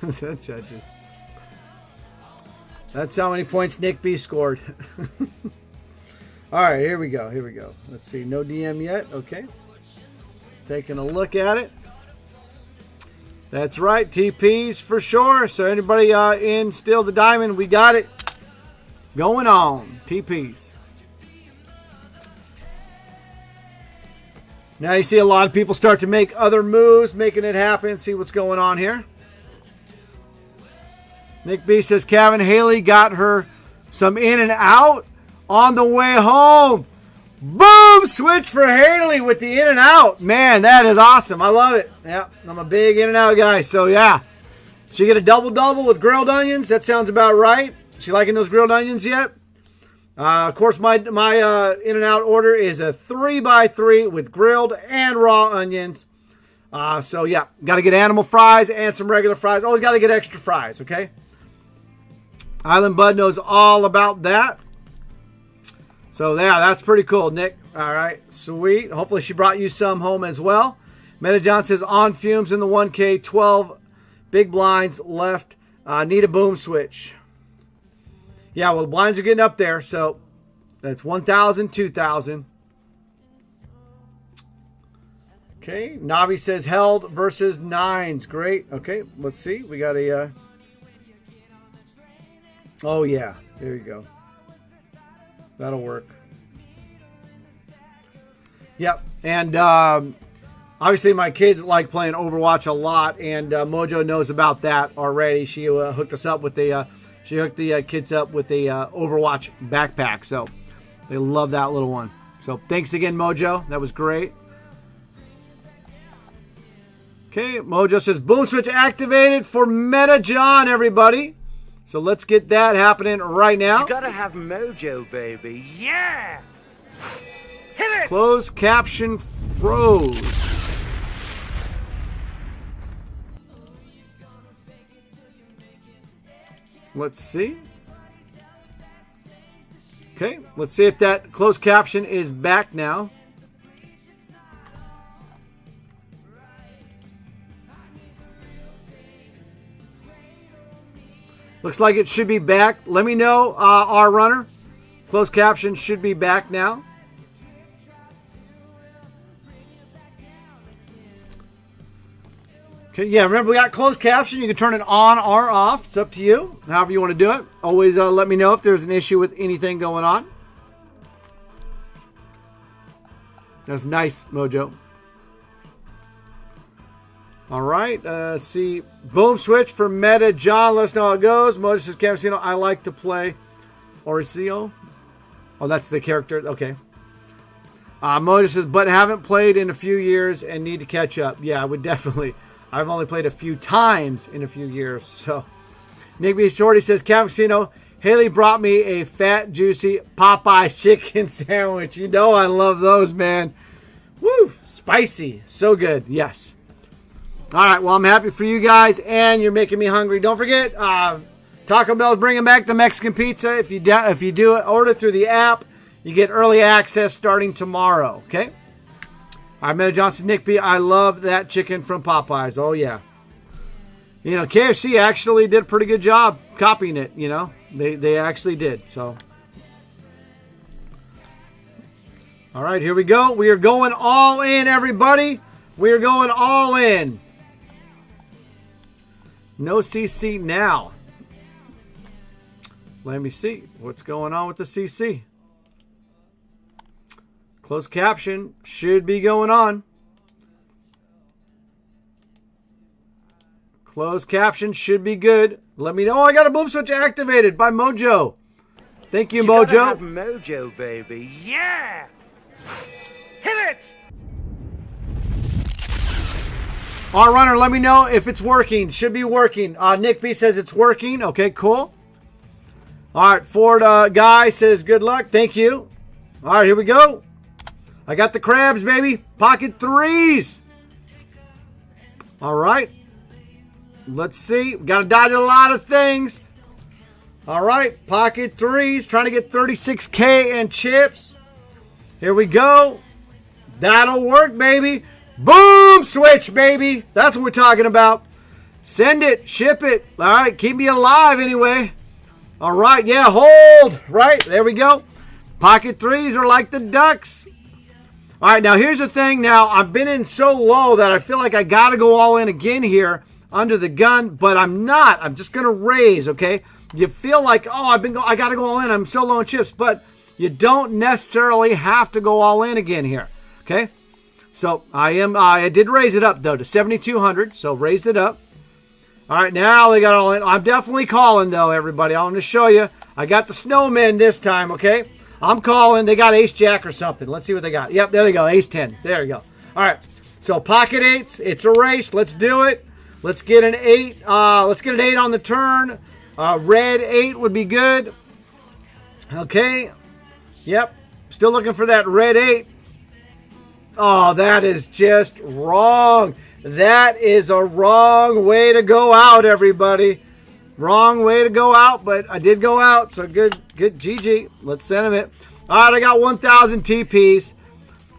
That judges. That's how many points Nick B scored. All right, here we go. Here we go. Let's see. No DM yet. Okay. Taking a look at it. That's right. TPs for sure. So anybody in still the Diamond, we got it going on. TPs. Now you see a lot of people start to make other moves, making it happen. See what's going on here. Nick B says, Kevin Haley got her some in and out on the way home. Boom! Switch for Haley with the in and out. Man, that is awesome. I love it. Yeah, I'm a big in and out guy. So, yeah. She get a double-double with grilled onions. That sounds about right. She liking those grilled onions yet? Of course, my in and out order is a 3x3 with grilled and raw onions. So, yeah. Got to get animal fries and some regular fries. Always got to get extra fries, okay? Island Bud knows all about that. So, yeah, that's pretty cool, Nick. All right, sweet. Hopefully she brought you some home as well. Meta John says, on fumes in the 1K, 12 big blinds left. Need a boom switch. Yeah, well, the blinds are getting up there, so that's 1,000, 2,000. Okay, Navi says held versus nines. Great. Okay, let's see. We got a... Oh, yeah. There you go. That'll work. Yep. And obviously my kids like playing Overwatch a lot, and Mojo knows about that already. She hooked us up with a she hooked the kids up with a Overwatch backpack, so they love that little one. So thanks again, Mojo. That was great. Okay, Mojo says boom switch activated for Meta John, everybody. So let's get that happening right now. You gotta have mojo, baby. Yeah! Hit it! Closed caption froze. Let's see. Okay, let's see if that closed caption is back now. Looks like it should be back. Let me know, our runner. Closed caption should be back now. Okay, yeah, remember we got closed caption. You can turn it on or off. It's up to you, however you want to do it. Always let me know if there's an issue with anything going on. That's nice, Mojo. All right, see, boom switch for Meta John. Let us know how it goes. Mojo says, Cavasino, I like to play Oricio. Oh, that's the character. Okay. Mojo says, but haven't played in a few years and need to catch up. Yeah, I would definitely. I've only played a few times in a few years. So, Nick B. Shorty says, Cavasino, Haley brought me a fat, juicy Popeye's chicken sandwich. You know I love those, man. Woo, spicy. So good. Yes. All right, well, I'm happy for you guys, and you're making me hungry. Don't forget, Taco Bell's bringing back the Mexican pizza. If you do order through the app, you get early access starting tomorrow, okay? All right, Meta Johnson, Nick B, I love that chicken from Popeyes. Oh, yeah. You know, KFC actually did a pretty good job copying it, you know. They actually did, so. All right, here we go. We are going all in, everybody. We are going all in. No CC now. Let me see what's going on with the CC. Closed caption should be going on. Closed caption should be good. Let me know. Oh, I got a boom switch activated by Mojo. Thank you, Mojo. Gotta have Mojo, baby. Yeah! Hit it! Our runner, let me know if it's working. Should be working. Nick B says it's working. Okay, cool. All right, Ford Guy says good luck. Thank you. All right, here we go. I got the crabs, baby. Pocket threes. All right. Let's see. We got to dodge a lot of things. All right. Pocket threes. Trying to get 36K and chips. Here we go. That'll work, baby. Boom switch, baby. That's what we're talking about. Send it. Ship it. All right. Keep me alive anyway. All right. Yeah. Hold. Right. There we go. Pocket threes are like the ducks. All right, now here's the thing. Now, I've been in so low that I feel like I got to go all in again here under the gun, but I'm not. I'm just going to raise, okay? You feel like, oh, I got to go all in. I'm so low in chips, but you don't necessarily have to go all in again here, okay? So I did raise it up, though, to 7,200, so raised it up. All right, now they got all in. I'm definitely calling, though, everybody. I'm going to show you. I got the snowmen this time, okay? I'm calling. They got ace jack or something. Let's see what they got. Yep, there they go. Ace 10. There you go. All right. So pocket eights. It's a race. Let's do it. Let's get an 8. Let's get an 8 on the turn. Red 8 would be good. Okay. Yep. Still looking for that red 8. Oh, that is just wrong. That is a wrong way to go out, everybody. Wrong way to go out, but I did go out, so good GG. Let's send him it. All right, I got 1,000 TPs.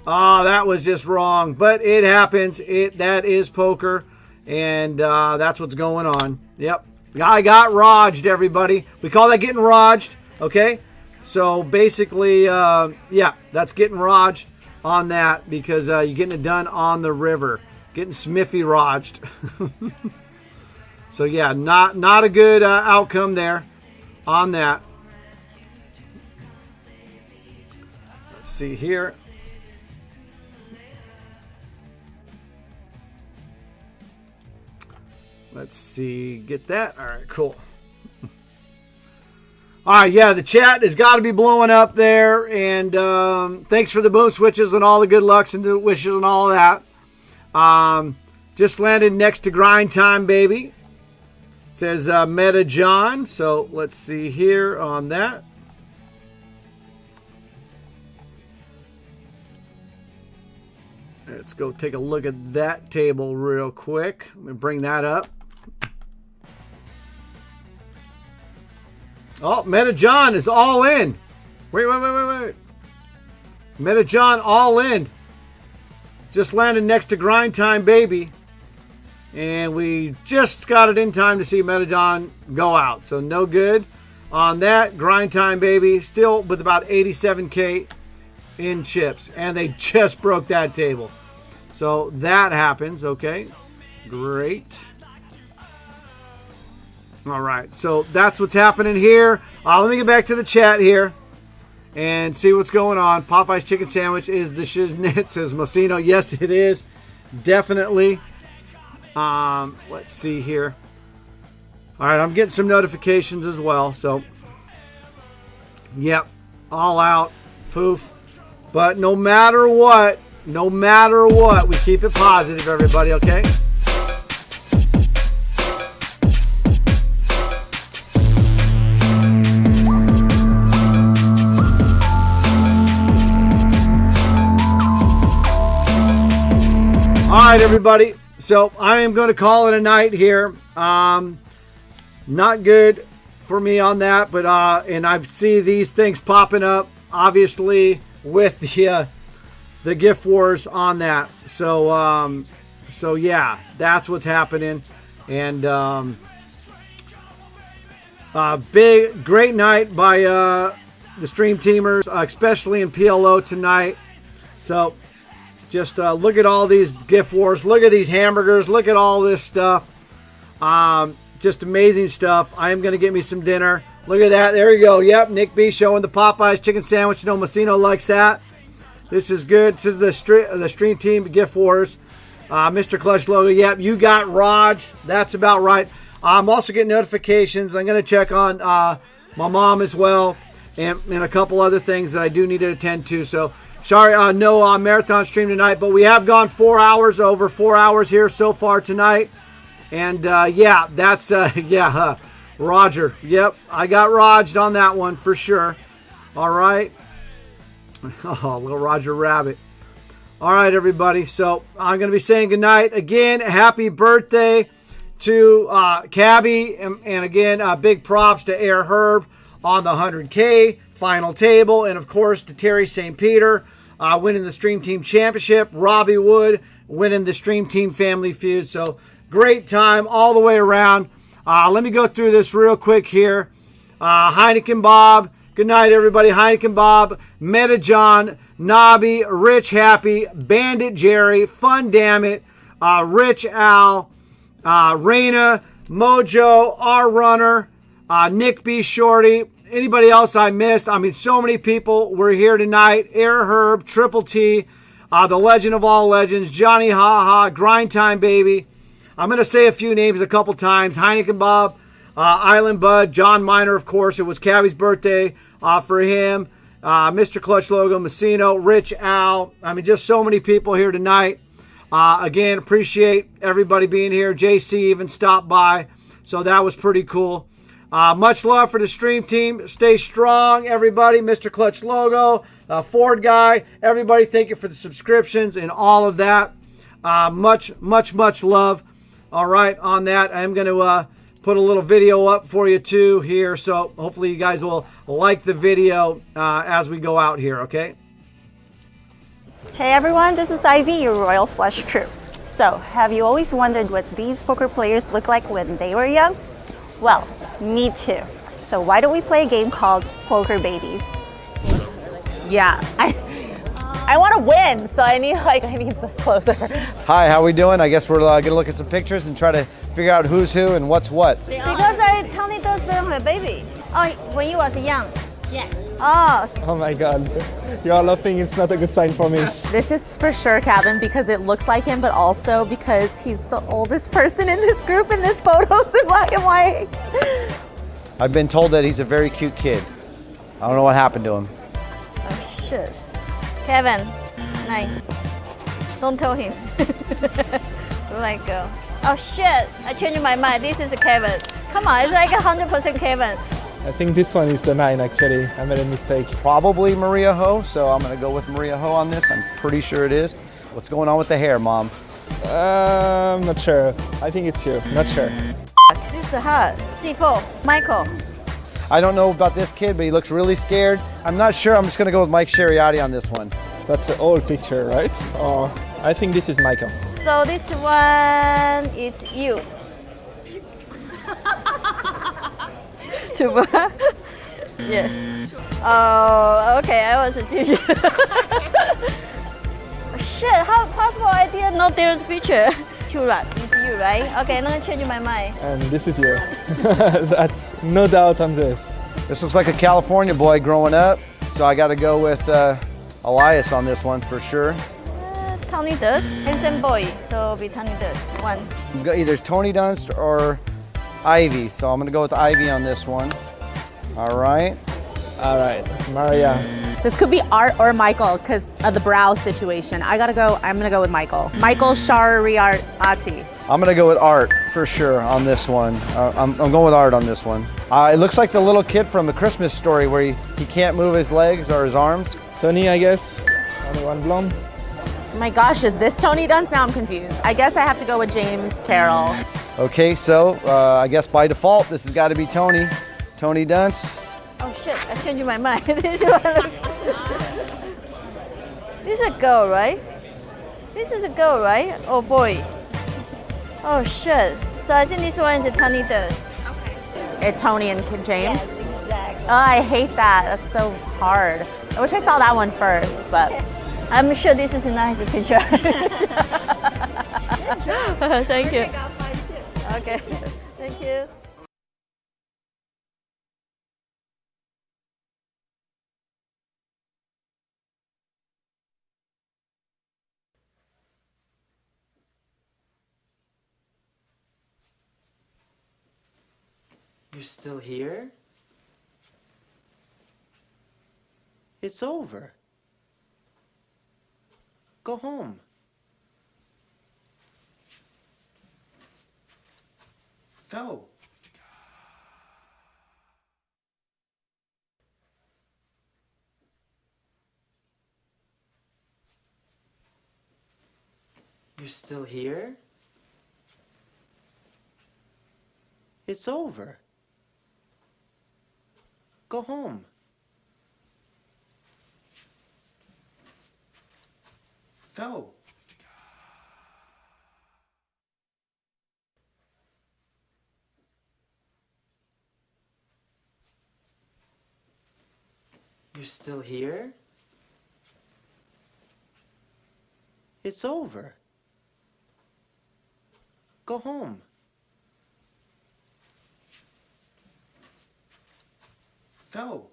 Oh, that was just wrong, but it happens. That is poker, and that's what's going on. Yep, I got roged, everybody. We call that getting roged, okay? So basically, yeah, that's getting roged on that because you're getting it done on the river. Getting smiffy roged. So yeah, not a good outcome there on that. Let's see here. Let's see, get that. All right, cool. All right, yeah, the chat has got to be blowing up there, and thanks for the boom switches and all the good lucks and the wishes and all of that. Just landed next to grind time, baby. Says Meta John. So let's see here on that. Let's go take a look at that table real quick. Let me bring that up. Oh, Meta John is all in. Wait. Meta John all in. Just landed next to grind time, baby. And we just got it in time to see Metadon go out. So no good on that. Grind time, baby. Still with about 87K in chips. And they just broke that table. So that happens. Okay. Great. All right. So that's what's happening here. Let me get back to the chat here and see what's going on. Popeye's chicken sandwich is the shiznit, says Mosino. Yes, it is. Definitely. Let's see here. All right, I'm getting some notifications as well. So, yep, all out, poof. But no matter what, we keep it positive, everybody. Okay. All right, everybody. So I am going to call it a night here. Not good for me on that, but and I see these things popping up, obviously with the gift wars on that. So so yeah, that's what's happening, and great night by the stream teamers, especially in PLO tonight. So. Just look at all these gift wars. Look at these hamburgers. Look at all this stuff. Just amazing stuff. I am going to get me some dinner. Look at that. There you go. Yep, Nick B showing the Popeyes chicken sandwich. You know, Massino likes that. This is good. This is the Stream Team Gift Wars. Mr. Clutch logo. Yep, you got Raj. That's about right. I'm also getting notifications. I'm going to check on my mom as well and a couple other things that I do need to attend to. So, sorry, no marathon stream tonight, but we have gone 4 hours, over 4 hours here so far tonight. And, yeah, that's, Roger. Yep, I got Roged on that one for sure. All right. Oh, little Roger Rabbit. All right, everybody. So I'm going to be saying goodnight. Again, happy birthday to Cabby. And again, big props to Air Herb on the 100K final table. And, of course, to Terry St. Peter winning the Stream Team Championship. Robbie Wood winning the Stream Team Family Feud. So great time all the way around. Let me go through this real quick here. Heineken Bob. Good night, everybody. Heineken Bob, Meta John, Nobby, Rich Happy, Bandit Jerry, Fun Dammit, Rich Al, Raina, Mojo, R Runner, Nick B Shorty, anybody else I missed. I mean, so many people were here tonight. Air Herb, Triple T, the Legend of All Legends, Johnny Ha Ha, Grind Time Baby. I'm going to say a few names a couple times. Heineken Bob, Island Bud, John Miner, of course. It was Cabby's birthday for him. Mr. Clutch Logo, Massino, Rich Al. I mean, just so many people here tonight. Again, appreciate everybody being here. JC even stopped by, so that was pretty cool. Much love for the Stream Team. Stay strong, everybody. Mr. Clutch Logo, Ford Guy, everybody, thank you for the subscriptions and all of that. Much love. All right, on that, I'm going to put a little video up for you too here, so hopefully you guys will like the video as we go out here, okay? Hey everyone, this is Ivy, your Royal Flush crew. So, have you always wondered what these poker players looked like when they were young? Well, me too. So why don't we play a game called Poker Babies? Yeah, I want to win, so I need this closer. Hi, how we doing? I guess we're going to look at some pictures and try to figure out who's who and what's what. Because Tony does not have a baby. Oh, when you was young. Yes. Oh my God. You all laughing, it's not a good sign for me. This is for sure Kevin because it looks like him, but also because he's the oldest person in this group and this photo's in black and white. I've been told that he's a very cute kid. I don't know what happened to him. Oh shit. Kevin, nine. Don't tell him. Like, oh shit, I changed my mind. This is Kevin. Come on, it's like 100% Kevin. I think this one is the 9 actually. I made a mistake. Probably Maria Ho, so I'm going to go with Maria Ho on this. I'm pretty sure it is. What's going on with the hair, Mom? I'm not sure. I think it's you. Not sure. This is hard. C4, Michael. I don't know about this kid, but he looks really scared. I'm not sure. I'm just going to go with Mike Sheriotti on this one. That's the old picture, right? Oh, I think this is Michael. So this one is you. Yes. Oh, okay. I was a teacher. Shit! How possible I didn't know there's picture? Churat, it's you, right? Okay, I'm gonna change my mind. And this is you. That's no doubt on this. This looks like a California boy growing up, so I got to go with Elias on this one for sure. Tony Dunst, handsome boy, so be Tony Dunst. One. Either Tony Dunst or Ivy, so I'm gonna go with Ivy on this one. All right. All right, Maria. This could be Art or Michael because of the brow situation. I'm gonna go with Michael. Michael Sharriarati. I'm gonna go with Art for sure on this one. I'm going with Art on this one. It looks like the little kid from the Christmas Story where he can't move his legs or his arms. Tony, I guess. Only one blonde. Oh my gosh, is this Tony Dunst? Now I'm confused. I guess I have to go with James Carroll. Okay, so I guess by default this has got to be Tony Dunst. Oh shit! I changed my mind. This is a girl, right? This is a girl, right? Oh boy. Oh shit! So I think this one is Tony Dunst. Okay. It's Tony and James. Yes, exactly. Oh, I hate that. That's so hard. I wish I saw that one first, but. I'm sure this is a nice picture. Thank you. Okay. Thank you. You're still here? It's over. Go home. Go. You're still here? It's over. Go home. Go. You're still here? It's over. Go home. Go.